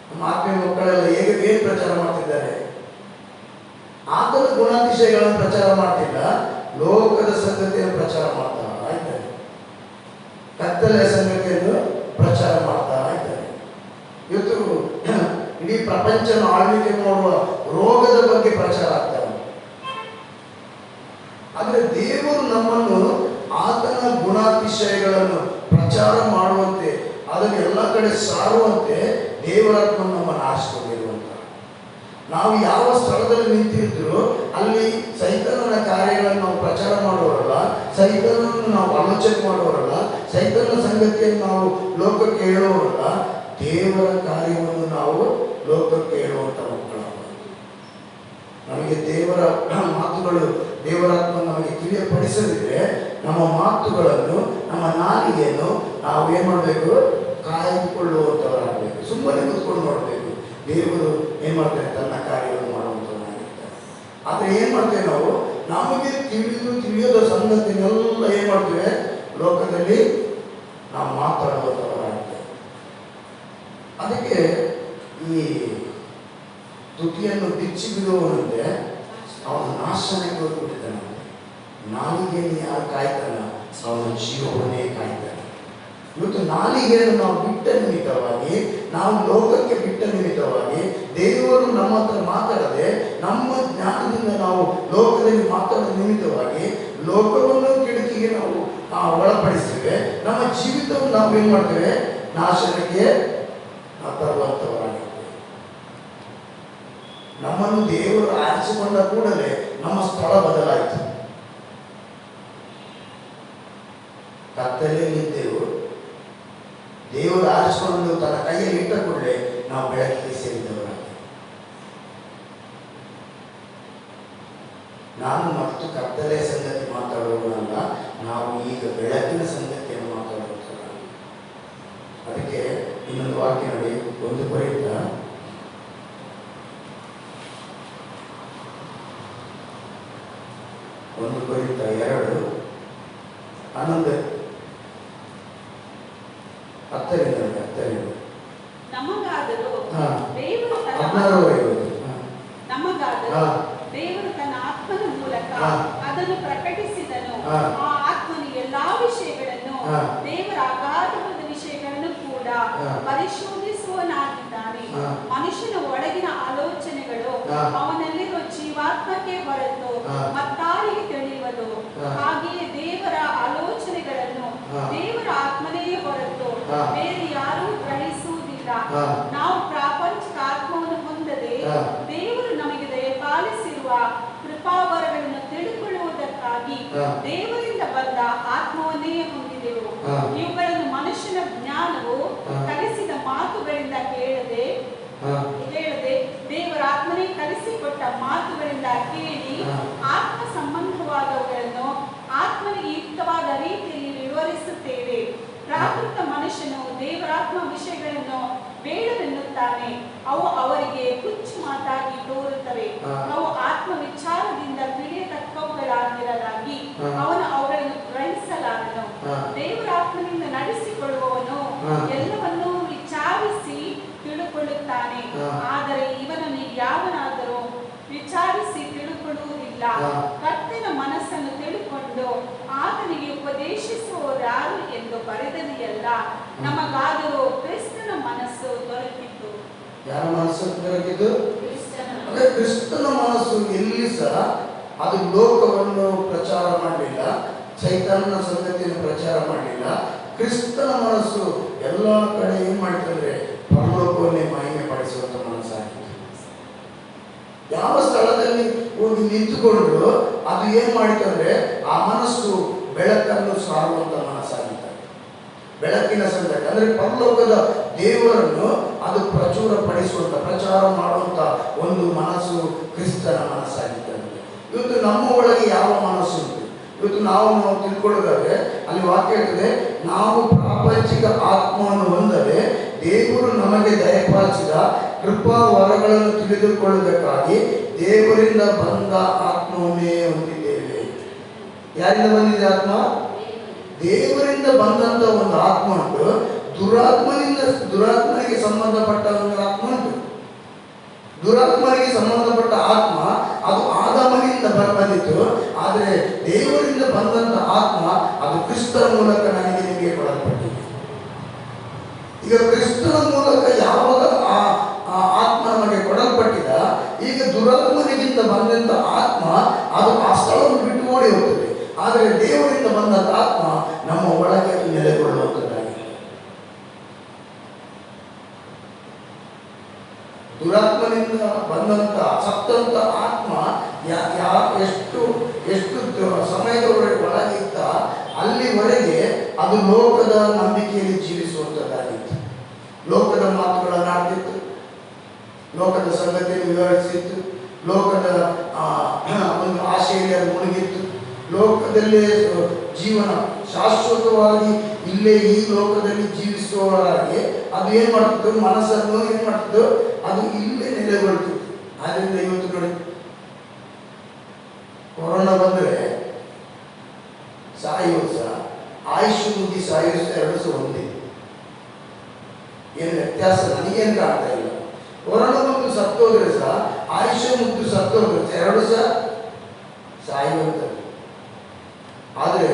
ನಮ್ಮ ಆತ್ಮೀಯ ಮಕ್ಕಳೆಲ್ಲ? ಏನು ಪ್ರಚಾರ ಮಾಡ್ತಿದ್ದಾರೆ? ಆತನ ಗುಣಾತಿಶಯಗಳನ್ನು ಪ್ರಚಾರ ಮಾಡ್ತಿಲ್ಲ, ಲೋಕದ ಸಂಗತಿಯನ್ನು ಪ್ರಚಾರ ಮಾಡ್ತಾ ಇದ್ದಾರೆ, ಕತ್ತಲೆಯ ಸಂಗತಿಯನ್ನು ಪ್ರಚಾರ ಮಾಡ್ತಾ ಇದ್ದಾರೆ. ಇವತ್ತು ಇಡೀ ಪ್ರಪಂಚನ ಆಳ್ವಿಕೆ ಮಾಡುವ ರೋಗದ ಬಗ್ಗೆ ಪ್ರಚಾರ ಆಗ್ತಾರೆ. ಆದರೆ ದೇವರು ನಮ್ಮನ್ನು ಆತನ ಗುಣಾತಿಶಯಗಳನ್ನು ಪ್ರಚಾರ ಮಾಡುವಂತೆ, ಅದನ್ನು ಎಲ್ಲ ಕಡೆ ಸಾರುವಂತೆ ದೇವರಾತ್ಮ ನಮ್ಮನ್ನು ಆರಿಸಿಕೊಂಡಿರುವಂತ. ನಾವು ಯಾವ ಸ್ಥಳದಲ್ಲಿ ನಿಂತಿದ್ರು ಅಲ್ಲಿ ಸೈತಾನನ ಕಾರ್ಯಗಳನ್ನು ನಾವು ಪ್ರಚಾರ ಮಾಡುವರಲ್ಲ, ಸೈತಾನನ್ನು ನಾವು ಆಲೋಚನೆ ಮಾಡುವರಲ್ಲ, ಸೈತಾನ ಸಂಗತಿಯನ್ನು ನಾವು ಲೋಕಕ್ಕೆ ಹೇಳುವರಲ್ಲ, ದೇವರ ಕಾರ್ಯವನ್ನು ನಾವು ಲೋಕಕ್ಕೆ ಹೇಳುವಂತ ಮಕ್ಕಳು. ನಮಗೆ ದೇವರ ಮಾತುಗಳು, ದೇವರಾತ್ಮ ನಮಗೆ ತಿಳಿಯಪಡಿಸದಿದ್ರೆ ನಮ್ಮ ಮಾತುಗಳನ್ನು, ನಮ್ಮ ನಾಲಿಗೆಯನ್ನು ನಾವು ಏನು ಮಾಡಬೇಕು, ಕಾಯ್ದುಕೊಳ್ಳುವಂಥವರಾಗಬೇಕು. ಸುಮ್ಮನೆ ಕೂತ್ಕೊಂಡು ನೋಡಬೇಕು. ದೇವರು ಏನು ಮಾಡ್ತಾರೆ, ತನ್ನ ಕಾರ್ಯವನ್ನು ಮಾಡುವಂಥವರಾಗಿರ್ತಾರೆ. ಆದರೆ ಏನು ಮಾಡ್ತೇವೆ ನಾವು, ನಮಗೆ ತಿಳಿಯೋದ ಸಂಗತಿನೆಲ್ಲ ಏನು ಮಾಡ್ತೇವೆ, ಲೋಕದಲ್ಲಿ ನಾವು ಮಾತಾಡುವಂಥವರಾಗ್ತೇವೆ. ಅದಕ್ಕೆ ಈ ತುಟಿಯನ್ನು ಬಿಚ್ಚಿ ಬಿಡುವವನಂತೆ ಅವನ ನಾಶನಕ್ಕೆ ಹೋಗ್ಬಿಟ್ಟಿದ್ದಾನೆ. ನಾಲಿಗೆಯನ್ನು ಯಾರು ಕಾಯ್ತಾನ, ಅವನ ಜೀವವನ್ನೇ ಕಾಯ್ತಾನೆ. ಇವತ್ತು ನಾಲಿಗೆಯನ್ನು ನಾವು ಬಿಟ್ಟ ನಿಮಿತ್ತವಾಗಿ, ನಾವು ಲೋಕಕ್ಕೆ ಬಿಟ್ಟ ನಿಮಿತ್ತವಾಗಿ, ದೇವರು ನಮ್ಮ ಹತ್ರ ಮಾತಾಡದೆ ನಮ್ಮ ಜ್ಞಾನದಿಂದ ನಾವು ಲೋಕದಲ್ಲಿ ಮಾತಾಡೋ ನಿಮಿತ್ತವಾಗಿ ಲೋಕವನ್ನು ಕೆಡುಕಿಗೆ ನಾವು ಒಳಪಡಿಸ್ತೇವೆ. ನಮ್ಮ ಜೀವಿತವನ್ನು ನಾವು ಏನು ಮಾಡ್ತೇವೆ? ನಾಶನಕ್ಕೆ ತರುವಂಥವರಾಗಿದ್ದೇವೆ. ನಮ್ಮನ್ನು ದೇವರು ಆರಿಸಿಕೊಂಡ ಕೂಡಲೇ ನಮ್ಮ ಸ್ಥಳ ಬದಲಾಯಿತು. ಕತ್ತಲೆಯಲ್ಲಿದ್ದೆವು, ದೇವರು ಆರಿಸಿಕೊಂಡು ತನ್ನ ಕೈಯಲ್ಲಿ ಇಟ್ಟ ಕೂಡಲೇ ನಾವು ಬೆಳಕಿಗೆ ಸೇರಿದವರಾಗಿ. ನಾನು ಮತ್ತು ಕತ್ತಲೆಯ ಸಂಗತಿ ಮಾತಾಡುವುದಲ್ಲ, ನಾವು ಈಗ ಬೆಳಕಿನ ಸಂಗತಿಯನ್ನು ಮಾತಾಡುವುದಲ್ಲ. ಅದಕ್ಕೆ ಇನ್ನೊಂದು ವಾಕ್ಯ ನೋಡಿ, 1 ಕೊರಿಂಥ 2:11 ನಮಗಾದರೂ ದೇವರು ತನ್ನ ಆತ್ಮನ ಮೂಲಕ ಅದನ್ನು ಪ್ರಕಟಿಸಿದನು. ಆ ಆತ್ಮನು ಎಲ್ಲಾ ವಿಷಯಗಳನ್ನು, ದೇವರ ಅಗಾಧವಾದ ವಿಷಯಗಳನ್ನು ಕೂಡ ಪರಿಶೋಧಿಸುವನಾಗಿದ್ದಾನೆ. ಮನುಷ್ಯನ ಒಳಗಿನ ಆಲೋಚನೆಗಳು ಅವನಲ್ಲಿರುವ ಜೀವಾತ್ಮಕ್ಕೆ ಹೊರತು ಮತ್ತಾರಿಗೆ ತಿಳಿಯುವುದು. ಹಾಗೆಯೇ ದೇವರ ಆಲೋಚನೆಗಳನ್ನು ದೇವರ ಆತ್ಮನೇ ಹೊರತು ಬೇರೆ ಯಾರೂ ಗ್ರಹಿಸುವುದಿಲ್ಲ. ನಾವು ಪ್ರಾಪಂಚಿಕ ಆತ್ಮವನ್ನು ಹೊಂದದೆ ದೇವರು ನಮಗೆ ದಯಪಾಲಿಸಿರುವ ಕೃಪಾವರಗಳನ್ನು ತಿಳಿದುಕೊಳ್ಳುವುದಕ್ಕಾಗಿ ದೇವರಿಂದ ಬಂದ ಆತ್ಮವನ್ನೇ ಹೊಂದಿದೆವು. ಇವುಗಳನ್ನು ಮನುಷ್ಯನ ಜ್ಞಾನವು ಕಲಿಸಿದ ಮಾತುಗಳಿಂದ ಕೇಳದೆ ದೇವರ ಆತ್ಮನೇ ಕಲಿಸಿಕೊಟ್ಟ ಮಾತುಗಳಿಂದ ಕೇಳಿ ಆತ್ಮ ಸಂಬಂಧವಾದವುಗಳನ್ನು ಆತ್ಮನಿಗೆ ಯುಕ್ತವಾದ ರೀತಿಯಲ್ಲಿ ವಿವರಿಸುತ್ತೇವೆ. ಪ್ರಾಕೃತ ಮನುಷ್ಯನು ದೇವರಾತ್ಮ ವಿಷಯಗಳನ್ನು ಬೇಡವೆನ್ನುತ್ತಾನೆ. ಅವು ಅವರಿಗೆ ಹುಚ್ಚು ಮಾತಾಗಿ ತೋರುತ್ತವೆ. ಅವು ಆತ್ಮ ವಿಚಾರದಿಂದ ತಿಳಿಯತಕ್ಕವುಗಳಾಗಿರಲಾಗಿ ಅವನು ಅವುಗಳನ್ನು ಗ್ರಹಿಸಲಾರನು. ದೇವರಾತ್ಮನಿಂದ ನಡೆಸಿಕೊಳ್ಳುವವನು ಎಲ್ಲವನ್ನೂ ವಿಚಾರಿಸಿ ತಿಳುಕೊಳ್ಳುತ್ತಾನೆ. ಆದರೆ ಇವನನ್ನು ಯಾವನಾದರೂ ವಿಚಾರಿಸಿ ತಿಳುಕೊಳ್ಳುವುದಿಲ್ಲ. ಕರ್ತನ ಮನಸ್ಸನ್ನು ತಿಳುಕೊಂಡು ಆತನಿಗೆ ಉಪದೇಶಿಸುವವರಾರು ಎಂದು ಬರೆದದೆಯಲ್ಲ. ನಮಗಾದರೂ ಕ್ರಿಸ್ತನ ಮನಸ್ಸು ದೊರಕಿತು. ಯಾರ ಮನಸ್ಸು ದೊರಕಿತು? ಕ್ರಿಸ್ತನ ಮನಸ್ಸು. ಎಲ್ಲಿ ಸಹ ಅದು ಲೋಕವನ್ನು ಪ್ರಚಾರ ಮಾಡಲಿಲ್ಲ, ಚೈತನ್ಯನ ಸಂಗತಿಯನ್ನು ಪ್ರಚಾರ ಮಾಡಲಿಲ್ಲ. ಕ್ರಿಸ್ತನ ಮನಸ್ಸು ಎಲ್ಲ ಕಡೆ ಏನ್ ಮಾಡ್ತಂದ್ರೆ ಪರಲೋಕವನ್ನೇ ಮಹಿಮೆ ಪಡಿಸುವಂತ ಮನಸ್ಸಾಗಿದೆ. ಯಾವ ಸ್ಥಳದಲ್ಲಿ ಹೋಗಿ ನಿಂತುಕೊಂಡು ಅದು ಏನ್ ಮಾಡಿತಂದ್ರೆ ಆ ಮನಸ್ಸು ಬೆಳಕನ್ನು ಸಾರುವಂತ ಮನಸ್ಸಾಗಿತ್ತು. ಬೆಳಕಿನ ಸಂಗತಿ ಅಂದ್ರೆ ಪರಲೋಕದ ದೇವರನ್ನು ಅದು ಪ್ರಚುರ ಪಡಿಸುವಂತ, ಪ್ರಚಾರ ಮಾಡುವಂತ ಒಂದು ಮನಸ್ಸು ಕ್ರಿಸ್ತನ ಮನಸ್ಸಾಗಿತ್ತು. ಇವತ್ತು ನಮ್ಮ ಒಳಗೆ ಯಾವ ಮನಸ್ಸು ಉಂಟು? ಇವತ್ತು ನಾವು ತಿಳ್ಕೊಳ್ಳೋದಾದ್ರೆ ಅಲ್ಲಿ ವಾಕ್ಯ ಹೇಳ್ತದೆ, ನಾವು ಪ್ರಾಪಂಚಿಕ ಆತ್ಮವನ್ನು ಹೊಂದದೆ ದೇವರು ನಮಗೆ ದಯಪಾಲಿಸಿದ ಕೃಪಾ ವರಗಳನ್ನು ತಿಳಿದುಕೊಳ್ಳುವುದಕ್ಕಾಗಿ ದೇವರಿಂದ ಬಂದ ಆತ್ಮವನ್ನೇ ಹೊಂದಿದ್ದೇವೆ. ಯಾರಿಂದ ಬಂದಿದೆ ಆತ್ಮ? ದೇವರಿಂದ ಬಂದಂತ ಒಂದು ಆತ್ಮ ಉಂಟು. ದುರಾತ್ಮನಿಗೆ ಸಂಬಂಧಪಟ್ಟ ಒಂದು ಆತ್ಮ ಉಂಟು. ದುರಾತ್ಮನಿಗೆ ಸಂಬಂಧಪಟ್ಟ ಆತ್ಮ ಅದು ಆದಾಮನಿಂದ ಬಂದಿತ್ತು. ಆದರೆ ದೇವರಿಂದ ಬಂದಂತ ಆತ್ಮ ಅದು ಕ್ರಿಸ್ತನ ಮೂಲಕ ನನಗೆ ನಿಮಗೆ ಕೊಡಲ್ಪಟ್ಟಿದೆ. ಈಗ ಕ್ರಿಸ್ತನ ಮೂಲಕ ಯಾವಾಗ ಆ ಆತ್ಮ ನಮಗೆ ಕೊಡಲ್ಪಟ್ಟಿದ, ಈಗ ದುರಾತ್ಮನಿಗಿಂತ ಬಂದಂತ ಆತ್ಮ ಅದು ಆ ಸ್ಥಳವನ್ನು ಬಿಟ್ಟು ಓಡಿ ಹೋಗ್ತದೆ. ಆದರೆ ದೇವರಿಂದ ಬಂದಂತ ಆತ್ಮ ನಮ್ಮ ಒಳಗೆ ನೆಲೆಗೊಳ್ಳುವಂಥದ್ದಾಗಿದೆ. ದುರಾತ್ಮನಿಂದ ಬಂದಂತ ಸತ್ತಂತ ಆತ್ಮ ಎಷ್ಟು ಸಮಯದವರೆಗೆ ಒಳಗಿತ್ತ ಅಲ್ಲಿವರೆಗೆ ಅದು ಲೋಕದ ನಂಬಿಕೆಯಲ್ಲಿ ಜೀವಿಸುವಂಥದ್ದಾಗಿತ್ತು. ಲೋಕದ ಮಾತುಗಳನ್ನು ಆಡ್ತಿತ್ತು, ಲೋಕದ ಸಂಗತಿಯನ್ನು ವಿವರಿಸಿತ್ತು, ಲೋಕದ ಒಂದು ಆಶೆಯಲ್ಲಿ ಅದು ಮುಳುಗಿತ್ತು. ಲೋಕದಲ್ಲೇ ಜೀವನ ಶಾಶ್ವತವಾಗಿ ಇಲ್ಲೇ ಈ ಲೋಕದಲ್ಲಿ ಜೀವಿಸುವವರಾಗಿ ಅದು ಏನು ಮಾಡ್ತಿತ್ತು? ಮನಸ್ಸನ್ನು ಏನು ಮಾಡ್ತಿತ್ತು? ಅದು ಇಲ್ಲೇ ನೆಲೆಗೊಳ್ತಿತ್ತು. ಆದ್ದರಿಂದ ಇವತ್ತು ನೋಡಿ, ಕೊರೋನಾ ಬಂದರೆ ಸಾಯುವುದು ಸಹ ಆಯುಷ್ ಮುಗಿ ಸಾಯುವ ಎರಡು ಸಹ ಒಂದೇ. ಏನು ವ್ಯತ್ಯಾಸ ನನಗೇನು ಕಾಣ್ತಾ ಇಲ್ಲ. ಕೊರೋನಾ ಬಂದು ಸತ್ತೋದ್ರೆ ಸಹ ಆಯುಷ್ ಮುಗ್ದು ಸತ್ತೋದ್ರೆ ಎರಡು ಸಹ ಸಾಯುವಂಥದ್ದು. ಆದರೆ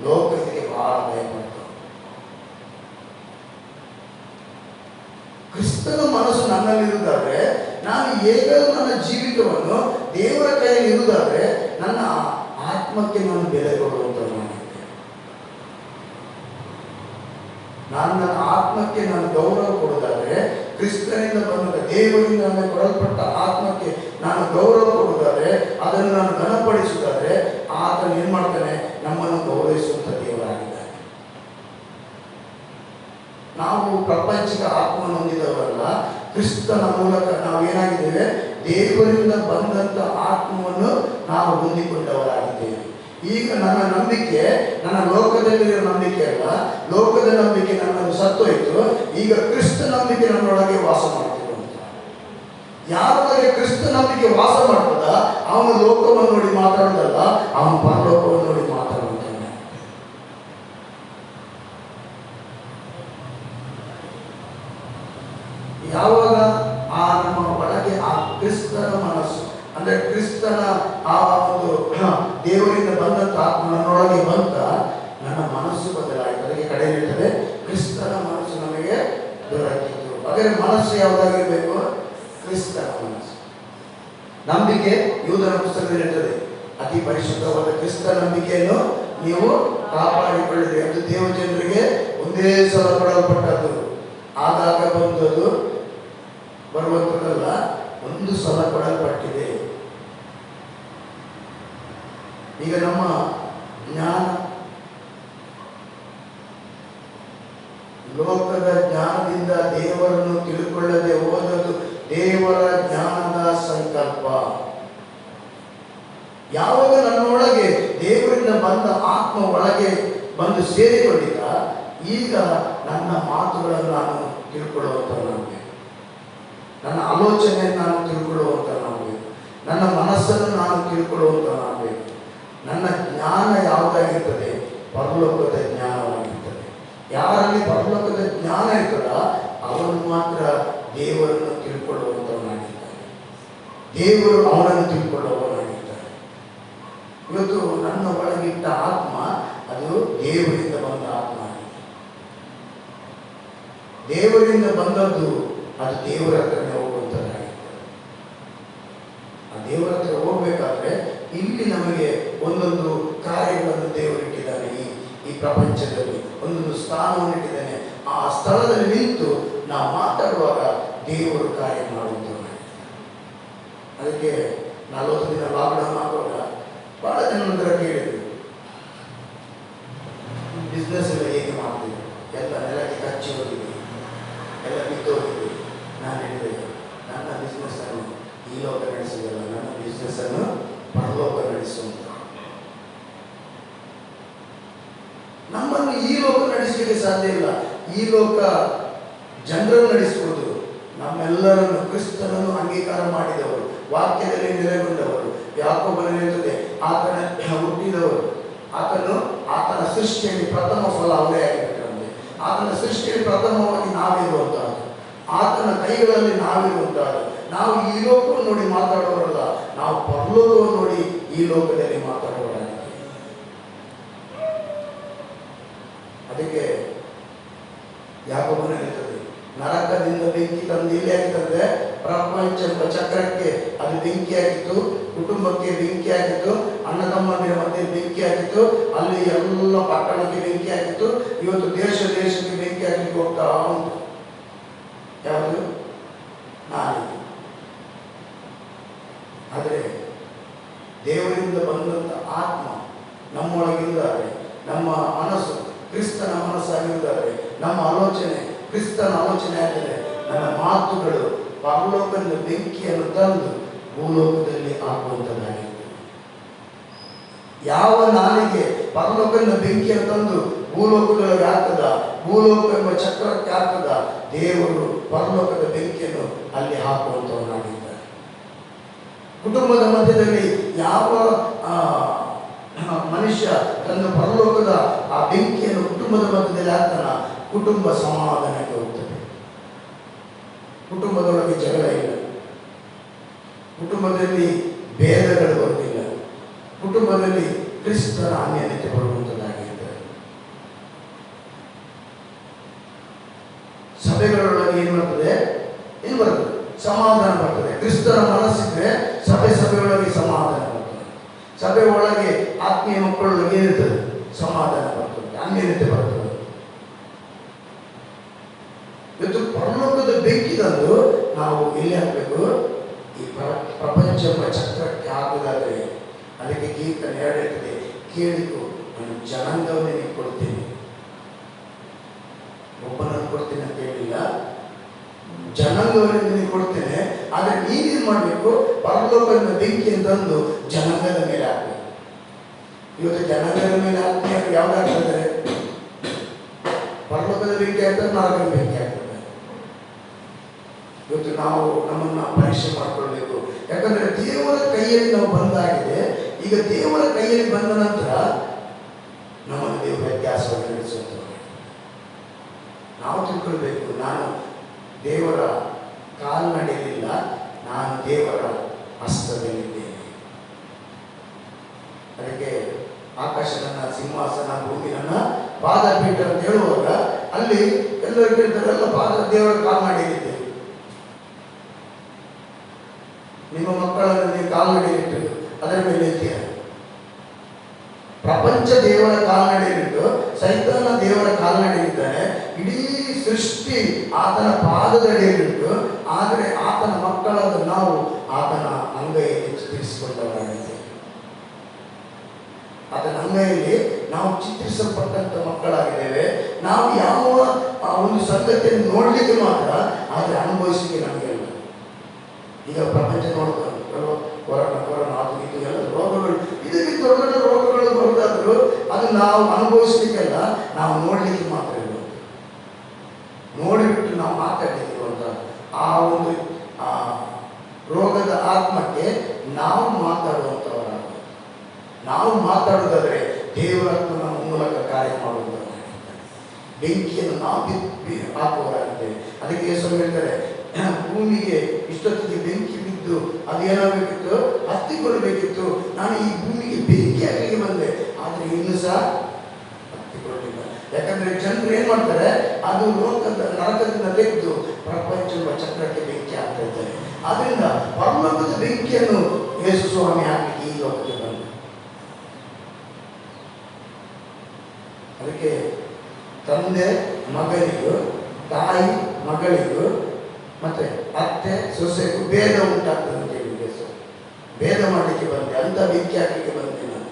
ಲೋಕಕ್ಕೆ ಬಹಳ ಭಯ ಪಡ್ತಾರೆ. ಕ್ರಿಸ್ತನ ಮನಸ್ಸು ನನ್ನಲ್ಲಿ ಇರುವುದಾದ್ರೆ, ನಾನು ಹೇಗ ನನ್ನ ಜೀವಿತವನ್ನು ದೇವರ ಕೈಯಲ್ಲಿ ಇರುವುದಾದ್ರೆ ನನ್ನ ಆತ್ಮಕ್ಕೆ ನಾನು ಬೆಲೆ ಕೊಡುವಂಥದ್ದು. ನಾನು ನನ್ನ ಆತ್ಮಕ್ಕೆ ನಾನು ಗೌರವ ಕೊಡುವುದಾದ್ರೆ, ಕ್ರಿಸ್ತನಿಂದ ಬಂದ ದೇವರಿಂದ ನನಗೆ ಕೊಡಲ್ಪಟ್ಟ ಆತ್ಮಕ್ಕೆ ನಾನು ಗೌರವ ಕೊಡುವುದಾದ್ರೆ, ಅದನ್ನು ನಾನು ಘನಪಡಿಸುವುದಾದ್ರೆ, ಆತನು ಏನ್ ಮಾಡ್ತಾನೆ? ನಮ್ಮನ್ನು ಗೌರವಿಸುವಂತ ದೇವರಾಗಿದ್ದಾನೆ. ನಾವು ಪ್ರಪಂಚಿಕ ಆತ್ಮವನ್ನು ಹೊಂದಿದವರಲ್ಲ, ಕ್ರಿಸ್ತನ ಮೂಲಕ ನಾವು ಏನಾಗಿದ್ದೇವೆ? ದೇವರಿಂದ ಬಂದಂತ ಆತ್ಮವನ್ನು ನಾವು ಹೊಂದಿಕೊಂಡವರಾಗಿದ್ದೇವೆ. ಈಗ ನನ್ನ ನಂಬಿಕೆ ನನ್ನ ಲೋಕದಲ್ಲಿರೋ ನಂಬಿಕೆ ಅಲ್ಲ, ಲೋಕದ ನಂಬಿಕೆ ನನ್ನನ್ನು ಸತ್ತೋಯ್ತು. ಈಗ ಕ್ರಿಸ್ತ ನಂಬಿಕೆ ನನ್ನೊಳಗೆ ವಾಸ ಮಾಡ್ತಿರುವಂತ. ಯಾರೊಳಗೆ ಕ್ರಿಸ್ತ ನಂಬಿಕೆ ವಾಸ ಮಾಡ್ತದ ಅವನು ಲೋಕವನ್ನು ನೋಡಿ ಮಾತಾಡೋದಲ್ಲ, ಅವನು ಪರಲೋಕವನ್ನು ನೋಡಿ ಮಾತಾಡುವಂತಾನೆ. ಯಾವಾಗ ಆ ನಮ್ಮ ಒಳಗೆ ಆ ಕ್ರಿಸ್ತನ ಮನಸ್ಸು ಅಂದ್ರೆ ಕ್ರಿಸ್ತನ ಆ ಒಂದು ದೇವರಿಂದ ಬಂದಂತ ಆತ್ಮ ನನ್ನೊಳಗೆ ಬಂತ, ನನ್ನ ಮನಸ್ಸು ಬದಲಾಯಿತು. ಅದಕ್ಕೆ ಕಡೆ ಇರ್ತದೆ ಕ್ರಿಸ್ತನ ಮನಸ್ಸು ನಮಗೆ ದೊರಕಿತು. ಹಾಗಾದ್ರೆ ಮನಸ್ಸು ಯಾವುದಾಗಿರ್ಬೇಕು? ಕ್ರಿಸ್ತನ ಮನಸ್ಸು. ನಂಬಿಕೆ ಯೂದನ ಪುಸ್ತಕದಲ್ಲಿ ಇರ್ತದೆ, ಅತಿ ಪರಿಶುದ್ಧವಾದ ಕ್ರಿಸ್ತ ನಂಬಿಕೆಯನ್ನು ನೀವು ಕಾಪಾಡಿಕೊಳ್ಳಿರಿ. ಅದು ದೇವ ಜನರಿಗೆ ಒಂದೇ ಸಲ ಕೊಡಲ್ಪಟ್ಟದ್ದು, ಆಗಾಗ ಬಂದದ್ದು ಬರುವಂಥದ್ದಲ್ಲ, ಒಂದು ಸಲ ಕೊಡಲ್ಪಟ್ಟಿದೆ. ಈಗ ನಮ್ಮ ಜ್ಞಾನ, ಲೋಕದ ಜ್ಞಾನದಿಂದ ದೇವರನ್ನು ತಿಳ್ಕೊಳ್ಳದೆ ಹೋದದ್ದು ದೇವರ ಜ್ಞಾನದ ಸಂಕಲ್ಪ. ಯಾವಾಗ ನನ್ನೊಳಗೆ ದೇವರಿಂದ ಬಂದ ಆತ್ಮ ಒಳಗೆ ಬಂದು ಸೇರಿಕೊಂಡಿದ್ದ, ಈಗ ನನ್ನ ಮಾತುಗಳನ್ನು ನಾನು ತಿಳ್ಕೊಳ್ಳುವಂಥವನಾಗಬೇಕು, ನನ್ನ ಆಲೋಚನೆಯನ್ನು ನಾನು ತಿಳ್ಕೊಳ್ಳುವಂಥವನಾಗಬೇಕು, ನನ್ನ ಮನಸ್ಸನ್ನು ನಾನು ತಿಳ್ಕೊಳ್ಳುವಂಥವನಾಗಬೇಕು. ನನ್ನ ಜ್ಞಾನ ಯಾವುದಾಗಿರ್ತದೆ? ಪರಲೋಕದ ಜ್ಞಾನವಾಗಿರ್ತದೆ. ಯಾರಲ್ಲಿ ಪರಲೋಕದ ಜ್ಞಾನ ಇರ್ತದ ಅವನು ಮಾತ್ರ ದೇವರನ್ನು ತಿಳ್ಕೊಳ್ಳುವಂಥವನಾಗಿರ್ತಾನೆ, ದೇವರು ಅವನನ್ನು ತಿಳ್ಕೊಳ್ಳುವವನಾಗಿರ್ತಾನೆ. ಇವತ್ತು ನನ್ನ ಒಳಗಿಟ್ಟ ಆತ್ಮ ಅದು ದೇವರಿಂದ ಬಂದ ಆತ್ಮ ಆಗಿದೆ. ದೇವರಿಂದ ಬಂದದ್ದು ಅದು ದೇವರ ಹತ್ರನೇ ಹೋಗುವಂಥದ್ದಾಗಿರ್ತದೆ. ಆ ದೇವರ ಹತ್ರ ಹೋಗ್ಬೇಕಾದ್ರೆ ಇಲ್ಲಿ ನಮಗೆ ಒಂದೊಂದು ಕಾರ್ಯಗಳನ್ನು ದೇವರಿಟ್ಟಿದ್ದಾನೆ. ಈ ಪ್ರಪಂಚದಲ್ಲಿ ಒಂದೊಂದು ಸ್ಥಾನವನ್ನು ಇಟ್ಟಿದ್ದಾನೆ. ಆ ಸ್ಥಳದಲ್ಲಿ ನಿಂತು ನಾವು ಮಾತಾಡುವಾಗ ದೇವರು ಕಾರ್ಯ ಮಾಡುವಂಥವ್ರು. ಅದಕ್ಕೆ 40 ದಿನ ಲಾಕ್ಡೌನ್ ಆಗುವಾಗ ಬಹಳ ಜನ ನಂತರ ಕೇಳಿದ್ರು, ಬಿಸ್ನೆಸ್ ಎಲ್ಲ ಹೇಗೆ ಮಾಡ್ತೀವಿ? ಎಲ್ಲ ನೆಲಕ್ಕೆ ಕಚ್ಚಿ ಹೋಗಿದೆ, ಎಲ್ಲ ಬಿದ್ದೋಗಿದೆ. ನಾನು ಹೇಳಿದೆ, ನನ್ನ ಬಿಸ್ನೆಸ್ ಅನ್ನು ಈ ಲೋಕ ನಡೆಸಿದಲ್ಲ, ನನ್ನ ಬಿಸ್ನೆಸ್ ಅನ್ನು ಪರಲೋಕ ನಡೆಸುವಂತ. ನಮ್ಮನ್ನು ಈ ಲೋಕ ನಡೆಸಲಿಕ್ಕೆ ಸಾಧ್ಯ ಇಲ್ಲ. ಈ ಲೋಕ ಜನರನ್ನು ನಡೆಸಬಹುದು. ನಮ್ಮೆಲ್ಲರನ್ನು ಕ್ರಿಸ್ತನನ್ನು ಅಂಗೀಕಾರ ಮಾಡಿದವರು, ವಾಕ್ಯದಲ್ಲಿ ನೆಲೆಗೊಂಡವರು, ಯಾಕೋಬನಲ್ಲಿ ಇರ್ತದೆ ಆತನ ಹುಟ್ಟಿದವರು, ಆತನ ಸೃಷ್ಟಿಯಲ್ಲಿ ಪ್ರಥಮ ಫಲ ಅವರೇ ಆಗಿಬಿಟ್ಟಂತೆ. ಆತನ ಸೃಷ್ಟಿಯಲ್ಲಿ ಪ್ರಥಮವಾಗಿ ನಾವಿರುವಂತಹದ್ದು, ಆತನ ಕೈಗಳಲ್ಲಿ ನಾವಿರುವಂತಹದ್ದು. ನಾವು ಈ ಲೋಕವನ್ನು ನೋಡಿ ಮಾತಾಡುವವರಲ್ಲ, ನಾವು ಪರಲೋಕವನ್ನು ನೋಡಿ ಈ ಲೋಕದಲ್ಲಿ ಮಾತಾಡುವವರಾಗಿದ್ದೇವೆ. ಅದಕ್ಕೆ ಯಾಕೋಬನಲ್ಲಿ ಇರ್ತದೆ, ನರಕದಿಂದ ಬೆಂಕಿ ತಂದು ಎಲ್ಲಿ ಆಗಿತ್ತಂದ್ರೆ ಪ್ರಪಂಚ ಚಕ್ರಕ್ಕೆ ಅದು ಬೆಂಕಿ ಆಗಿತ್ತು, ಕುಟುಂಬಕ್ಕೆ ಬೆಂಕಿ ಆಗಿತ್ತು, ಅಣ್ಣ ತಮ್ಮಂದಿರ ಮಧ್ಯೆ ಬೆಂಕಿ ಆಗಿತ್ತು, ಅಲ್ಲಿ ಎಲ್ಲ ಪಟ್ಟಣಕ್ಕೆ ಬೆಂಕಿ ಆಗಿತ್ತು. ಇವತ್ತು ದೇಶಕ್ಕೆ ಬೆಂಕಿ ಆಗಲಿಕ್ಕೆ ಹೋಗ್ತಾ ಉಂಟು. ಯಾವುದು? ನಾಲಿಗೆ. ಆದರೆ ದೇವರಿಂದ ಬಂದಂತ ಆತ್ಮ ನಮ್ಮೊಳಗಿರುವುದಾದರೆ, ನಮ್ಮ ಮನಸ್ಸು ಕ್ರಿಸ್ತನ ಮನಸ್ಸಾಗಿರುವುದಾದರೆ, ನಮ್ಮ ಆಲೋಚನೆ ಕ್ರಿಸ್ತನ ಆಲೋಚನೆ ಆದರೆ, ನನ್ನ ಮಾತುಗಳು ಪರಲೋಕದ ಬೆಂಕಿಯನ್ನು ತಂದು ಭೂಲೋಕದಲ್ಲಿ ಹಾಕುವಂಥದ್ದಾಗಿರ್ತದೆ. ಯಾವ ನಾಲಿಗೆ ಪರಲೋಕದ ಬೆಂಕಿಯನ್ನು ತಂದು ಭೂಲೋಕದೊಳಗೆ ಹಾಕದ, ಭೂಲೋಕ ಎಂಬ ಚಕ್ರಕ್ಕೆ ಹಾಕದ, ದೇವರು ಪರಲೋಕದ ಬೆಂಕಿಯನ್ನು ಅಲ್ಲಿ ಹಾಕುವಂಥವನಾಗಿದ್ದಾರೆ. ಕುಟುಂಬದ ಮಧ್ಯದಲ್ಲಿ ಯಾವ ಮನುಷ್ಯ ತನ್ನ ಪರಲೋಕದ ಆ ಬೆಂಕಿಯನ್ನು ಕುಟುಂಬದ ಮಧ್ಯದಲ್ಲಿ ಹಾಕ್ತಾನ, ಕುಟುಂಬ ಸಮಾಧಾನಕ್ಕೆ ಹೋಗ್ತದೆ. ಕುಟುಂಬದೊಳಗೆ ಜಗಳ ಇಲ್ಲ, ಕುಟುಂಬದಲ್ಲಿ ಭೇದಗಳು ಬರುವುದಿಲ್ಲ, ಕುಟುಂಬದಲ್ಲಿ ಕ್ರಿಸ್ತನ ಅನ್ಯತೆ ಬರುವಂಥದ್ದಾಗಿರ್ತದೆ. ಸಭೆಗಳೊಳಗೆ ಏನು ಮಾಡ್ತದೆ? ಅನ್ಯತೆ ಬರ್ತದೆ. ಇವತ್ತು ಪರಲೋಕದ ಬೆಂಕಿ ತಂದು ನಾವು ಎಲ್ಲಿ ಹಾಕಬೇಕು? ಈ ಪ್ರಪಂಚ ಎಂಬ ಚಕ್ರಕ್ಕೆ ಹಾಕುವುದಾದರೆ ಅದಕ್ಕೆ ಕೀರ್ತನೆ 2 ಹೇಳ್ತದೆ, ಕೇಳಿತು ನಾನು ಜನಾಂಗವನ್ನೇ ನಿನಗೆ ಕೊಡ್ತೀನಿ. ಒಬ್ಬನನ್ನು ಕೊಡ್ತೀನಿ ಅಂತ ಹೇಳಿಲ್ಲ, ಜನಾಂಗವನ್ನೇ ನಿನಗೆ ಕೊಡ್ತೇನೆ. ಆದರೆ ನೀನೇನು ಮಾಡಬೇಕು? ಪರಲೋಕದ ಬೆಂಕಿಯನ್ನು ತಂದು ಜನಾಂಗದ ಮೇಲೆ ಹಾಕಬೇಕು. ಇವತ್ತು ಜನಾಂಗದ ಮೇಲೆ ಹಾಕಿ ಯಾವ್ದು ಹಾಕ್ತಾರೆ? ಪರಲೋಕದ ಬೆಂಕಿ ಆಗ್ತದೆ, ನರಕದ ಬೆಂಕಿ ಆಗ್ತದೆ. ಇವತ್ತು ನಾವು ನಮ್ಮನ್ನ ಪರೀಕ್ಷೆ ಮಾಡಿಕೊಳ್ಬೇಕು. ಯಾಕಂದ್ರೆ ದೇವರ ಕೈಯಲ್ಲಿ ನಾವು ಬಂದಾಗಿದೆ. ಈಗ ದೇವರ ಕೈಯಲ್ಲಿ ಬಂದ ನಂತರ ನಮ್ಮನ್ನು ದೇವರ ವ್ಯತ್ಯಾಸವನ್ನು ನಡೆಸುವಂತ ನಾವು ತಿಳ್ಕೊಳ್ಬೇಕು. ನಾನು ದೇವರ ಕಾಲ್ನಡೆಯಲಿಲ್ಲ, ನಾನು ದೇವರ ಹಸ್ತದಲ್ಲಿದ್ದೇನೆ. ಅದಕ್ಕೆ ಆಕಾಶ ನನ್ನ ಸಿಂಹಾಸನ, ಭೂಮಿ ನನ್ನ ಪಾದಪೀಠ ಅಂತ ಹೇಳುವಾಗ ಅಲ್ಲಿ ಎಲ್ಲರೂ ಕೇಳ್ತಾರೆಲ್ಲ ಪಾದ ದೇವರ ಕಾಲ್ನಡೆಯಲ್ಲಿದ್ದೇವೆ. ನಿಮ್ಮ ಮಕ್ಕಳನ್ನು ನೀವು ಕಾಲ್ನಡೆಯಲ್ಲಿಟ್ಟು ಅದರ ಮೇಲೆ ಇದ್ದೀರ. ಪ್ರಪಂಚ ದೇವರ ಕಾಲ್ನಡೆಯಲ್ಲಿಟ್ಟು ಸೈತಾನ ದೇವರ ಕಾಲ್ನಡೆಯಲ್ಲಿದ್ದಾನೆ. ಇಡೀ ಸೃಷ್ಟಿ ಆತನ ಪಾದದಡಿಯಲ್ಲಿಟ್ಟು, ಆದರೆ ಆತನ ಮಕ್ಕಳಾದ ನಾವು ಆತನ ಅಂಗೈಯಲ್ಲಿ ಚಿತ್ರಿಸಿಕೊಂಡವರಾಗಿದ್ದೇವೆ. ಆತನ ಅಂಗೈಯಲ್ಲಿ ನಾವು ಚಿತ್ರಿಸಲ್ಪಟ್ಟಂತ ಮಕ್ಕಳಾಗಿದ್ದೇವೆ. ನಾವು ಯಾವ ಒಂದು ಸಂಗತಿಯನ್ನು ನೋಡ್ಲಿಕ್ಕೆ ಮಾತ್ರ, ಆದರೆ ಅನುಭವಿಸಲಿಕ್ಕೆ ನಮಗೆ ಇಲ್ಲ. ಈಗ ಪ್ರಪಂಚ ನೋಡ್ತಾರೆ, ಕೊರೋನಾ ಅದು ಇದು ಎಲ್ಲ ರೋಗಗಳು, ಇದಕ್ಕೆ ದೊಡ್ಡ ದೊಡ್ಡ ರೋಗಗಳು ಬರುವುದಾದರೂ ಅದು ನಾವು ಅನುಭವಿಸ್ಲಿಕ್ಕೆಲ್ಲ, ನಾವು ನೋಡ್ಲಿಕ್ಕೆ ಮಾತ್ರ ಇರೋದು. ನೋಡಿಬಿಟ್ಟು ನಾವು ಮಾತಾಡಲಿಕ್ಕಿರುವಂಥ ಆ ಒಂದು ರೋಗದ ಆತ್ಮಕ್ಕೆ ನಾವು ಮಾತಾಡುವಂಥವರಾಗ. ನಾವು ಮಾತಾಡುವುದಾದರೆ ದೇವರನ್ನು ನಮ್ಮ ಮೂಲಕ ಕಾರ್ಯ ಮಾಡುವುದಾಗಿದ್ದಾರೆ. ಬೆಂಕಿಯನ್ನು ನಾವು ಬಿತ್ತಿ ಹಾಕುವವರಾಗಿದ್ದೇವೆ. ಅದಕ್ಕೆ ಯೇಸು ಹೇಳ್ತಾರೆ, ಭೂಮಿಗೆ ಇಷ್ಟೊತ್ತಿಗೆ ಬೆಂಕಿ ಬಿದ್ದು ಅದೇನಾಗಬೇಕಿತ್ತು? ಹತ್ತಿಕೊಳ್ಬೇಕಿತ್ತು. ನಾನು ಈ ಭೂಮಿಗೆ ಬೆಂಕಿ ಆಗಲಿಕ್ಕೆ ಬಂದೆ, ಆದರೆ ಇನ್ನೂ ಸಹ ಹತ್ತಿಕೊಳ್ಳಲಿಲ್ಲ. ಯಾಕಂದ್ರೆ ಜನರು ಏನ್ ಮಾಡ್ತಾರೆ? ಅದು ಲೋಕದ ನರಕದಿಂದ ತೆಗೆದು ಪ್ರಪಂಚದ ಚಕ್ರಕ್ಕೆ ಬೆಂಕಿ ಆಗ್ತಾ ಇದ್ದಾರೆ. ಆದ್ರಿಂದ ಪರಲೋಕದ ಬೆಂಕಿಯನ್ನು ಯೇಸು ಸ್ವಾಮಿ ಹಾಕಲಿಕ್ಕೆ ಈ ಲೋಕಕ್ಕೆ ಬಂದ. ಅದಕ್ಕೆ ತಂದೆ ಮಗನಿಗೂ, ತಾಯಿ ಮಗಳಿಗೂ, ಮತ್ತೆ ಅತ್ತೆ ಸೊಸೆಗೂ ಭೇದ ಉಂಟಾಗ್ತದೆ ಅಂತ ಹೇಳಿದೆ. ಭೇದ ಮಾಡಲಿಕ್ಕೆ ಬಂದೆ, ಅಂತ ಬೆಂಕಿ ಹಾಕಲಿಕ್ಕೆ ಬಂದೆ ನಾನು.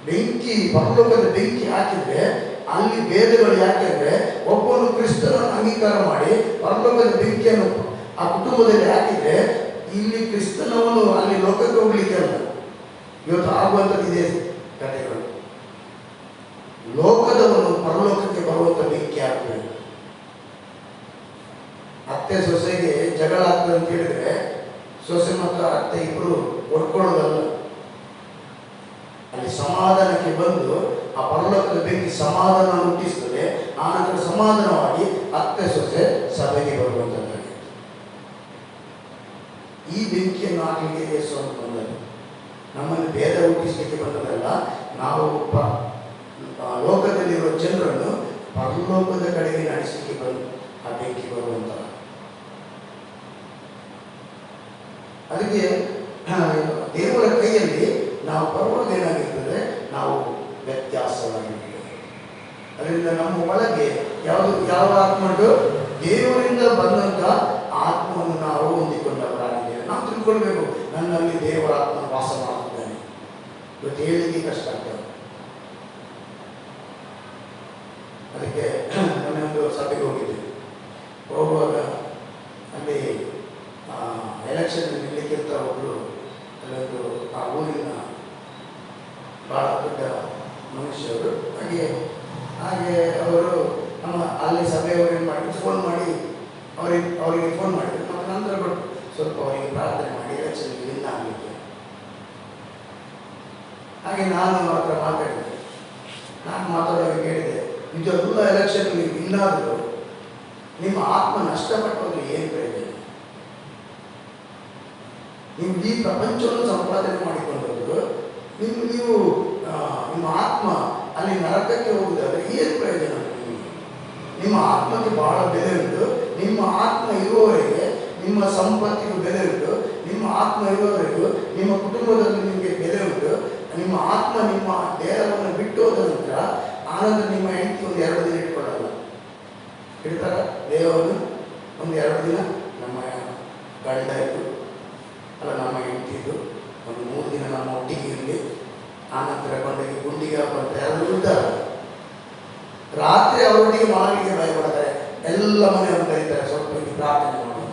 ಬೆಂಕಿ, ಪರಲೋಕದ ಬೆಂಕಿ ಹಾಕಿದ್ರೆ ಅಲ್ಲಿ ಭೇದಗಳು. ಯಾಕೆಂದ್ರೆ ಒಬ್ಬನು ಕ್ರಿಸ್ತನನ್ನು ಅಂಗೀಕಾರ ಮಾಡಿ ಪರಲೋಕದ ಬೆಂಕಿಯನ್ನು ಆ ಕುಟುಂಬದಲ್ಲಿ ಹಾಕಿದ್ರೆ ಇಲ್ಲಿ ಕ್ರಿಸ್ತನವನು ಅಲ್ಲಿ ಲೋಕಕ್ಕೆ ಹೋಗ್ಲಿಕ್ಕೆ ಅಲ್ಲ. ಇವತ್ತು ಆಗುವಂಥದ್ದು ಇದೆ ಕಥೆಗಳು. ಲೋಕದವನು ಪರಲೋಕಕ್ಕೆ ಬರುವಂತ ಬೆಂಕಿ ಹಾಕಬೇಕು. ಅತ್ತೆ ಸೊಸೆಗೆ ಜಗಳ ಆಗ್ತದೆ ಅಂತ ಹೇಳಿದ್ರೆ ಸೊಸೆ ಮತ್ತು ಅತ್ತೆ ಇಬ್ಬರು ಒಡ್ಕೊಳ್ಳೋದಲ್ಲ. ಅಲ್ಲಿ ಸಮಾಧಾನಕ್ಕೆ ಬಂದು ಆ ಪರಲೋಕದ ಬೆಂಕಿ ಸಮಾಧಾನ ಹುಟ್ಟಿಸ್ತದೆ. ಆ ನಂತರ ಸಮಾಧಾನವಾಗಿ ಅತ್ತೆ ಸೊಸೆ ಸಭೆಗೆ ಬರುವಂಥದ್ದಾಗಿದೆ. ಈ ಬೆಂಕಿಯನ್ನು ಹಾಕಲಿಕ್ಕೆ ಯೇಸು ಅಂತ ಬಂದದ್ದು. ನಮ್ಮನ್ನು ಭೇದ ಹುಟ್ಟಿಸಲಿಕ್ಕೆ ಬಂದದಲ್ಲ. ನಾವು ಲೋಕದಲ್ಲಿರುವ ಜನರನ್ನು ಪರಲೋಕದ ಕಡೆಗೆ ನಡೆಸಲಿಕ್ಕೆ ಬಂದು ಆ ಬೆಂಕಿ ಬರುವಂತ. ಅದಕ್ಕೆ ದೇವರ ಕೈಯಲ್ಲಿ ನಾವು ಬರುವುದೇನಾಗಿರ್ತದೆ? ನಾವು ವ್ಯತ್ಯಾಸವಾಗಿರ್ತದೆ. ಅದರಿಂದ ನಮ್ಮ ಒಳಗೆ ಯಾವ ಆತ್ಮ ಉಂಟು? ದೇವರಿಂದ ಬಂದಂತ ಆತ್ಮವನ್ನು ನಾವು ಹೊಂದಿಕೊಂಡವರಾಗಿದ್ದೇವೆ. ನಾವು ತಿಳ್ಕೊಳ್ಬೇಕು, ನನ್ನಲ್ಲಿ ದೇವರ ಆತ್ಮ ವಾಸ ಮಾಡುತ್ತಿದ್ದಾನೆ. ಇವತ್ತು ಹೇಳಲಿಕ್ಕೆ ಕಷ್ಟ ಆಗ್ತದೆ. ಅದಕ್ಕೆ ನನ್ನೊಂದು ಸಭೆಗೆ ಹೋಗಿದ್ದೆ. ಹೋಗುವಾಗ ಅಲ್ಲಿ ಎಲೆಕ್ಷನ್ ನಿಲ್ಲಕ್ಕಿಂತ ಒಬ್ಬರು ಅಲ್ಲೊಂದು ಆ ಊರಿನ ಭಾಳ ದೊಡ್ಡ ಮನುಷ್ಯರು. ಹಾಗೆ ಅವರು ನಮ್ಮ ಅಲ್ಲಿ ಸಭೆಯವರು ಏನು ಮಾಡಿ ಫೋನ್ ಮಾಡಿ ಅವರಿಗೆ ಫೋನ್ ಮಾಡಿದ್ರು. ಮತ್ತು ನಂತರ ಕೊಟ್ಟು ಸ್ವಲ್ಪ ಅವರಿಗೆ ಪ್ರಾರ್ಥನೆ ಮಾಡಿ ಎಲೆಕ್ಷನ್ ವಿನ್ ಆಗಲಿಕ್ಕೆ. ಹಾಗೆ ನಾನು ಅವ್ರ ಹತ್ರ ಮಾತಾಡಿದೆ. ನಾನು ಮಾತಾಡೋರಿಗೆ ಹೇಳಿದೆ, ಇದೆಲ್ಲ ಎಲೆಕ್ಷನ್ ವಿನ್ ಆದರೂ ನಿಮ್ಮ ಆತ್ಮ ನಷ್ಟಪಟ್ಟೋದ್ರೆ ಏನು ಪ್ರಯೋಜನ? ನೀವು ಈ ಪ್ರಪಂಚವನ್ನು ಸಂಪಾದನೆ ಮಾಡಿಕೊಂಡವರು ನೀವು ನಿಮ್ಮ ಆತ್ಮ ಅಲ್ಲಿ ನರಕಕ್ಕೆ ಹೋಗುವುದಾದ್ರೆ ಏನು ಪ್ರಯೋಜನ? ನಿಮ್ಮ ಆತ್ಮಕ್ಕೆ ಬಹಳ ಬೆಲೆ ಉಂಟು. ನಿಮ್ಮ ಆತ್ಮ ಇರುವವರೆಗೆ ನಿಮ್ಮ ಸಂಪತ್ತಿಗೂ ಬೆಲೆ ಉಂಟು. ನಿಮ್ಮ ಆತ್ಮ ಇರುವವರೆಗೂ ನಿಮ್ಮ ಕುಟುಂಬದಲ್ಲಿ ನಿಮಗೆ ಬೆಲೆ ಉಂಟು. ನಿಮ್ಮ ಆತ್ಮ ನಿಮ್ಮ ದೇಹವನ್ನು ಬಿಟ್ಟು ಹೋದ ನಂತರ ಆನಂತರ ನಿಮ್ಮ ಹೆಂಡತಿ ಒಂದು 2 ದಿನ ಇಟ್ಕೊಳ್ಳಲ್ಲ, ಇಡ್ತಾರ ದೇವರು ಒಂದು 2 ದಿನ ನಮ್ಮ ಗಂಡ ಇದ್ದು ಅಲ್ಲ ನಮ್ಮ ಹೆಂಡತಿದ್ದು ಒಂದು 3 ದಿನ ನಮ್ಮ ಒಟ್ಟಿಗೆ ಇರಲಿ, ಆನಂತರ ಕೊಂಡೋಗಿ ಗುಂಡಿಗೆ ಹಾಕೊಂಡ್ರೆ ಯಾರು ಇರ್ತಾರೆ. ರಾತ್ರಿ ಅವರೊಟ್ಟಿಗೆ ಮಲಗಿಗೆ ಭಯಪಡ್ತಾರೆ, ಎಲ್ಲ ಮನೆಯವರು ಕರೀತಾರೆ, ಸ್ವಲ್ಪ ಪ್ರಾರ್ಥನೆ ಮಾಡೋಣ,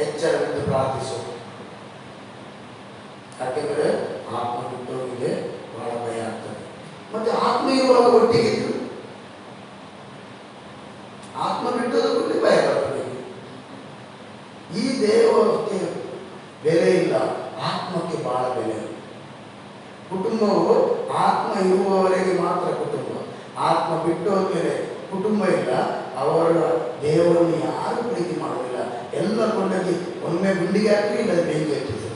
ಎಚ್ಚರವಿದ್ದು ಪ್ರಾರ್ಥಿಸು. ಯಾಕೆಂದರೆ ಆತ್ಮ ಬಿಟ್ಟೋಗಿದೆ, ಬಹಳ ಭಯ ಆಗ್ತದೆ. ಮತ್ತೆ ಆತ್ಮ ಇರುವಾಗ ಒಟ್ಟಿಗೆ ಇದ್ದು ಆತ್ಮ ಬಿಟ್ಟೋದಕ್ಕೆ ಭಯ ಬರ್ತದೆ. ಈ ದೇವಕ್ಕೆ ಬೆಲೆ ಇಲ್ಲ, ಆತ್ಮಕ್ಕೆ ಬಹಳ ಬೆಲೆ. ಕುಟುಂಬವು ಆತ್ಮ ಇರುವವರೆಗೆ ಮಾತ್ರ ಕುಟುಂಬ, ಆತ್ಮ ಬಿಟ್ಟು ಹೋದ್ಮೇಲೆ ಕುಟುಂಬ ಇಲ್ಲ. ಅವರ ದೇವರನ್ನು ಯಾರು ಪ್ರೀತಿ ಮಾಡೋದಿಲ್ಲ. ಎಲ್ಲ ಕೊಂಡೋಗಿ ಒಮ್ಮೆ ಗುಂಡಿಗೆ ಹಾಕಿ ಇಲ್ಲ ಬೆಂಕಿ ಹಚ್ಚಿದೆ,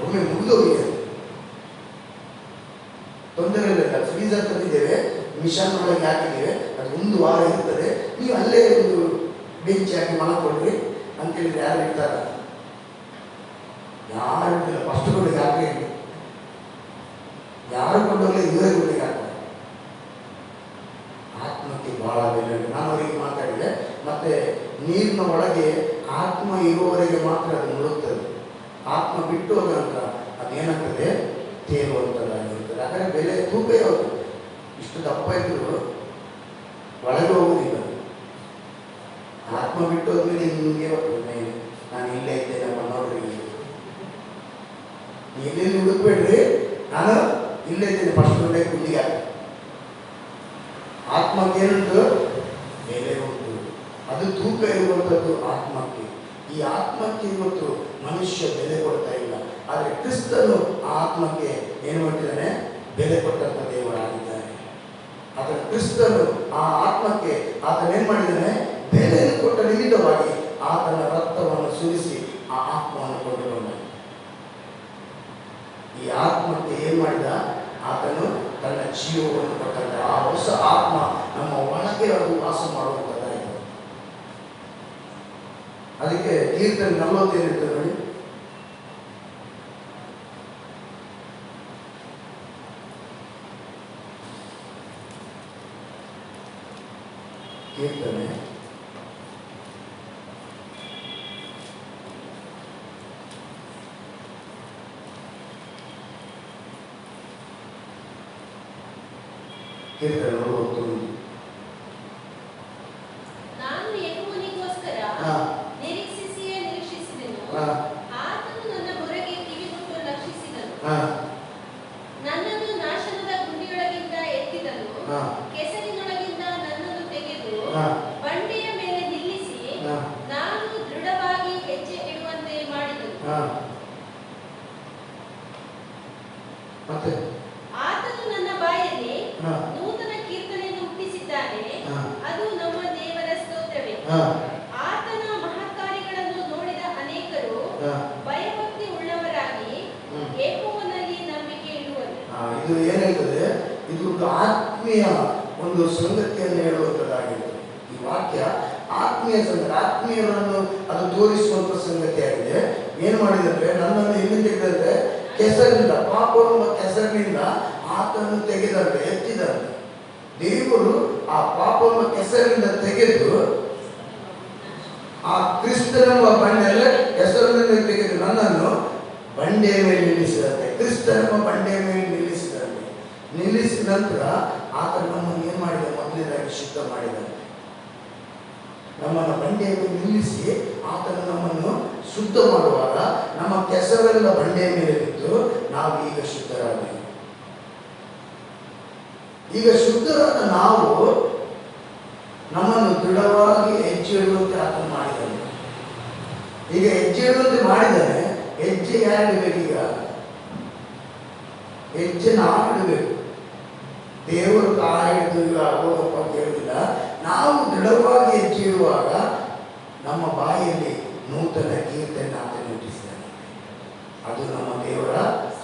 ಒಮ್ಮೆ ಮುಗಿದೋಗಿದೆ, ತೊಂದರೆ ಇಲ್ಲ. ಫ್ರೀಜರ್ ತಂದಿದ್ದೇವೆ, ಮಿಷನ್ ಒಳಗೆ ಹಾಕಿದ್ದೇವೆ, ಅದು 1 ವಾರ ಇರ್ತದೆ, ನೀವು ಅಲ್ಲೇ ಒಂದು ಬೆಂಚಿ ಹಾಕಿ ಮಲಕೊಡ್ರಿ ಅಂತೇಳಿದ್ರೆ ಯಾರು ಇರ್ತಾರ? ಯಾರು ಇರ್ತಿಲ್ಲ. ಫಸ್ಟ್ ಗುಂಡಿಗೆ ಹಾಕಿ ಯಾರು ಕೊಂಡೋಗ್ಲಿ ಇವರೇ ಗುಂಡಿಗೆ ಹಾಕ್ತಾರೆ. ಆತ್ಮಕ್ಕೆ ಬಹಳ ಬೆಲೆ. ನಾನು ಅವರಿಗೆ ಮಾತಾಡಿದೆ, ಮತ್ತೆ ನೀರಿನ ಒಳಗೆ ಆತ್ಮ ಇರುವವರೆಗೆ ಮಾತ್ರ ಅದು ಮುಳುಗ್ತದೆ. ಆತ್ಮ ಬಿಟ್ಟು ಹೋದ ನಂತರ ಅದೇನಾಗ್ತದೆ, ತೇಲುವಂಥದ್ದಾಗಿರ್ತದೆ. ಹಾಗಾದ್ರೆ ಬೆಲೆ ತೂಕ ಯಾವುದು? ಇಷ್ಟು ದಪ್ಪ ಇದ್ರು ಒಳಗೆ ಹೋಗುವುದಿಲ್ಲ. ಆತ್ಮ ಬಿಟ್ಟು ಹೋದ್ಮೇಲೆ ನಿಮಗೆ ನಾನು ಇಲ್ಲೇ ಇದ್ದೇನಪ್ಪ ನೋಡ್ರಿ, ಎಲ್ಲೆಲ್ಲಿ ಹುಡುಕ್ಬೇಡ್ರಿ, ನಾನು ಇಲ್ಲೇ ಇದ್ದೇನೆ, ಫಸ್ಟ್ ಗುಂಡಿಗೆ ಗುಂಡಿಗೆ. ಆತ್ಮಕ್ಕೆ ಏನುಂಟು? ಬೆಲೆ ಉಂಟು, ಅದು ತೂಕ ಇರುವಂಥದ್ದು ಆತ್ಮಕ್ಕೆ. ಈ ಆತ್ಮಕ್ಕೆ ಇವತ್ತು ಮನುಷ್ಯ ಬೆಲೆ ಕೊಡ್ತಾ ಇಲ್ಲ. ಆದರೆ ಕ್ರಿಸ್ತನು ಆ ಆತ್ಮಕ್ಕೆ ಏನು ಮಾಡಿದ್ದಾನೆ? ಬೆಲೆ ಕೊಟ್ಟಂತ ದೇವರಾಗಿದ್ದಾನೆ. ಆತನ ಕ್ರಿಸ್ತನು ಆ ಆತ್ಮಕ್ಕೆ ಆತನೇನು ಮಾಡಿದ್ದಾನೆ? ಬೆಲೆಯನ್ನು ಕೊಟ್ಟ ನಿಮಿತ್ತವಾಗಿ ಆತನ ರಕ್ತವನ್ನು ಸುರಿಸಿ ಆ ಆತ್ಮವನ್ನು ಕೊಂಡುಕೊಂಡ. ಈ ಆತ್ಮಕ್ಕೆ ಏನು ಮಾಡಿದ? ಆತನು ತನ್ನ ಜೀವವನ್ನು ಕೊಟ್ಟಂತ ಆ ಹೊಸ ಆತ್ಮ ನಮ್ಮ ಒಳಗೆ ಅದು ವಾಸ ಮಾಡುವಂಥದ್ದಾಗಿದೆ. ಅದಕ್ಕೆ ಕೀರ್ತನೆ 40 ಏನಿರ್ತದೆ ನೋಡಿ, ಕೀರ್ತನೆ 40. ನಾನು ಯೆಹೋವನಿಗೋಸ್ಕರ ನಿರೀಕ್ಷಿಸಿಯೇ ನಿರೀಕ್ಷಿಸಿದೆನು, ಆತನು ನನ್ನ ಮೊರೆಗೆ ಕಿವಿಗೊಟ್ಟು ಲಕ್ಷಿಸಿದನು. ನನ್ನನ್ನು ನಾಶನದ ಗುಂಡಿಯೊಳಗಿಂದ ಎತ್ತಿದನು, ಕೆಸರಿನೊಳಗಿಂದ ನನ್ನನ್ನು ತೆಗೆದು ಬಂಡೆಯ ಮೇಲೆ ನಿಲ್ಲಿಸಿ ನಾನು ದೃಢವಾಗಿ ಹೆಜ್ಜೆ ಇಡುವಂತೆ ಮಾಡಿದನು. ಆತನು ನನ್ನ ಬಾಯಲ್ಲಿ ನೂತನ ಕೀರ್ತನೆಯನ್ನು ಹುಟ್ಟಿಸಿದ್ದಾನೆ, ಅದು ನಮ್ಮ ದೇವರ ಸ್ತೋತ್ರವೇ. ಆತನ ಮಹತ್ಕಾರ್ಯಗಳನ್ನು ನೋಡಿದ ಅನೇಕರು ಭಯಭಕ್ತಿ ಉಳ್ಳವರಾಗಿ ಯೆಹೋವನಲ್ಲಿ ನಂಬಿಕೆ ಇಡುವರು. ಇದು ಏನಾಗ್ತದೆ? ಇದು ಒಂದು ಆತ್ಮೀಯ ಒಂದು ಸಂಗತಿಯನ್ನು ಹೇಳುವಂಥದ್ದಾಗಿರ್ತದೆ. ಈ ವಾಕ್ಯ ಆತ್ಮೀಯ ಸಂಗತಿ, ಆತ್ಮೀಯರನ್ನು ಅದು ತೋರಿಸುವಂಥ ಸಂಗತಿಯಾಗಿದೆ. ಏನು ಮಾಡಿದಂದ್ರೆ, ನನ್ನನ್ನು ಎಲ್ಲಿ ತೆಗೆದಂತೆ? ಕೆಸರಿನಿಂದ, ಪಾಪವೆಂಬ ಕೆಸರಿನಿಂದ ಆತನು ತೆಗೆದಂತೆ, ಎತ್ತಿದಂತೆ. ದೇವರು ಆ ಪಾಪವೆಂಬ ಕೆಸರಿನಿಂದ ತೆಗೆದು ಆ ಕ್ರಿಸ್ತನೆಂಬ ಬಂಡೆಯಲ್ಲೇ ಕೆಸರಿನಿಂದ ತೆಗೆದು ನನ್ನನ್ನು ಬಂಡೆಯ ಮೇಲೆ ನಿಲ್ಲಿಸಿದಂತೆ, ಕ್ರಿಸ್ತನೆಂಬ ಬಂಡೆಯ ಮೇಲೆ ನಿಲ್ಲಿಸಿದಂತೆ. ನಿಲ್ಲಿಸಿದ ನಂತರ ಆತನು ನಮ್ಮನ್ನು ಏನು ಮಾಡಿದ? ಮೊದಲನೇದಾಗಿ ಶುದ್ಧ ಮಾಡಿದಂತೆ. ನಮ್ಮನ್ನು ಬಂಡೆಯ ಮೇಲೆ ನಿಲ್ಲಿಸಿ ಆತನು ನಮ್ಮನ್ನು ಶುದ್ಧ ಮಾಡುವಾಗ ನಮ್ಮ ಕೆಸರೆಲ್ಲ ಬಂಡೆಯ ಮೇಲೆ ಬಿದ್ದು ನಾವು ಈಗ ಶುದ್ಧರಾಗಿದ್ದೇವೆ. ಈಗ ಶುದ್ಧರಾದ ನಾವು ನಮ್ಮನ್ನು ದೃಢವಾಗಿ ಹೆಜ್ಜೆ ಇಡುವಂತೆ ಆತನು ಮಾಡಿದ್ದಾನೆ. ಈಗ ಹೆಜ್ಜೆ ಇಡುವಂತೆ ಮಾಡಿದ್ದಾನೆ. ಹೆಜ್ಜೆ ಯಾರು ಇಡಬೇಕು? ಈಗ ಹೆಜ್ಜೆ ನಾವು ಇಡಬೇಕು. ದೇವರು ಹಿಡಿದು ಈಗ ಹೋಗಪ್ಪ ಅಂತ ಹೇಳುವುದಿಲ್ಲ. ನಾವು ದೃಢವಾಗಿ ಹೆಜ್ಜೆ ಇಡುವಾಗ ನಮ್ಮ ಬಾಯಿಯಲ್ಲಿ ನೂತನ ಕೀರ್ತನೆ ಆತನು ಹುಟ್ಟಿಸಿದ್ದಾನೆ. ಅದು ನಮ್ಮ ದೇವರ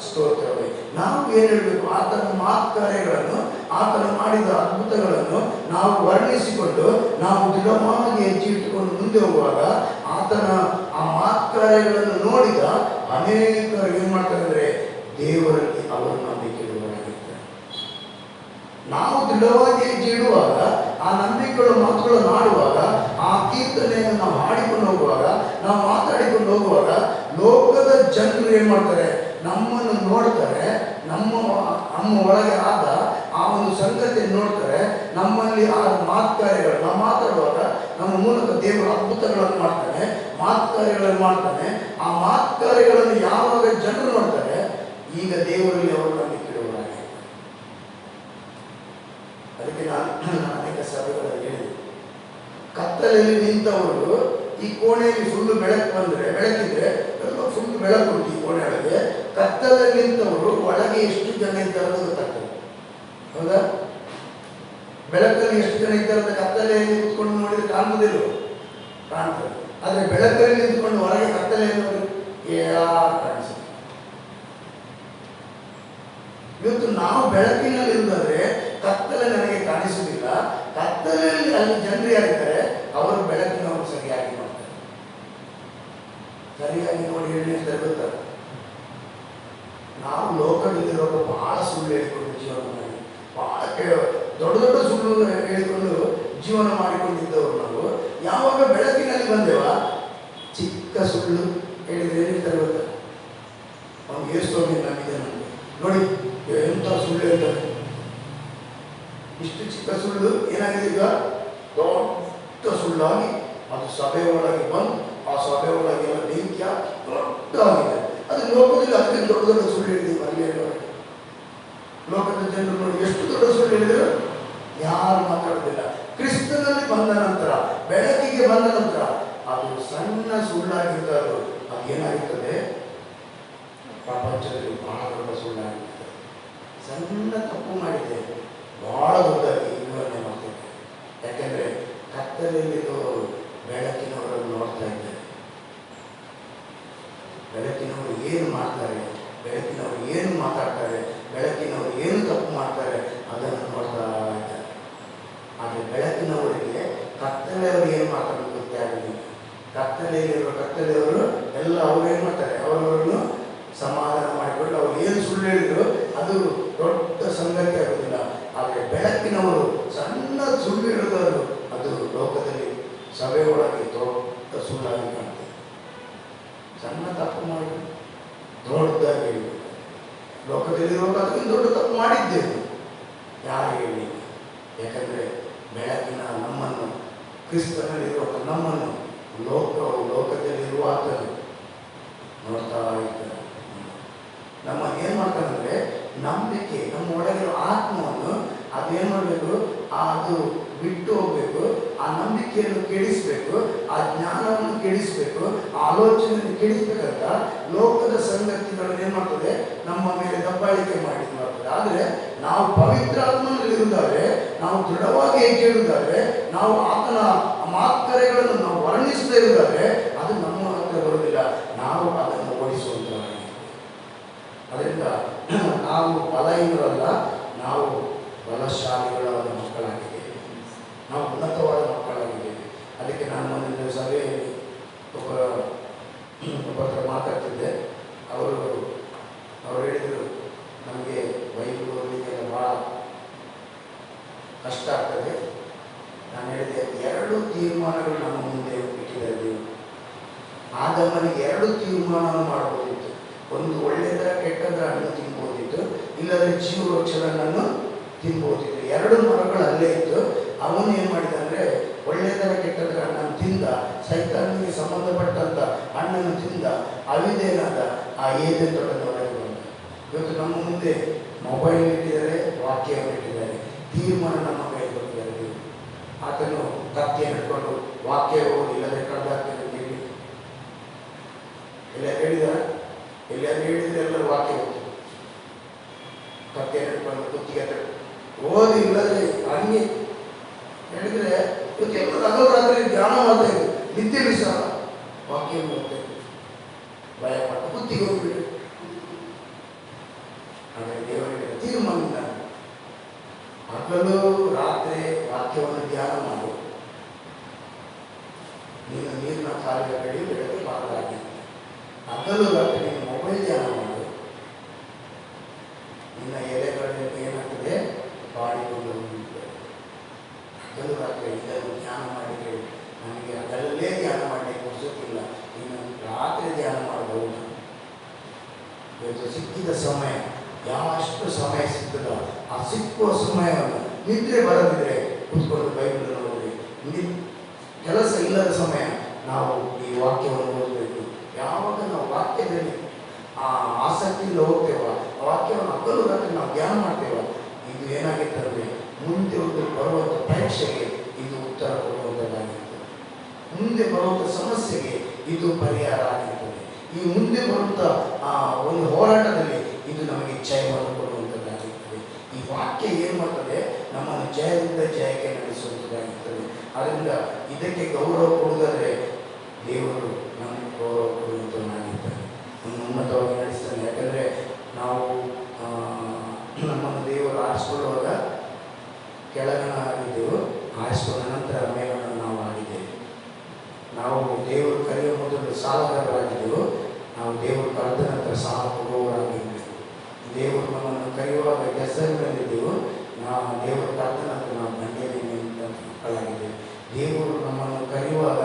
ಸ್ತೋತ್ರವೇ. ನಾವು ಏನು ಹೇಳಬೇಕು? ಆತನ ಮಹತ್ಕಾರ್ಯಗಳನ್ನು, ಆತನು ಮಾಡಿದ ಅದ್ಭುತಗಳನ್ನು ನಾವು ವರ್ಣಿಸಿಕೊಂಡು ನಾವು ದೃಢವಾಗಿ ಹೆಜ್ಜೆ ಇಟ್ಟುಕೊಂಡು ಮುಂದೆ ಹೋಗುವಾಗ ಆತನ ಆ ಮಹತ್ಕಾರ್ಯಗಳನ್ನು ನೋಡಿದ ಅನೇಕರು ಏನು ಮಾಡ್ತಾರೆ ಅಂದರೆ ದೇವರಲ್ಲಿ ಅವರು ನಂಬಿಕೆ ಇಡುವವರಾಗಿರ್ತಾರೆ. ನಾವು ದೃಢ ದೃಢವಾಗಿ ಹೆಜ್ಜೆ ಇಡುವಾಗ, ಆ ನಂಬಿಕೆಗಳ ಮಾತುಗಳನ್ನು ಆಡುವಾಗ, ಆ ಕೀರ್ತನೆಯನ್ನು ನಾವು ಹಾಡಿಕೊಂಡು ಹೋಗುವಾಗ, ನಾವು ಮಾತಾಡಿಕೊಂಡು ಹೋಗುವಾಗ, ಲೋಕದ ಜನರು ಏನು ಮಾಡ್ತಾರೆ, ನಮ್ಮನ್ನು ನೋಡ್ತಾರೆ, ನಮ್ಮ ಒಳಗೆ ಆದ ಆ ಒಂದು ಸಂಗತಿಯನ್ನು ನೋಡ್ತಾರೆ. ನಮ್ಮಲ್ಲಿ ಆ ಮಾತುಕಾರ್ಯಗಳು, ನಾವು ಮಾತಾಡುವಾಗ ನಮ್ಮ ಮೂಲಕ ದೇವರು ಅದ್ಭುತಗಳನ್ನು ಮಾಡ್ತಾನೆ, ಮಾತುಕಾರ್ಯಗಳನ್ನು ಮಾಡ್ತಾನೆ. ಆ ಮಾತುಕಾರ್ಯಗಳನ್ನು ಯಾವಾಗ ಜನರು ನೋಡ್ತಾರೆ, ಈಗ ದೇವರಲ್ಲಿ ಅವರು ನಂಬಿಕೆ ಇಡುವರಾಗಿ. ಅದಕ್ಕೆ ನಾನು ಅನೇಕ ಸಭೆಗಳಲ್ಲಿ ಹೇಳಿದೆ, ಕತ್ತಲೆಯಲ್ಲಿ ನಿಂತವರು ಈ ಕೋಣೆಯಲ್ಲಿ ಸುಳ್ಳು ಬೆಳಕು ಬಂದರೆ, ಬೆಳಕಿದ್ರೆ ಸುಳ್ಳು ಬೆಳಕು ಉಂಟು ಈ ಕೋಣೆ ಒಳಗೆ, ಕತ್ತಲಲ್ಲಿ ನಿಂತವರು ಒಳಗೆ ಎಷ್ಟು ಜನ ಇದ್ದಾರೆ ಅಂತ ಗೊತ್ತಾಗ್ತದೆ. ಹೌದಾ? ಬೆಳಕಲ್ಲಿ ಎಷ್ಟು ಜನ ಇದ್ದಾರೆ ಅಂತ ಕತ್ತಲೆಯಲ್ಲಿ ನಿಂತ್ಕೊಂಡು ನೋಡಿದ್ರೆ ಕಾಣುವುದಿಲ್ಲ, ಕಾಣ್ತದೆ. ಆದರೆ ಬೆಳಕಲ್ಲಿ ನಿಂತ್ಕೊಂಡು ಹೊರಗೆ ಕತ್ತಲೆಯಲ್ಲಿ ನೋಡಿ ಕಾಣಿಸ್ತದೆ. ಇವತ್ತು ನಾವು ಬೆಳಕಿನಲ್ಲಿ ಇರುವುದಾದ್ರೆ ಕತ್ತಲೆ ನನಗೆ ಕಾಣಿಸುವುದಿಲ್ಲ. ಕತ್ತಲೆಯಲ್ಲಿ ಅಲ್ಲಿ ಜನರು ಯಾರಿದ್ದಾರೆ, ಅವರು ಬೆಳಕಿನವರು ಸರಿಯಾಗಿ ಮಾಡ್ತಾರೆ. ಸರಿಯಾಗಿ ನೋಡಿ ಹೇಳಿ ಗೊತ್ತಾರೆ. ನಾವು ಲೋಕದಲ್ಲಿರುವಾಗ ಬಹಳ ಸುಳ್ಳು ಹೇಳಿಕೊಂಡು ಜೀವನ ಮಾಡಿ, ಬಹಳ ದೊಡ್ಡ ದೊಡ್ಡ ಸುಳ್ಳು ಹೇಳಿಕೊಂಡು ಜೀವನ ಮಾಡಿಕೊಂಡಿದ್ದವರು ನಾವು. ಯಾವಾಗ ಬೆಳಕಿನಲ್ಲಿ ಬಂದೇವ, ಚಿಕ್ಕ ಸುಳ್ಳು ಹೇಳಿದ್ರೆ ಏನಿರ್ತಾರೆ ಗೊತ್ತಾ, ಅವ್ನು ಎಷ್ಟು ನಂಬಿದೆ ನಮಗೆ ನೋಡಿ ಎಂಥ ಸುಳ್ಳು ಹೇಳ್ತಾರೆ. ಇಷ್ಟು ಚಿಕ್ಕ ಸುಳ್ಳು ಏನಾಗಿದೆ, ಈಗ ದೊಡ್ಡ ಸುಳ್ಳಾಗಿ ಅದು ಸಭೆ ಒಳಗೆ ಬಂದು ಆ ಸಭೆ ಒಳಗೆ ಬೆಂಕಿಯ ದೊಡ್ಡದಾಗಿದೆ. ಅದು ಲೋಕದಲ್ಲಿ ಅದಕ್ಕೆ ದೊಡ್ಡ ದೊಡ್ಡ ಸುಳ್ಳು ಹೇಳಿದ್ದೀವಿ. ಅಲ್ಲಿ ಲೋಕದ ಜನರು ನೋಡಿ ಎಷ್ಟು ದೊಡ್ಡ ಸುಳ್ಳು ಹೇಳಿದ್ರು, ಯಾರು ಮಾತಾಡೋದಿಲ್ಲ. ಕ್ರಿಸ್ತನಲ್ಲಿ ಬಂದ ನಂತರ, ಬೆಳಕಿಗೆ ಬಂದ ನಂತರ ಅದು ಸಣ್ಣ ಸುಳ್ಳಾಗಿರ್ತದೆ. ಅದು ಏನಾಗಿರ್ತದೆ, ಪ್ರಪಂಚದಲ್ಲಿ ಬಹಳ ದೊಡ್ಡ ಸುಳ್ಳಾಗಿರ್ತದೆ. ಸಣ್ಣ ತಪ್ಪು ಮಾಡಿದೆ, ಬಹಳ ದೊಡ್ಡದಾಗಿ ವಿವರಣೆ ಮಾಡ್ತೇವೆ. ಯಾಕೆಂದರೆ ಕತ್ತಲೆಯಲ್ಲಿರುವವರು ಬೆಳಕಿನವರನ್ನು ನೋಡ್ತಾ ಇದ್ದಾರೆ. ಬೆಳಕಿನವರು ಏನು ಮಾಡ್ತಾರೆ, ಬೆಳಕಿನವರು ಏನು ಮಾತಾಡ್ತಾರೆ, ಬೆಳಕಿನವರು ಏನು ತಪ್ಪು ಮಾಡ್ತಾರೆ, ಅದನ್ನು ನೋಡ್ತಾ ಇದ್ದಾರೆ. ಆದರೆ ಬೆಳಕಿನವರಿಗೆ ಕತ್ತಲೆಯವರು ಏನು ಮಾತಾಡೋದು ಗೊತ್ತೇ ಆಗಲಿಲ್ಲ. ಕತ್ತಲೆಯವರು ಎಲ್ಲ ಅವರು ಏನು ಮಾಡ್ತಾರೆ, ಅವರವರನ್ನು ಸಮಾಧಾನ ಮಾಡಿಕೊಂಡು ಅವ್ರು ಏನು ಸುಳ್ಳು ಹೇಳಿದ್ರು ಅದು ದೊಡ್ಡ ಸಂಗತಿ ಆಗೋದಿಲ್ಲ. ಆದರೆ ಬೆಳಕಿನವರು ಸಣ್ಣ ಸುಳ್ಳು ಹೇಳಿದವರು ಅದು ಲೋಕದಲ್ಲಿ ಸಭೆ ಒಳಗೆ ದೊಡ್ಡ ಸುಳ್ಳಾಗಿ ಕಾಣ್ತದೆ. ಸಣ್ಣ ತಪ್ಪು ಮಾಡಿ ದೊಡ್ಡದಾಗಿ ಹೇಳಿ, ಲೋಕದಲ್ಲಿರುವಾಗ ಅದಕ್ಕಿಂತ ದೊಡ್ಡ ತಪ್ಪು ಮಾಡಿದ್ದೇವೆ, ಯಾರು ಹೇಳಿ. ಯಾಕಂದರೆ ಬೆಳಕಿನ ನಮ್ಮನ್ನು, ಕ್ರಿಸ್ತನಲ್ಲಿರುವ ನಮ್ಮನ್ನು ಲೋಕದಲ್ಲಿರುವ ಆತನು ನೋಡ್ತಾ ಇದ್ದಾರೆ. ನಮ್ಮನ್ನು ಏನು ಮಾಡ್ತಾನಂದರೆ, ನಂಬಿಕೆ ನಮ್ಮ ಒಳಗಿರೋ ಆತ್ಮವನ್ನು ಅದೇನು ಮಾಡಬೇಕು, ಅದು ಬಿಟ್ಟು ಹೋಗಬೇಕು. ಆ ನಂಬಿಕೆಯನ್ನು ಕೆಡಿಸಬೇಕು, ಆ ಜ್ಞಾನವನ್ನು ಕೆಡಿಸಬೇಕು, ಆ ಆಲೋಚನೆಯನ್ನು ಕೆಡಿಸಬೇಕಂತ ಲೋಕದ ಸಂಗತಿಗಳನ್ನು ಏನು ಮಾಡ್ತದೆ, ನಮ್ಮ ಮೇಲೆ ದಬ್ಬಾಳಿಕೆ ಮಾಡಿ ಮಾಡ್ತದೆ. ಆದರೆ ನಾವು ಪವಿತ್ರಾತ್ಮನಲ್ಲಿರುವುದಾದ್ರೆ, ನಾವು ದೃಢವಾಗಿ ಹೆಜ್ಜೆ ಇರುವುದಾದ್ರೆ, ನಾವು ಆತನ ಮಾತುಕರೆಗಳನ್ನು ನಾವು ವರ್ಣಿಸದೇ ಇರುವುದಾದ್ರೆ ಅದು ನಮ್ಮ ಹತ್ರ ಬರುವುದಿಲ್ಲ. ನಾವು ಅದನ್ನು ಓಡಿಸುವಂತವರಾಗಿ. ಅದರಿಂದ ನಾವು ಬಲಹೀನರಲ್ಲ, ನಾವು ಬಲಶಾಲಿಗಳಾದ ಮಕ್ಕಳಾಗಿದ್ದೇವೆ, ನಾವು ಉನ್ನತವಾದ ಮಕ್ಕಳಾಗಿದ್ದೇವೆ. ಅದಕ್ಕೆ ನಾನು ಒಂದು ಸಭೆಯಲ್ಲಿ ಒಬ್ಬ ಹತ್ರ ಮಾತಾಡ್ತಿದ್ದೆ. ಅವರು ಹೇಳಿದರು, ನಮಗೆ ಬೈಬಲ್ ಓದಲಿಕ್ಕೆಲ್ಲ ಭಾಳ ಕಷ್ಟ ಆಗ್ತದೆ. ನಾನು ಹೇಳಿದೆ, 2 ತೀರ್ಮಾನಗಳು ನಮ್ಮ ಮುಂದೆ ಇಟ್ಟಿದ್ದಾರೆ. ಆದಮನಿಗೆ 2 ತೀರ್ಮಾನ ಮಾಡಬಹುದಿತ್ತು. ಒಂದು ಒಳ್ಳೆಯದರ ಕೆಟ್ಟದರ ಹಣ್ಣು ತಿನ್ಬೋದಿತ್ತು, ಇಲ್ಲದ್ರೆ ಜೀವವೃಕ್ಷವನ್ನು ತಿನ್ಬೋದಿತ್ತು. 2 ಮರಗಳು ಅಲ್ಲೇ ಇತ್ತು. ಅವನು ಏನು ಮಾಡಿದ ಅಂದರೆ, ಒಳ್ಳೆಯದರ ಕೆಟ್ಟದರ ಹಣ್ಣನ್ನು ತಿಂದ, ಸೈತಾನಿಗೆ ಸಂಬಂಧಪಟ್ಟಂಥ ಹಣ್ಣನ್ನು ತಿಂದ, ಅವಿದೇನಾದ ಆ ಏದೇನ್ ತೋಟದ ಹೊರಗೆ ಬಂದ. ಇವತ್ತು ನಮ್ಮ ಮುಂದೆ ಮೊಬೈಲ್ ಇಟ್ಟಿದ್ದಾರೆ, ವಾಕ್ಯವನ್ನು ಇಟ್ಟಿದ್ದಾರೆ, ತೀರ್ಮಾನ ನಮ್ಮ ಕೈ ಕೊಟ್ಟಿದ್ದಾರೆ. ಆತನು ಕತ್ತಿಯನ್ನು ಹಿಡ್ಕೊಂಡು ವಾಕ್ಯ ಓದಿ ಇಲ್ಲದೆ ಕಳೆದಾಗ್ತದೆ ಅಂತ ಹೇಳಿ ಎಲ್ಲ ಹೇಳಿದಾರೆ. ಎಲ್ಲರೂ ಹೇಳಿದ್ರೆ ಎಲ್ಲರೂ ವಾಕ್ಯ ಓದಿ, ಕತ್ತಿಯನ್ನು ಹಿಡ್ಕೊಂಡು ಕುತ್ತಿಗೆ ಓದಿ ಇಲ್ಲದೆ ಹಂಗೆ ಹೇಳಿದ್ರೆ ಇವತ್ತು ಎಲ್ಲರೂ ಹಗಲು ರಾತ್ರಿ ಧ್ಯಾನ ಮಾಡ್ತಾ ಇದ್ರು, ನಿದ್ದೆಯಲ್ಲಿ ಸಹ ವಾಕ್ಯ ಓದ್ತಾ ಇದ್ರು, ಭಯಪಟ್ಟು ಕುತ್ತಿಗೆ ಹೋಗ್ಬಿಟ್ಟು. ಆದರೆ ದೇವರಿಗೆ ತೀರ್ಮಾನ, ಹಗಲು ರಾತ್ರಿ ವಾಕ್ಯವನ್ನು ಧ್ಯಾನ ಮಾಡು. ನೀನು ನೀರಿನ ಕಾಲಿನ ಕಡೆ ಬೆಳಗ್ಗೆ ಬಾರಲಾಗಿ ಹಗಲು ರಾತ್ರಿ ನೀನು ಮೊಬೈಲ್ ಧ್ಯಾನ ಮಾಡು. ನಿನ್ನ ಎಲೆಗಳಲ್ಲಿ ಏನಾಗ್ತದೆ, ಬಾಡಿಕೊಂಡು ಹೋಗ್ತದೆ. ಇವತ್ತು ಸಿಕ್ಕಿದ ಸಮಯ, ಯಾವಷ್ಟು ಸಮಯ ಸಿಗ್ತದೋ ಆ ಸಿಕ್ಕುವ ಸಮಯವನ್ನು ನಿದ್ರೆ ಬರದಿದ್ರೆ ಕೂತ್ಕೊಂಡು ಬೈಬಲ್ ಓದಬೇಕು. ಕೆಲಸ ಇಲ್ಲದ ಸಮಯ ನಾವು ಈ ವಾಕ್ಯವನ್ನು ಓದಬೇಕು. ಯಾವಾಗ ನಾವು ವಾಕ್ಯದಲ್ಲಿ ಆಸಕ್ತಿಯಿಂದ ಹೋಗ್ತೇವ, ಆ ವಾಕ್ಯವನ್ನು ಹಗಲುರಾತ್ರಿ ನಾವು ಧ್ಯಾನ ಮಾಡ್ತೇವ, ಇದು ಏನಾಗಿರ್ತದೆ ಮುಂದೆ ಒಂದು ಬರುವಂಥ ಪರೀಕ್ಷೆಗೆ ಇದು ಉತ್ತರ ಕೊಡುವಂಥದ್ದಾಗಿರ್ತದೆ. ಮುಂದೆ ಬರುವಂಥ ಸಮಸ್ಯೆಗೆ ಇದು ಪರಿಹಾರ ಆಗಿರ್ತದೆ. ಈ ಮುಂದೆ ಬರುವಂಥ ಒಂದು ಹೋರಾಟದಲ್ಲಿ ಇದು ನಮಗೆ ಜಯವನ್ನು ಕೊಡುವಂಥದ್ದಾಗಿರ್ತದೆ. ಈ ವಾಕ್ಯ ಏನು ಮಾಡ್ತದೆ, ನಮ್ಮನ್ನು ಜಯದಿಂದ ಜಯಕ್ಕೆ ನಡೆಸುವಂಥದ್ದಾಗಿರ್ತದೆ. ಆದ್ದರಿಂದ ಇದಕ್ಕೆ ಗೌರವ ಕೊಡುವುದಾದರೆ ದೇವರು ನಮಗೆ ಗೌರವ ಕೊಡುವಂಥದ್ದಾಗಿರ್ತಾರೆ, ನಮ್ಮನ್ನು ಉನ್ನತವಾಗಿ ನಡೆಸ್ತಾನೆ. ಯಾಕಂದರೆ ನಾವು ನಮ್ಮನ್ನು ದೇವರು ಆರಿಸಿಕೊಳ್ಳುವಾಗ ಕೆಳಗಣ ಆಗಿದ್ದೆವು, ಆರಿಸಿಕೊಂಡ ನಂತರ ಮೇಲಣ ನಾವು ಆಗಿದ್ದೇವೆ. ನಾವು ದೇವರು ಕರೆಯುವ ಮೊದಲು ಸಾಲಗಾರರಾಗಿದ್ದೆವು, ನಾವು ದೇವರು ಕರೆದ ನಂತರ ಸಾಲ ಕೊಡುವವರಾಗಿದ್ದೆವು. ದೇವರು ನಮ್ಮನ್ನು ಕರೆಯುವಾಗ ಹೆಸರಿನಲ್ಲಿದ್ದೆವು, ನಾವು ದೇವರು ಕರೆದ ನಂತರ ನಾವು ಗಣ್ಯರಿಗೆ ಮಕ್ಕಳಾಗಿದ್ದೆವು. ದೇವರು ನಮ್ಮನ್ನು ಕರೆಯುವಾಗ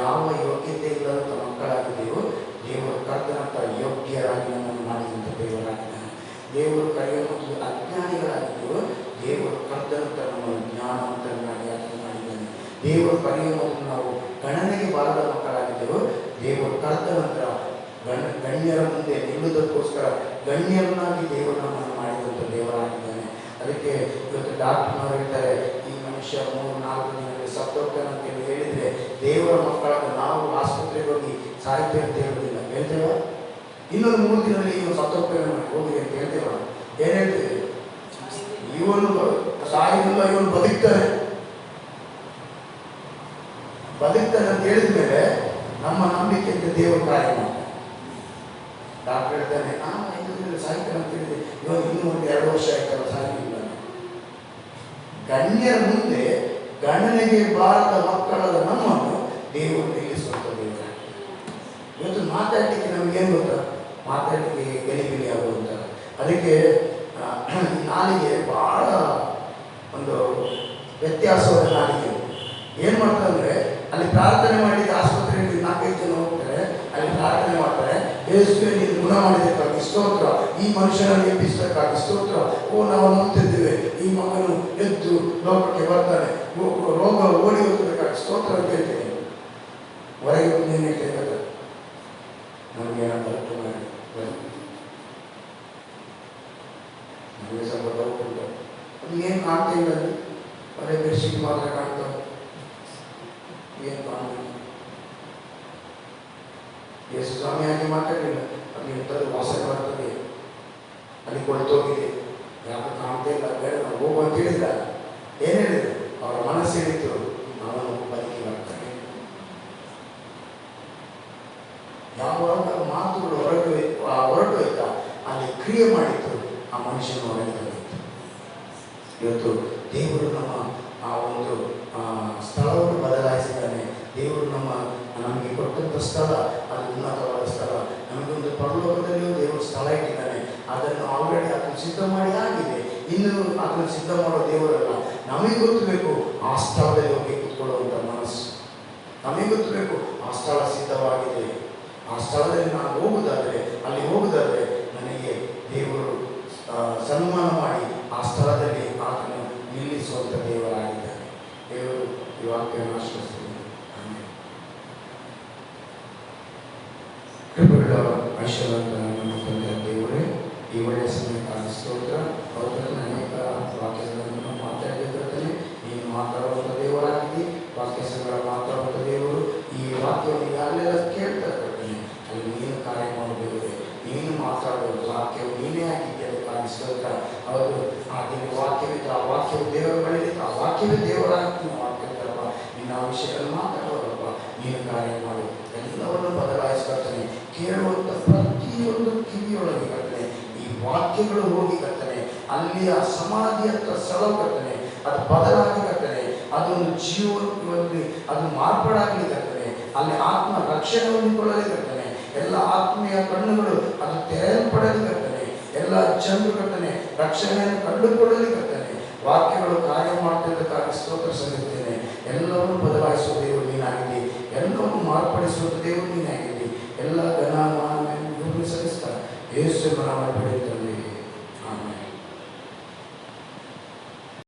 ಯಾವ ಯೋಗ್ಯತೆ ಇಲ್ಲದಂಥ ಮಕ್ಕಳಾಗಿದ್ದೆವು, ದೇವರು ಕರೆದ ನಂತರ ಯೋಗ್ಯರಾಗಿ ನಮ್ಮನ್ನು ಮಾಡಿದಂಥ ದೇವರಾಗಿದ್ದಾನೆ. ದೇವರು ಕರೆಯುವ ಮೊದಲು ಅಜ್ಞಾನಿಗಳಾಗಿದ್ದೆವು, ದೇವರು ಕರೆದ ನಂತರ ನಮ್ಮನ್ನು ಜ್ಞಾನವಂತರನ್ನಾಗಿ ಆಯ್ಕೆ ಮಾಡಿದ್ದಾನೆ. ದೇವರು ಕರೆಯುವ ಮೊದಲು ನಾವು ಗಣನೆಗೆ ಬಾರದ ಮಕ್ಕಳಾಗಿದ್ದೆವು, ದೇವರು ಕರೆದ ನಂತರ ಗಣ್ಯರ ಮುಂದೆ ನಿಲ್ಲುವುದಕ್ಕೋಸ್ಕರ ಗಣ್ಯರನ್ನಾಗಿ ದೇವರು ನಮ್ಮನ್ನು ಮಾಡಿದಂಥ ದೇವರಾಗಿದ್ದಾನೆ. ಅದಕ್ಕೆ ಇವತ್ತು ಡಾಕ್ಟರ್ನವರು ಹೇಳ್ತಾರೆ, ಈ ಮನುಷ್ಯ 3-4 ದಿನದಲ್ಲಿ ಸತ್ತೋಗ್ತಾನೆ ಅಂತೇಳಿ ಹೇಳಿದರೆ ದೇವರ ಮಕ್ಕಳಾದ ನಾವು ಆಸ್ಪತ್ರೆಗೆ ಹೋಗಿ ಸಾಹಿತ್ಯ ಅಂತ ಹೇಳೋದಿಲ್ಲ, ಹೇಳ್ತೇವ? ಇನ್ನೊಂದು 3 ದಿನದಲ್ಲಿ ಇವನು ಸತ್ತೋಗ್ತಾನೆ ಹೋಗಿ ಅಂತ ಹೇಳ್ತೇವ? ಏನು ಹೇಳ್ತೇವೆ? ಇವನು ಸಾಯಿಲ್ಲ, ಇವನು ಬದುಕ್ತಾನೆ ಅಂತ ಹೇಳಿದ ಮೇಲೆ ನಮ್ಮ ನಂಬಿಕೆ ಅಂತ ದೇವರು ಕಾರ್ಯ ಮಾಡ್ತಾರೆ. ಡಾಕ್ಟರ್ ಹೇಳ್ತಾನೆ, 5 ದಿನದಲ್ಲಿ ಸಾಯ್ತಾನೆ ಅಂತ ಹೇಳಿದೆ, ಇವಾಗ ಇನ್ನೂ 1-2 ವರ್ಷ ಆಯ್ತಲ್ಲ ಸಾಯಿಲ್ಲ. ಗಣ್ಯರ ಮುಂದೆ ಗಣನೆಗೆ ಬಾರದ ಮಕ್ಕಳಾದ ನಮ್ಮನ್ನು ದೇವರು ನಿಲ್ಲಿಸುವಂಥ ದೇವರು. ಇವತ್ತು ಮಾತಾಡಲಿಕ್ಕೆ ನಮಗೇನು ಗೊತ್ತಾ, ಮಾತಾಡಲಿಕ್ಕೆ ಗಲಿಬಿಲಿ ಆಗುವಂಥ. ಅದಕ್ಕೆ ನಾಲಿಗೆ ಬಹಳ ಒಂದು ವ್ಯತ್ಯಾಸವಾದ ನಾಲಿಗೆ. ಏನು ಮಾಡ್ತಾರೆ ಅಂದರೆ, ಅಲ್ಲಿ ಪ್ರಾರ್ಥನೆ ಮಾಡಲಿಕ್ಕೆ ಆಸ್ಪತ್ರೆಯಲ್ಲಿ 4-5 ಜನ ಹೋಗ್ತಾರೆ, ಅಲ್ಲಿ ಪ್ರಾರ್ಥನೆ ಮಾಡ್ತಾರೆ, ಯೇಸುವೆ ನೀನು ಗುಣ ಮಾಡಿದ್ದಕ್ಕಾಗಿ ಸ್ತೋತ್ರ, ಈ ಮನುಷ್ಯನನ್ನು ಎಬ್ಬಿಸಬೇಕಾಗಿ ಸ್ತೋತ್ರ, ನಾವು ನಂಬ್ತಿದ್ದೇವೆ, ಈ ಮಗನು ಎದ್ದು ಲೋಕಕ್ಕೆ ಬರ್ತಾನೆ, ರೋಗ ಓಡಿ ಹೋಗಬೇಕಾಗಿ ಸ್ತೋತ್ರ ಅಂತ ಹೇಳ್ತೇನೆ. ಹೊರಗೆ ಬಂದು ಏನು ಹೇಳ್ತೇವೆ, ನಮಗೆ ಏನಾದರೂ ಮಾಡಿ ನಮಗೆ ಸ್ವಲ್ಪ ಡೌಟ್ ಉಂಟು, ಅದು ಏನು ಕಾಣ್ತಾ ಇಲ್ಲ, ಒಳ್ಳೆ ಬೆಡ್ಶೀಟ್ ಮಾತ್ರ ಕಾಣ್ತಾವೆ, ಏನು ಕಾಣುತ್ತೆ? ಯೇಸು ಸ್ವಾಮಿ ಹಾಗೆ ಮಾತಾಡಲಿಲ್ಲ, ಅಲ್ಲಿ ಎಂಥದ್ದು ವಾಸನೆ ಬರ್ತದೆ, ಅಲ್ಲಿ ಕೊಳ್ತೋಗಿದೆ, ಯಾಕೆ ಕಾಣ್ತಾ ಇಲ್ಲ, ಬೇಡ ನಾವು ಹೋಗು ಅಂತ ಹೇಳಿಲ್ಲ. ಏನು ಹೇಳಿದ್ರು? ಅವರ ಮನಸ್ಸು ಹೇಳಿತು, ಅವನು ಬದುಕಿ ಬರ್ತಾನೆ. ಯಾವಾಗ ಮಾತುಗಳು ಹೊರಟು ಆಯ್ತಾ, ಅಲ್ಲಿ ಕ್ರಿಯೆ ಮಾಡಿತ್ತು, ಆ ಮನುಷ್ಯನ ಹೊರಗೆ ಬಂದಿತ್ತು. ಇವತ್ತು ದೇವರು ನಮ್ಮ ಆ ಒಂದು ಸ್ಥಳವನ್ನು ಬದಲಾಯಿಸಿದ್ದಾನೆ. ದೇವರು ನಮಗೆ ಕೊಟ್ಟಂಥ ಸ್ಥಳ ಅದು ಉನ್ನತವಾದ ಸ್ಥಳ. ನಮಗೊಂದು ಪರಲೋಕದಲ್ಲಿಯೂ ದೇವರು ಸ್ಥಳ ಇಟ್ಟಿದ್ದಾನೆ. ಅದನ್ನು ಆಲ್ರೆಡಿ ಅದನ್ನು ಸಿದ್ಧ ಮಾಡಿ ಆಗಿದೆ. ಇನ್ನು ಅದನ್ನು ಸಿದ್ಧ ಮಾಡೋ ದೇವರಲ್ಲ, ನಮಗೆ ಗೊತ್ತಬೇಕು ಆ ಸ್ಥಳದಲ್ಲಿ ಹೋಗಿ ಕೂತ್ಕೊಳ್ಳುವಂಥ ಮನಸ್ಸು. ನಮಗೆ ಗೊತ್ತಬೇಕು ಆ ಸ್ಥಳ ಸಿದ್ಧವಾಗಿದೆ. ಆ ಸ್ಥಳದಲ್ಲಿ ನಾನು ಅಲ್ಲಿ ಹೋಗುವುದಾದರೆ ನನಗೆ ದೇವರು ಸನ್ಮಾನ ಮಾಡಿ ಆ ಸ್ಥಳದಲ್ಲಿ ಆತನು ನಿಲ್ಲಿಸುವಂಥ ದೇವರಾಗಿದ್ದಾನೆ. ದೇವರು ಈ ವಾಕ್ಯವನ್ನು ಆಶ್ರಯಿಸಿದ್ದಾರೆ. ಕೃಪೆಗಳ ಐಶ್ವರ್ಯವಂತ ನಮ್ಮ ತಂದೆಯ ದೇವರೇ, ಈ ಒಳ್ಳೆಯ ಸಮಯಕ್ಕಾಗಿ ಸ್ತೋತ್ರ. ಅವರಲ್ಲಿ ಅನೇಕ ವಾಕ್ಯಗಳನ್ನು ಮಾತಾಡಲಿಕ್ಕೆ ನೀನು ಮಾತಾಡುವಂಥ ದೇವರಾಗಿದ್ದಿ. ವಾಕ್ಯಗಳ ಮಾತಾಡುವಂಥ ದೇವರು ಈ ವಾಕ್ಯವನ್ನು ಯಾರೆಲ್ಲ ಕೇಳ್ತಾ ಇರ್ತೀನಿ ಅಲ್ಲಿ ನೀನು ಕಾರ್ಯ ಮಾಡಬೇಕು. ನೀನು ಮಾತಾಡುವುದು ವಾಕ್ಯವು ನೀನೇ ಆಗಿದ್ದೆ, ಅದಕ್ಕಾಗಿ ಸ್ತೋತ್ರ. ಅವರು ಆ ದಿನ ವಾಕ್ಯವಿತ್ತು, ಆ ವಾಕ್ಯವು ದೇವರ ಬಳಿಯಿತ್ತು, ಆ ವಾಕ್ಯವೇ ದೇವರಾಗ್ತೀನಿ. ವಾಕ್ಯದಪ್ಪ ನಿನ್ನ ವಿಷಯದಲ್ಲಿ ಮಾತಾಡುವಪ್ಪ, ನೀನು ಕಾರ್ಯ ಮಾಡು, ಎಲ್ಲವನ್ನು ಬದಲಾಯಿಸ್ಕೊಳ್ತಾನೆ. ಕೇಳುವಂಥ ಪ್ರತಿಯೊಂದು ಕಿವಿಯೊಳಗೆ ಕರ್ತನೆ ಈ ವಾಕ್ಯಗಳು ಹೋಗಿ ಕರ್ತನೆ, ಅಲ್ಲಿಯ ಸಮಾಧಿ ಹತ್ರ ಸ್ಥಳ ಕರ್ತನೆ, ಅದು ಬದಲಾಗಿ ಕರ್ತನೆ, ಅದೊಂದು ಜೀವನದಲ್ಲಿ ಅದು ಮಾರ್ಪಾಡಾಗಲಿ ಕರ್ತನೆ, ಅಲ್ಲಿ ಆತ್ಮ ರಕ್ಷಣೆ ಹೊಂದಿಕೊಳ್ಳಲಿ ಕರ್ತನೆ, ಎಲ್ಲ ಆತ್ಮೀಯ ಕಣ್ಣುಗಳು ಅದು ತೆರೆಯಲ್ಪಡಲಿ ಕರ್ತನೆ, ಎಲ್ಲ ಜನರು ಕರ್ತನೆ ರಕ್ಷಣೆಯನ್ನು ಕಂಡುಕೊಳ್ಳಲಿ ಕರ್ತನೆ. ವಾಕ್ಯಗಳು ಕಾರ್ಯ ಮಾಡ್ತಿದ್ದಕ್ಕಾಗಿ ಸ್ತೋತ್ರ ಸಲ್ಲಿಸುತ್ತೇನೆ. ಎಲ್ಲವನ್ನು ಬದಲಾಯಿಸುವ ದೇವರು ನೀನಾಗಿದ್ದಿ, ಎಲ್ಲವನ್ನು ಮಾರ್ಪಡಿಸುವ ದೇವರು ನೀನಾಗಿದ್ದಿ. ಎಲ್ಲ ಘನ ಮಾನವನ್ನು ಸಲ್ಲಿಸ್ತಾ ಯೇಸು ನಾಮದಲ್ಲಿ